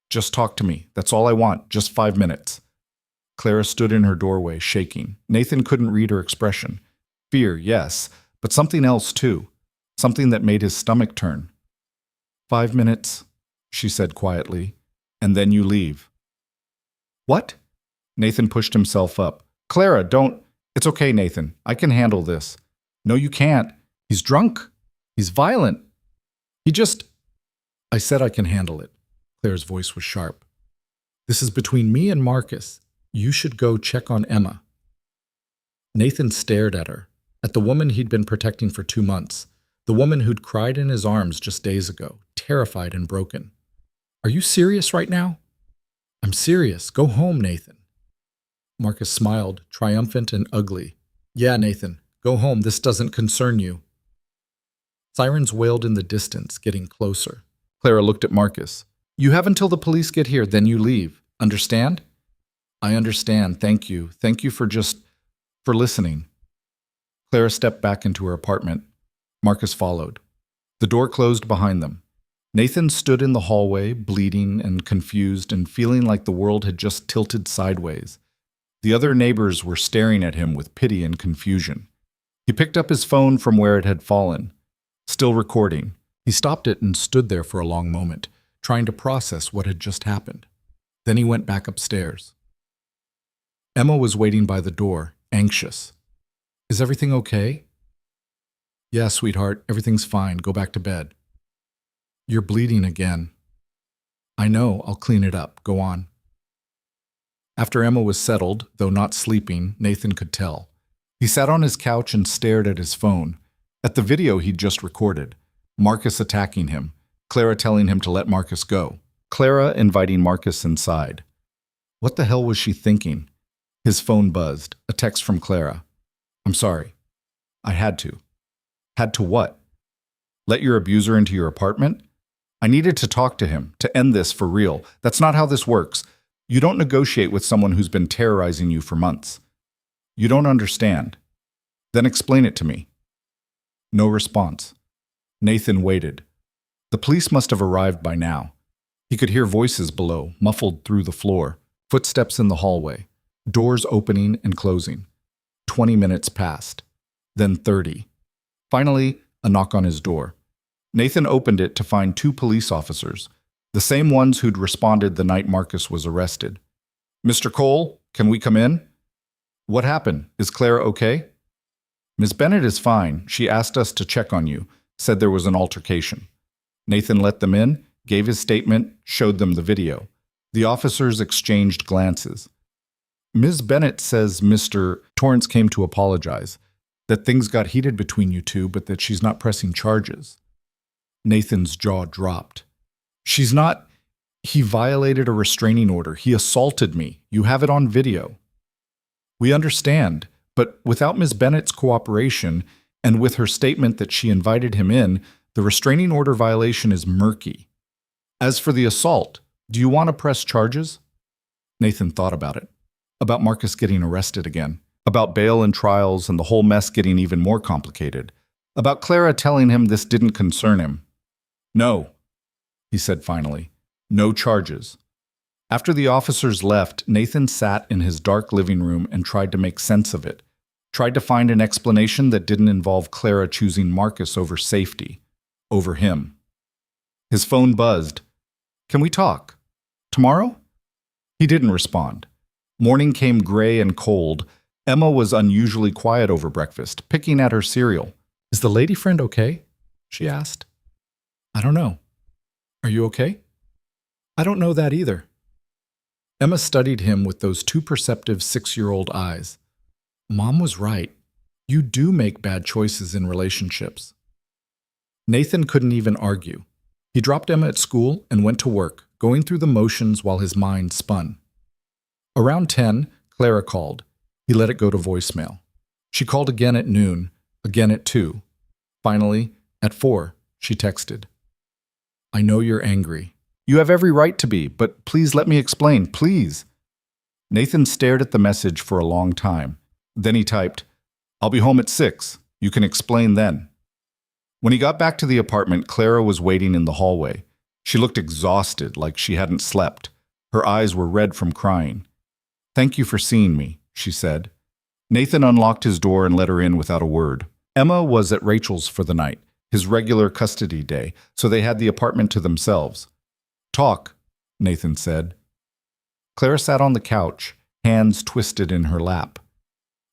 just talk to me. That's all I want, just 5 minutes." Clara stood in her doorway, shaking. Nathan couldn't read her expression. Fear, yes, but something else too. Something that made his stomach turn. 5 minutes, she said quietly, "and then you leave." "What?" Nathan pushed himself up. "Clara, don't. It's okay, Nathan. I can handle this." "No, you can't. He's drunk. He's violent. He just—" "I said I can handle it." Clara's voice was sharp. "This is between me and Marcus. You should go check on Emma." Nathan stared at her, at the woman he'd been protecting for 2 months, the woman who'd cried in his arms just days ago, terrified and broken. "Are you serious right now?" "I'm serious. Go home, Nathan." Marcus smiled, triumphant and ugly. "Yeah, Nathan, go home. This doesn't concern you." Sirens wailed in the distance, getting closer. Clara looked at Marcus. "You have until the police get here, then you leave. Understand?" "I understand. Thank you. Thank you for listening." Clara stepped back into her apartment. Marcus followed. The door closed behind them. Nathan stood in the hallway, bleeding and confused and feeling like the world had just tilted sideways. The other neighbors were staring at him with pity and confusion. He picked up his phone from where it had fallen. Still recording. He stopped it and stood there for a long moment, trying to process what had just happened. Then he went back upstairs. Emma was waiting by the door, anxious. "Is everything okay?" "Yeah, sweetheart, everything's fine. Go back to bed." "You're bleeding again." "I know, I'll clean it up. Go on." After Emma was settled, though not sleeping, Nathan could tell. He sat on his couch and stared at his phone, at the video he'd just recorded. Marcus attacking him. Clara telling him to let Marcus go. Clara inviting Marcus inside. What the hell was she thinking? His phone buzzed. A text from Clara. I'm sorry. I had to. Had to what? Let your abuser into your apartment? I needed to talk to him, to end this for real. That's not how this works. You don't negotiate with someone who's been terrorizing you for months. You don't understand. Then explain it to me. No response. Nathan waited. The police must have arrived by now. He could hear voices below, muffled through the floor, footsteps in the hallway, doors opening and closing. 20 minutes passed, then 30. Finally, a knock on his door. Nathan opened it to find 2 police officers, the same ones who'd responded the night Marcus was arrested. Mr. Cole, can we come in? What happened? Is Clara okay? Miss Bennett is fine. She asked us to check on you, said there was an altercation. Nathan let them in, gave his statement, showed them the video. The officers exchanged glances. Ms. Bennett says Mr. Torrance came to apologize, that things got heated between you two, but that she's not pressing charges. Nathan's jaw dropped. She's not. He violated a restraining order. He assaulted me. You have it on video. We understand, but without Ms. Bennett's cooperation and with her statement that she invited him in, the restraining order violation is murky. As for the assault, do you want to press charges? Nathan thought about it. About Marcus getting arrested again. About bail and trials and the whole mess getting even more complicated. About Clara telling him this didn't concern him. No, he said finally. No charges. After the officers left, Nathan sat in his dark living room and tried to make sense of it. Tried to find an explanation that didn't involve Clara choosing Marcus over safety. Over him. His phone buzzed. Can we talk? Tomorrow? He didn't respond. Morning came gray and cold. Emma was unusually quiet over breakfast, picking at her cereal. Is the lady friend okay? She asked. I don't know. Are you okay? I don't know that either. Emma studied him with those 2 perceptive 6-year-old eyes. Mom was right. You do make bad choices in relationships. Nathan couldn't even argue. He dropped Emma at school and went to work, going through the motions while his mind spun. Around 10, Clara called. He let it go to voicemail. She called again at noon, again at 2. Finally, at 4, she texted. I know you're angry. You have every right to be, but please let me explain, please. Nathan stared at the message for a long time. Then he typed, I'll be home at 6. You can explain then. When he got back to the apartment, Clara was waiting in the hallway. She looked exhausted, like she hadn't slept. Her eyes were red from crying. Thank you for seeing me, she said. Nathan unlocked his door and let her in without a word. Emma was at Rachel's for the night, his regular custody day, so they had the apartment to themselves. Talk, Nathan said. Clara sat on the couch, hands twisted in her lap.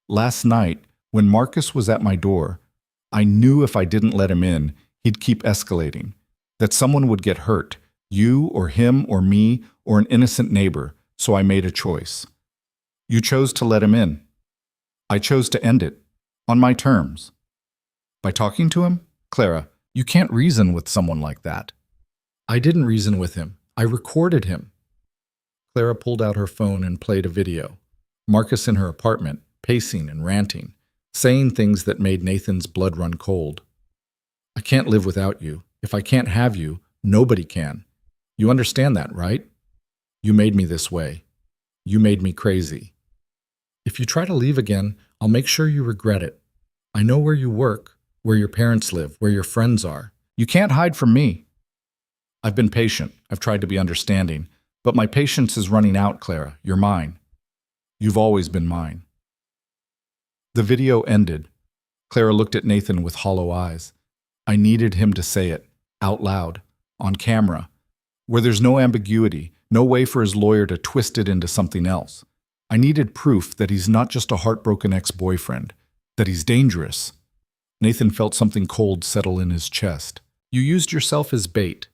Last night, when Marcus was at my door, I knew if I didn't let him in, he'd keep escalating, that someone would get hurt, you or him or me or an innocent neighbor, so I made a choice. You chose to let him in. I chose to end it, on my terms. By talking to him? Clara, you can't reason with someone like that. I didn't reason with him. I recorded him. Clara pulled out her phone and played a video. Marcus in her apartment, pacing and ranting, saying things that made Nathan's blood run cold. I can't live without you. If I can't have you, nobody can. You understand that, right? You made me this way. You made me crazy. If you try to leave again, I'll make sure you regret it. I know where you work, where your parents live, where your friends are. You can't hide from me. I've been patient. I've tried to be understanding. But my patience is running out, Clara. You're mine. You've always been mine. The video ended. Clara looked at Nathan with hollow eyes. I needed him to say it, out loud, on camera, where there's no ambiguity, no way for his lawyer to twist it into something else. I needed proof that he's not just a heartbroken ex-boyfriend, that he's dangerous. Nathan felt something cold settle in his chest. You used yourself as bait.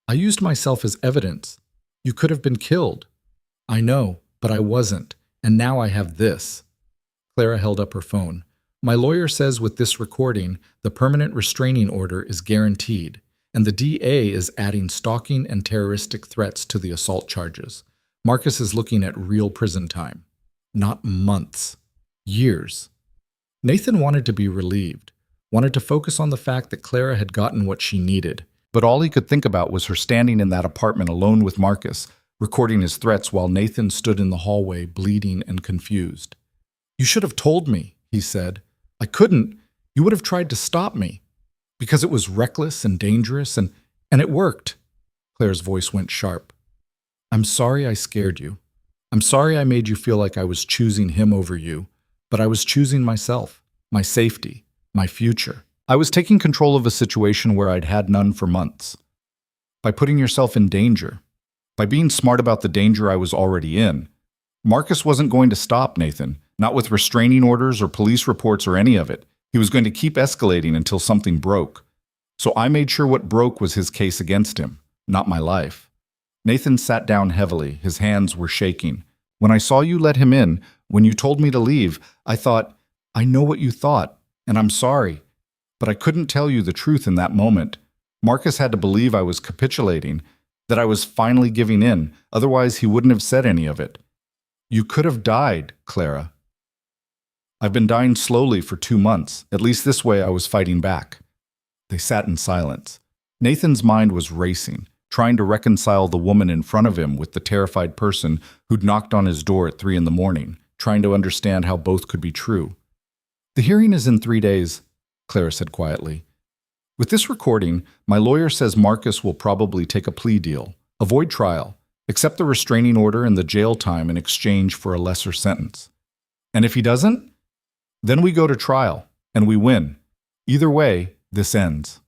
I used myself as evidence. You could have been killed. I know, but I wasn't, and now I have this. Clara held up her phone. My lawyer says with this recording, the permanent restraining order is guaranteed, and the DA is adding stalking and terroristic threats to the assault charges. Marcus is looking at real prison time. Not months. Years. Nathan wanted to be relieved, wanted to focus on the fact that Clara had gotten what she needed. But all he could think about was her standing in that apartment alone with Marcus, recording his threats while Nathan stood in the hallway, bleeding and confused. "You should have told me," he said. "I couldn't. You would have tried to stop me." Because it was reckless and dangerous, and it worked. Claire's voice went sharp. "I'm sorry I scared you. I'm sorry I made you feel like I was choosing him over you, but I was choosing myself, my safety, my future. I was taking control of a situation where I'd had none for months. By putting yourself in danger, by being smart about the danger I was already in. Marcus wasn't going to stop, Nathan, not with restraining orders or police reports or any of it. He was going to keep escalating until something broke. So I made sure what broke was his case against him, not my life." Nathan sat down heavily. His hands were shaking. "When I saw you let him in, when you told me to leave, I thought, I know what you thought, and I'm sorry. But I couldn't tell you the truth in that moment. Marcus had to believe I was capitulating, that I was finally giving in, otherwise he wouldn't have said any of it. You could have died, Clara. I've been dying slowly for 2 months. At least this way I was fighting back." They sat in silence. Nathan's mind was racing, trying to reconcile the woman in front of him with the terrified person who'd knocked on his door at 3 a.m, trying to understand how both could be true. "The hearing is in 3 days, Clara said quietly. "With this recording, my lawyer says Marcus will probably take a plea deal, avoid trial, accept the restraining order and the jail time in exchange for a lesser sentence. And if he doesn't, then we go to trial, and we win. Either way, this ends."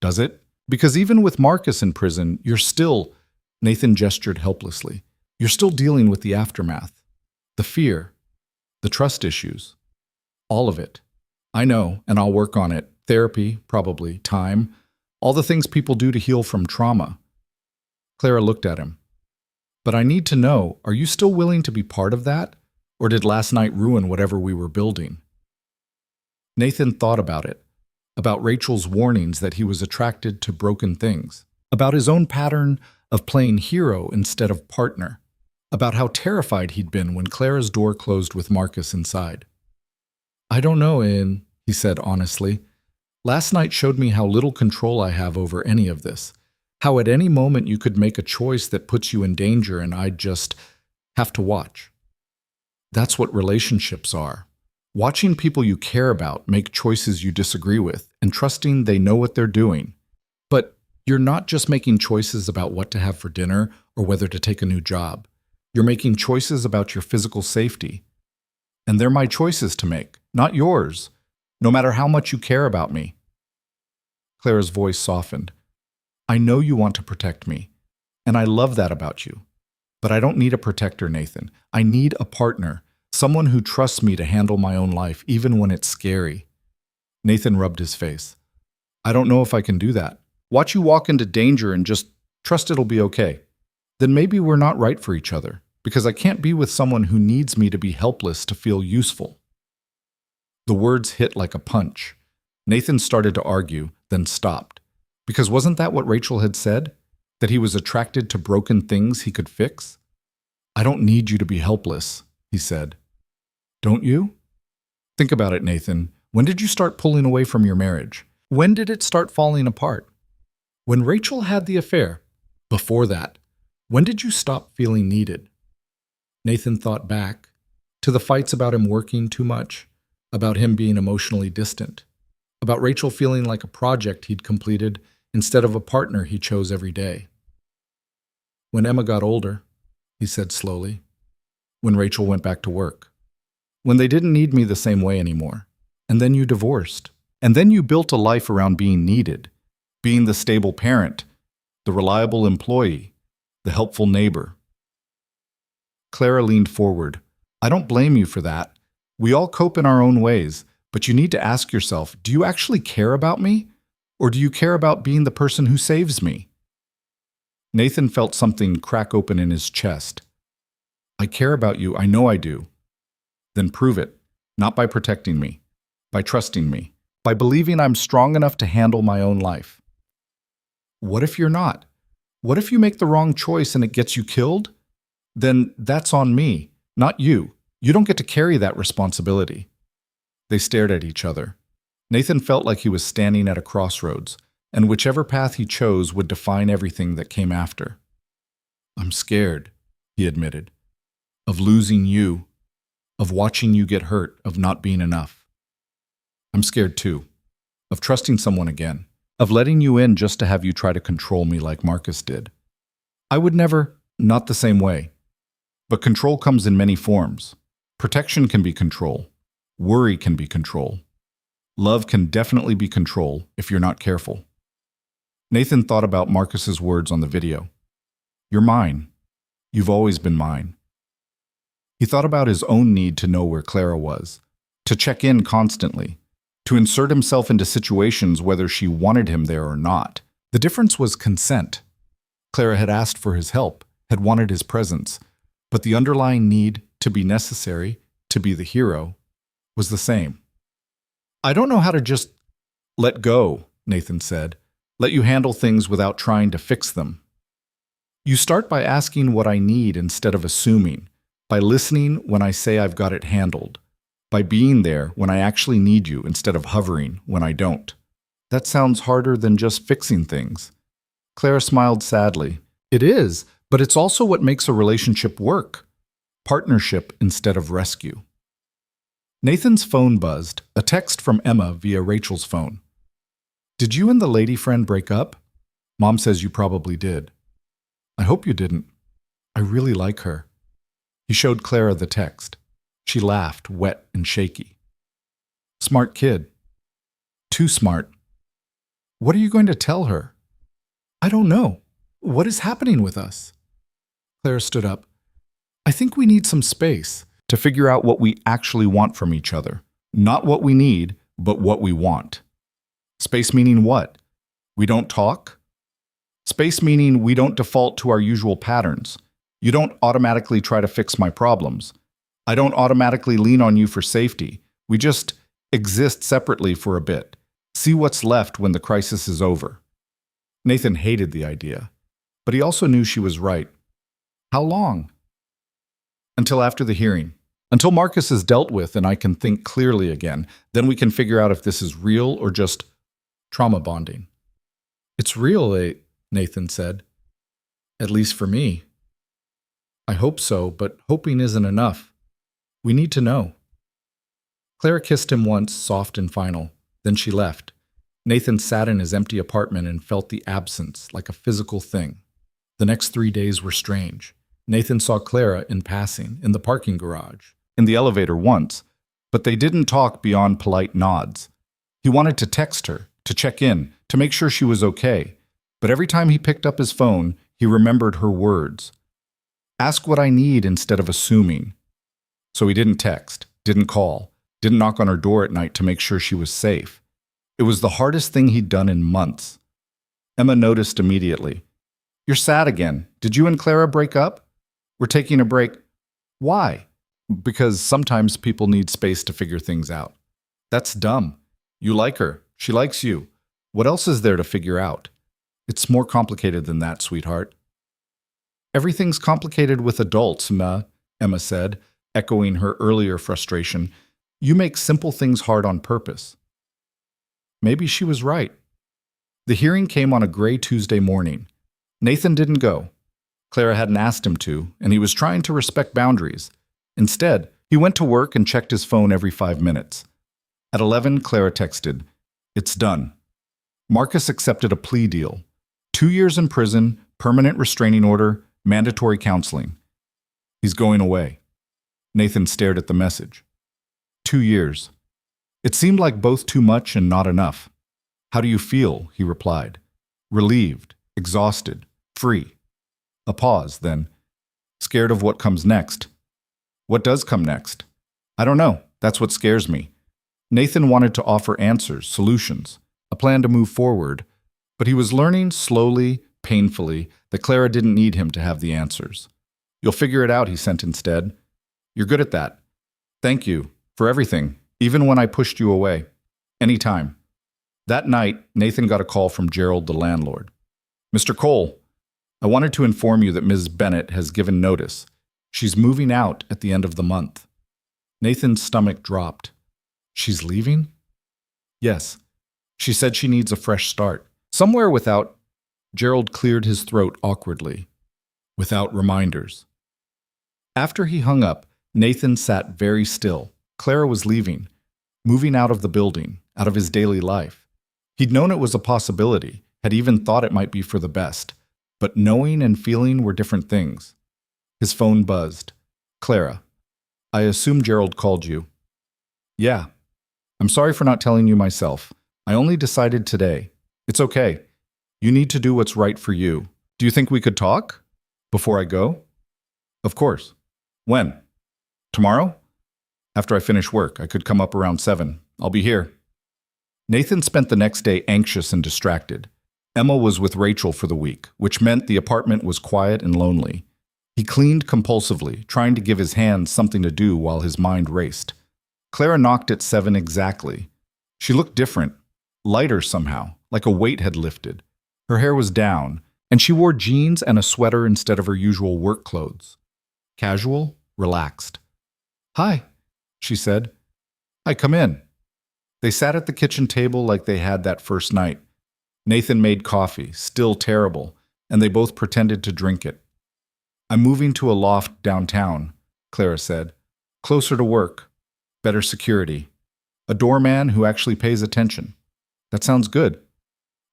"Does it? Because even with Marcus in prison, you're still—" Nathan gestured helplessly. "You're still dealing with the aftermath. The fear. The trust issues. All of it. I know, and I'll work on it. Therapy, probably, time. All the things people do to heal from trauma." Clara looked at him. "But I need to know, are you still willing to be part of that? Or did last night ruin whatever we were building?" Nathan thought about it. About Rachel's warnings that he was attracted to broken things. About his own pattern of playing hero instead of partner. About how terrified he'd been when Clara's door closed with Marcus inside. "I don't know, Ian," he said honestly. "Last night showed me how little control I have over any of this. How at any moment you could make a choice that puts you in danger and I'd just have to watch. That's what relationships are. Watching people you care about make choices you disagree with and trusting they know what they're doing. But you're not just making choices about what to have for dinner or whether to take a new job. You're making choices about your physical safety. And they're my choices to make, not yours, no matter how much you care about me." Clara's voice softened. "I know you want to protect me, and I love that about you. But I don't need a protector, Nathan. I need a partner, someone who trusts me to handle my own life, even when it's scary." Nathan rubbed his face. "I don't know if I can do that. Watch you walk into danger and just trust it'll be okay. Then maybe we're not right for each other, because I can't be with someone who needs me to be helpless to feel useful." The words hit like a punch. Nathan started to argue, then stopped. Because wasn't that what Rachel had said? That he was attracted to broken things he could fix? "I don't need you to be helpless," he said. "Don't you?" Think about it, Nathan. When did you start pulling away from your marriage? When did it start falling apart? When Rachel had the affair? Before that? When did you stop feeling needed? Nathan thought back to the fights about him working too much, about him being emotionally distant, about Rachel feeling like a project he'd completed instead of a partner he chose every day. "When Emma got older," he said slowly. "When Rachel went back to work. When they didn't need me the same way anymore. And then you divorced. And then you built a life around being needed, being the stable parent, the reliable employee, the helpful neighbor." Clara leaned forward. "I don't blame you for that. We all cope in our own ways, but you need to ask yourself, do you actually care about me? Or do you care about being the person who saves me?" Nathan felt something crack open in his chest. "I care about you, I know I do." "Then prove it, not by protecting me. by trusting me, by believing I'm strong enough to handle my own life. What if you're not? What if you make the wrong choice and it gets you killed? Then that's on me, not you. You don't get to carry that responsibility. They stared at each other. Nathan felt like he was standing at a crossroads, and whichever path he chose would define everything that came after. I'm scared, he admitted, of losing you, of watching you get hurt, of not being enough. I'm scared too, of trusting someone again, of letting you in just to have you try to control me like Marcus did. I would never, not the same way. But control comes in many forms. Protection can be control. Worry can be control. Love can definitely be control if you're not careful. Nathan thought about Marcus's words on the video. You're mine. You've always been mine. He thought about his own need to know where Clara was, to check in constantly, to insert himself into situations whether she wanted him there or not. The difference was consent. Clara had asked for his help, had wanted his presence, but the underlying need to be necessary, to be the hero, was the same. I don't know how to just let go, Nathan said. Let you handle things without trying to fix them. You start by asking what I need instead of assuming, by listening when I say I've got it handled, by being there when I actually need you instead of hovering when I don't. That sounds harder than just fixing things. Clara smiled sadly. It is, but it's also what makes a relationship work. Partnership instead of rescue. Nathan's phone buzzed, a text from Emma via Rachel's phone. Did you and the lady friend break up? Mom says you probably did. I hope you didn't. I really like her. He showed Clara the text. She laughed, wet and shaky. Smart kid. Too smart. What are you going to tell her? I don't know. What is happening with us? Clara stood up. I think we need some space to figure out what we actually want from each other. Not what we need, but what we want. Space meaning what? We don't talk? Space meaning we don't default to our usual patterns. You don't automatically try to fix my problems. I don't automatically lean on you for safety. We just exist separately for a bit. See what's left when the crisis is over. Nathan hated the idea, but he also knew she was right. How long? Until after the hearing. Until Marcus is dealt with and I can think clearly again. Then we can figure out if this is real or just trauma bonding. It's real, Nathan said. At least for me. I hope so, but hoping isn't enough. We need to know. Clara kissed him once, soft and final. Then she left. Nathan sat in his empty apartment and felt the absence like a physical thing. The next 3 days were strange. Nathan saw Clara in passing, in the parking garage, in the elevator once, but they didn't talk beyond polite nods. He wanted to text her, to check in, to make sure she was okay. But every time he picked up his phone, he remembered her words. Ask what I need instead of assuming. So he didn't text, didn't call, didn't knock on her door at night to make sure she was safe. It was the hardest thing he'd done in months. Emma noticed immediately. You're sad again. Did you and Clara break up? We're taking a break. Why? Because sometimes people need space to figure things out. That's dumb. You like her. She likes you. What else is there to figure out? It's more complicated than that, sweetheart. Everything's complicated with adults, Emma said, echoing her earlier frustration. You make simple things hard on purpose. Maybe she was right. The hearing came on a gray Tuesday morning. Nathan didn't go. Clara hadn't asked him to, and he was trying to respect boundaries. Instead, he went to work and checked his phone every 5 minutes. At 11, Clara texted, It's done. Marcus accepted a plea deal. 2 years in prison, permanent restraining order, mandatory counseling. He's going away. Nathan stared at the message. 2 years. It seemed like both too much and not enough. How do you feel? He replied. Relieved, exhausted, free. A pause, then. Scared of what comes next. What does come next? I don't know. That's what scares me. Nathan wanted to offer answers, solutions, a plan to move forward, but he was learning slowly, painfully, that Clara didn't need him to have the answers. You'll figure it out, he sent instead. You're good at that. Thank you for everything. Even when I pushed you away. Anytime. That night, Nathan got a call from Gerald, the landlord. Mr. Cole, I wanted to inform you that Ms. Bennett has given notice. She's moving out at the end of the month. Nathan's stomach dropped. She's leaving? Yes. She said she needs a fresh start. Somewhere without... Gerald cleared his throat awkwardly. Without reminders. After he hung up, Nathan sat very still. Clara was leaving, moving out of the building, out of his daily life. He'd known it was a possibility, had even thought it might be for the best, but knowing and feeling were different things. His phone buzzed. Clara, I assume Gerald called you. Yeah. I'm sorry for not telling you myself. I only decided today. It's okay. You need to do what's right for you. Do you think we could talk? Before I go? Of course. When? Tomorrow? After I finish work, I could come up around 7. I'll be here. Nathan spent the next day anxious and distracted. Emma was with Rachel for the week, which meant the apartment was quiet and lonely. He cleaned compulsively, trying to give his hands something to do while his mind raced. Clara knocked at 7 exactly. She looked different, lighter somehow, like a weight had lifted. Her hair was down, and she wore jeans and a sweater instead of her usual work clothes. Casual, relaxed. Hi, she said. Hi, come in. They sat at the kitchen table like they had that first night. Nathan made coffee, still terrible, and they both pretended to drink it. I'm moving to a loft downtown, Clara said. Closer to work. Better security. A doorman who actually pays attention. That sounds good.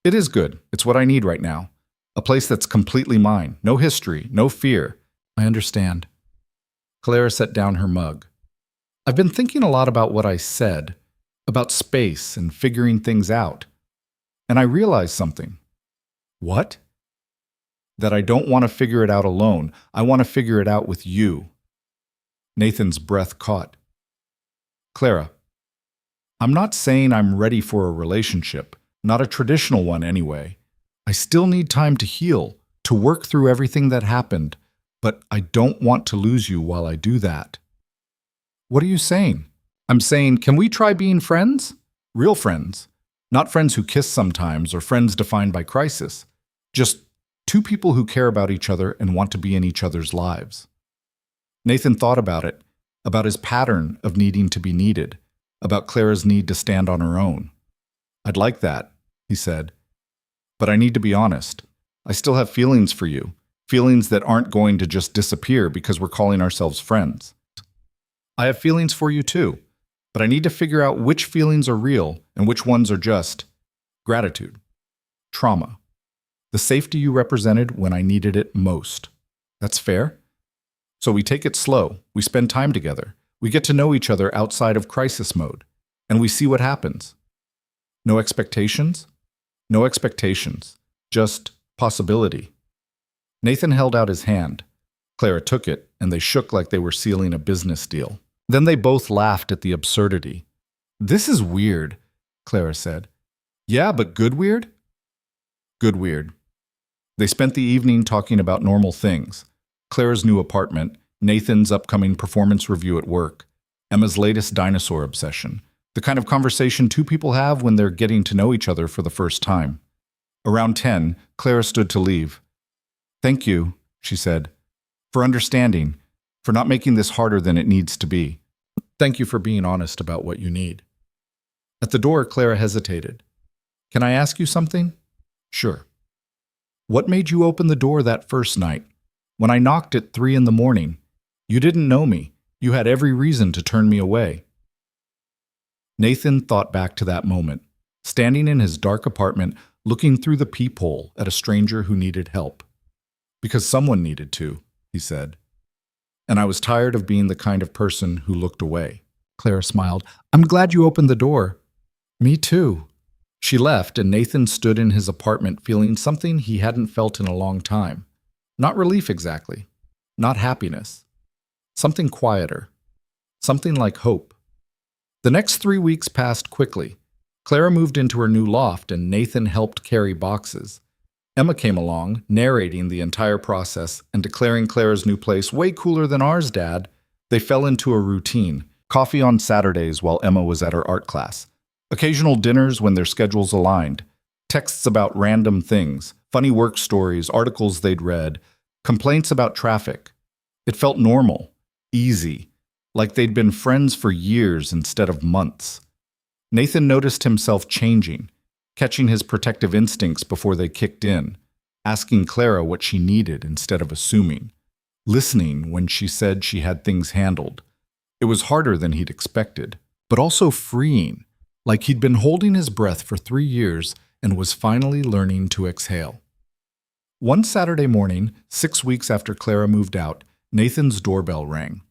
It is good. It's what I need right now. A place that's completely mine. No history, no fear. I understand. Clara set down her mug. I've been thinking a lot about what I said, about space and figuring things out. And I realized something. What? That I don't want to figure it out alone. I want to figure it out with you. Nathan's breath caught. Clara, I'm not saying I'm ready for a relationship, not a traditional one anyway. I still need time to heal, to work through everything that happened, but I don't want to lose you while I do that. What are you saying? I'm saying, can we try being friends? Real friends. Not friends who kiss sometimes or friends defined by crisis. Just two people who care about each other and want to be in each other's lives. Nathan thought about it, about his pattern of needing to be needed, about Clara's need to stand on her own. I'd like that, he said. But I need to be honest. I still have feelings for you, feelings that aren't going to just disappear because we're calling ourselves friends. I have feelings for you too, but I need to figure out which feelings are real and which ones are just gratitude, trauma, the safety you represented when I needed it most. That's fair? So we take it slow, we spend time together, we get to know each other outside of crisis mode, and we see what happens. No expectations? No expectations, just possibility. Nathan held out his hand. Clara took it, and they shook like they were sealing a business deal. Then they both laughed at the absurdity. This is weird, Clara said. Yeah, but good weird? Good weird. They spent the evening talking about normal things. Clara's new apartment, Nathan's upcoming performance review at work, Emma's latest dinosaur obsession, the kind of conversation two people have when they're getting to know each other for the first time. Around 10, Clara stood to leave. Thank you, she said, for understanding, for not making this harder than it needs to be. Thank you for being honest about what you need. At the door, Clara hesitated. Can I ask you something? Sure. What made you open the door that first night? When I knocked at 3 a.m, you didn't know me. You had every reason to turn me away. Nathan thought back to that moment, standing in his dark apartment, looking through the peephole at a stranger who needed help. Because someone needed to, he said. And I was tired of being the kind of person who looked away. Clara smiled. I'm glad you opened the door. Me too. She left, and Nathan stood in his apartment feeling something he hadn't felt in a long time. Not relief exactly. Not happiness. Something quieter. Something like hope. The next 3 weeks passed quickly. Clara moved into her new loft, and Nathan helped carry boxes. Emma came along, narrating the entire process and declaring Clara's new place way cooler than ours, Dad. They fell into a routine. Coffee on Saturdays while Emma was at her art class. Occasional dinners when their schedules aligned. Texts about random things, funny work stories, articles they'd read, complaints about traffic. It felt normal, easy, like they'd been friends for years instead of months. Nathan noticed himself changing, catching his protective instincts before they kicked in, asking Clara what she needed instead of assuming, listening when she said she had things handled. It was harder than he'd expected, but also freeing, like he'd been holding his breath for 3 years and was finally learning to exhale. One Saturday morning, 6 weeks after Clara moved out, Nathan's doorbell rang.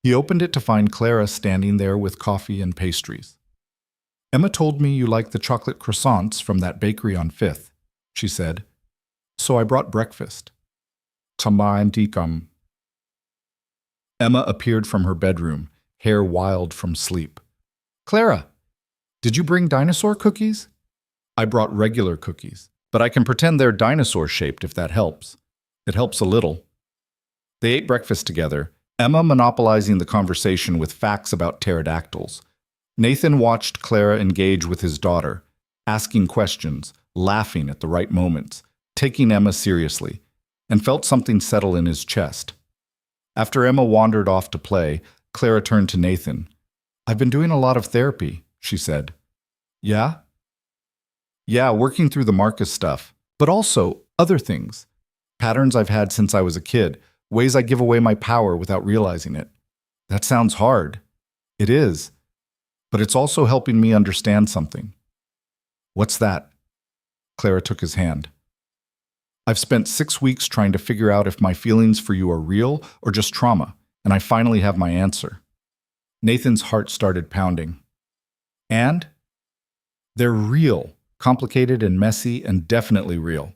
He opened it to find Clara standing there with coffee and pastries. "Emma told me you like the chocolate croissants from that bakery on 5th, she said. "So I brought breakfast." Tamandikam. Emma appeared from her bedroom, hair wild from sleep. "Clara, did you bring dinosaur cookies?" "I brought regular cookies, but I can pretend they're dinosaur-shaped if that helps." "It helps a little." They ate breakfast together, Emma monopolizing the conversation with facts about pterodactyls. Nathan watched Clara engage with his daughter, asking questions, laughing at the right moments, taking Emma seriously, and felt something settle in his chest. After Emma wandered off to play, Clara turned to Nathan. "I've been doing a lot of therapy," she said. "Yeah?" "Yeah, working through the Marcus stuff, but also other things. Patterns I've had since I was a kid, ways I give away my power without realizing it." "That sounds hard." "It is, but it's also helping me understand something." "What's that?" Clara took his hand. "I've spent 6 weeks trying to figure out if my feelings for you are real or just trauma, and I finally have my answer." Nathan's heart started pounding. "And?" "They're real, complicated and messy, and definitely real."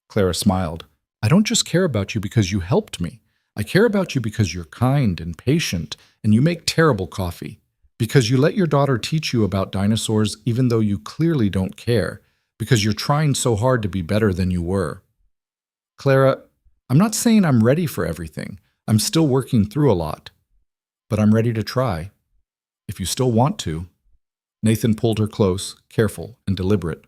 Clara smiled. "I don't just care about you because you helped me. I care about you because you're kind and patient, and you make terrible coffee. Because you let your daughter teach you about dinosaurs even though you clearly don't care. Because you're trying so hard to be better than you were." "Clara, I'm not saying I'm ready for everything. I'm still working through a lot. But I'm ready to try. If you still want to." Nathan pulled her close, careful and deliberate.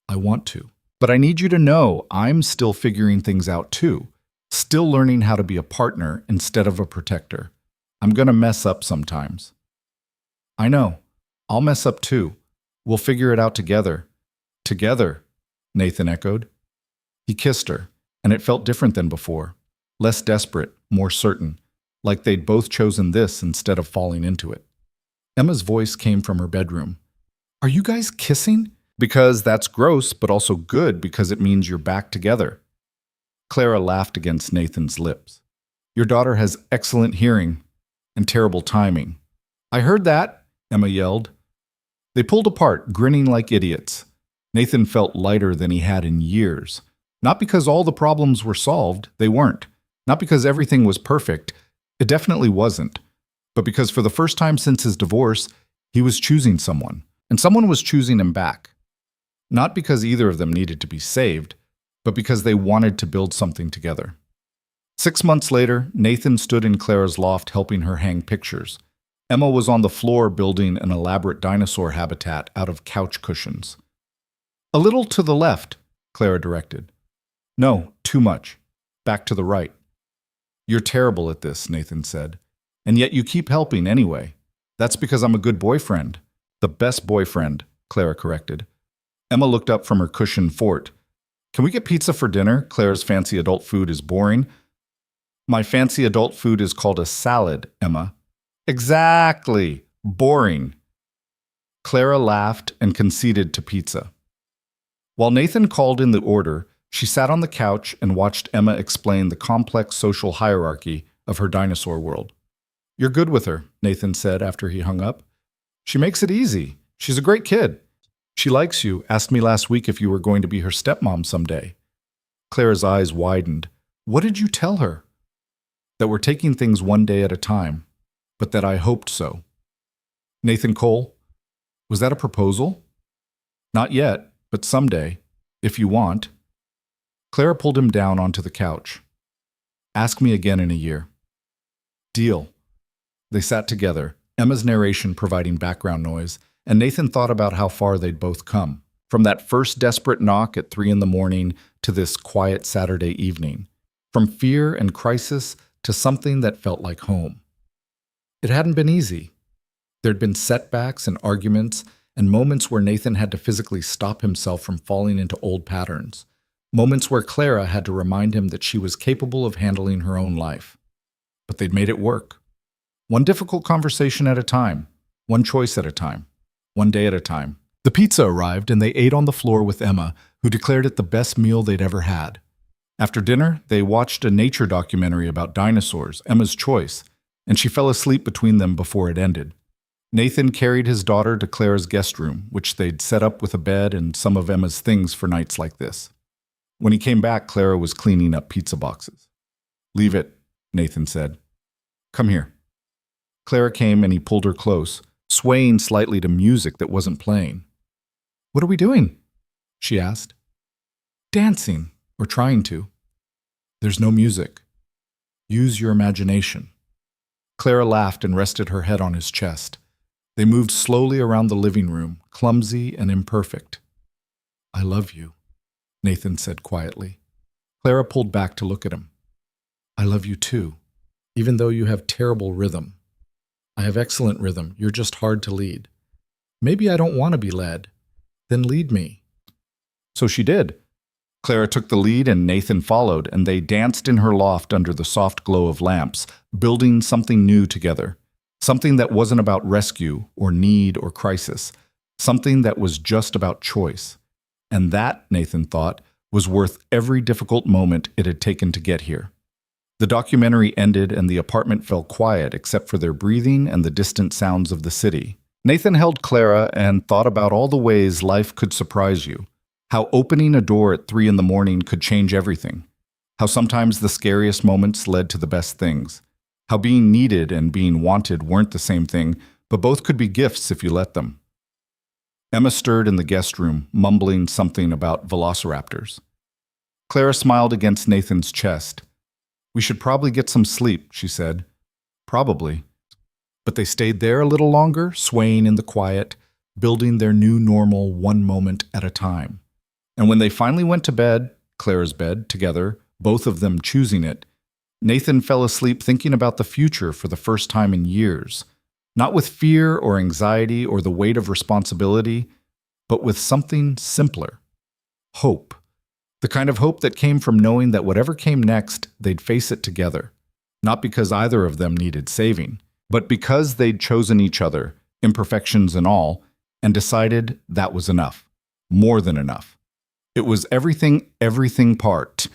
"I want to. But I need you to know I'm still figuring things out too. Still learning how to be a partner instead of a protector. I'm going to mess up sometimes." "I know. I'll mess up too. We'll figure it out together." "Together," Nathan echoed. He kissed her, and it felt different than before. Less desperate, more certain, like they'd both chosen this instead of falling into it. Emma's voice came from her bedroom. "Are you guys kissing?" "Because that's gross, but also good because it means you're back together." Clara laughed against Nathan's lips. "Your daughter has excellent hearing and terrible timing." "I heard that," Emma yelled. They pulled apart, grinning like idiots. Nathan felt lighter than he had in years. Not because all the problems were solved, they weren't. Not because everything was perfect, it definitely wasn't. But because for the first time since his divorce, he was choosing someone, and someone was choosing him back. Not because either of them needed to be saved, but because they wanted to build something together. 6 months later, Nathan stood in Clara's loft helping her hang pictures. Emma was on the floor building an elaborate dinosaur habitat out of couch cushions. "A little to the left," Clara directed. "No, too much. Back to the right." "You're terrible at this," Nathan said. "And yet you keep helping anyway." "That's because I'm a good boyfriend." "The best boyfriend," Clara corrected. Emma looked up from her cushioned fort. "Can we get pizza for dinner? Clara's fancy adult food is boring." "My fancy adult food is called a salad, Emma." "Exactly. Boring." Clara laughed and conceded to pizza. While Nathan called in the order, she sat on the couch and watched Emma explain the complex social hierarchy of her dinosaur world. "You're good with her," Nathan said after he hung up. "She makes it easy. She's a great kid. She likes you, asked me last week if you were going to be her stepmom someday." Clara's eyes widened. "What did you tell her?" "That we're taking things one day at a time, but that I hoped so." "Nathan Cole, was that a proposal?" "Not yet, but someday, if you want." Clara pulled him down onto the couch. "Ask me again in a year." "Deal." They sat together, Emma's narration providing background noise, and Nathan thought about how far they'd both come. From that first desperate knock at 3 in the morning to this quiet Saturday evening. From fear and crisis to something that felt like home. It hadn't been easy. There'd been setbacks and arguments and moments where Nathan had to physically stop himself from falling into old patterns. Moments where Clara had to remind him that she was capable of handling her own life. But they'd made it work. One difficult conversation at a time, one choice at a time, one day at a time. The pizza arrived and they ate on the floor with Emma, who declared it the best meal they'd ever had. After dinner, they watched a nature documentary about dinosaurs, Emma's choice, and she fell asleep between them before it ended. Nathan carried his daughter to Clara's guest room, which they'd set up with a bed and some of Emma's things for nights like this. When he came back, Clara was cleaning up pizza boxes. "Leave it," Nathan said. "Come here." Clara came and he pulled her close, swaying slightly to music that wasn't playing. "What are we doing?" she asked. "Dancing, or trying to." "There's no music. Use your imagination." Clara laughed and rested her head on his chest. They moved slowly around the living room, clumsy and imperfect. "I love you," Nathan said quietly. Clara pulled back to look at him. "I love you too, even though you have terrible rhythm. I have excellent rhythm, you're just hard to lead. Maybe I don't want to be led. Then lead me." So she did. Clara took the lead and Nathan followed, and they danced in her loft under the soft glow of lamps, building something new together. Something that wasn't about rescue or need or crisis. Something that was just about choice. And that, Nathan thought, was worth every difficult moment it had taken to get here. The documentary ended and the apartment fell quiet except for their breathing and the distant sounds of the city. Nathan held Clara and thought about all the ways life could surprise you. How opening a door at 3 in the morning could change everything. How sometimes the scariest moments led to the best things. How being needed and being wanted weren't the same thing, but both could be gifts if you let them. Emma stirred in the guest room, mumbling something about velociraptors. Clara smiled against Nathan's chest. "We should probably get some sleep," she said. "Probably." But they stayed there a little longer, swaying in the quiet, building their new normal one moment at a time. And when they finally went to bed, Clara's bed, together, both of them choosing it, Nathan fell asleep thinking about the future for the first time in years. Not with fear or anxiety or the weight of responsibility, but with something simpler. Hope. The kind of hope that came from knowing that whatever came next, they'd face it together. Not because either of them needed saving, but because they'd chosen each other, imperfections and all, and decided that was enough. More than enough. It was everything part.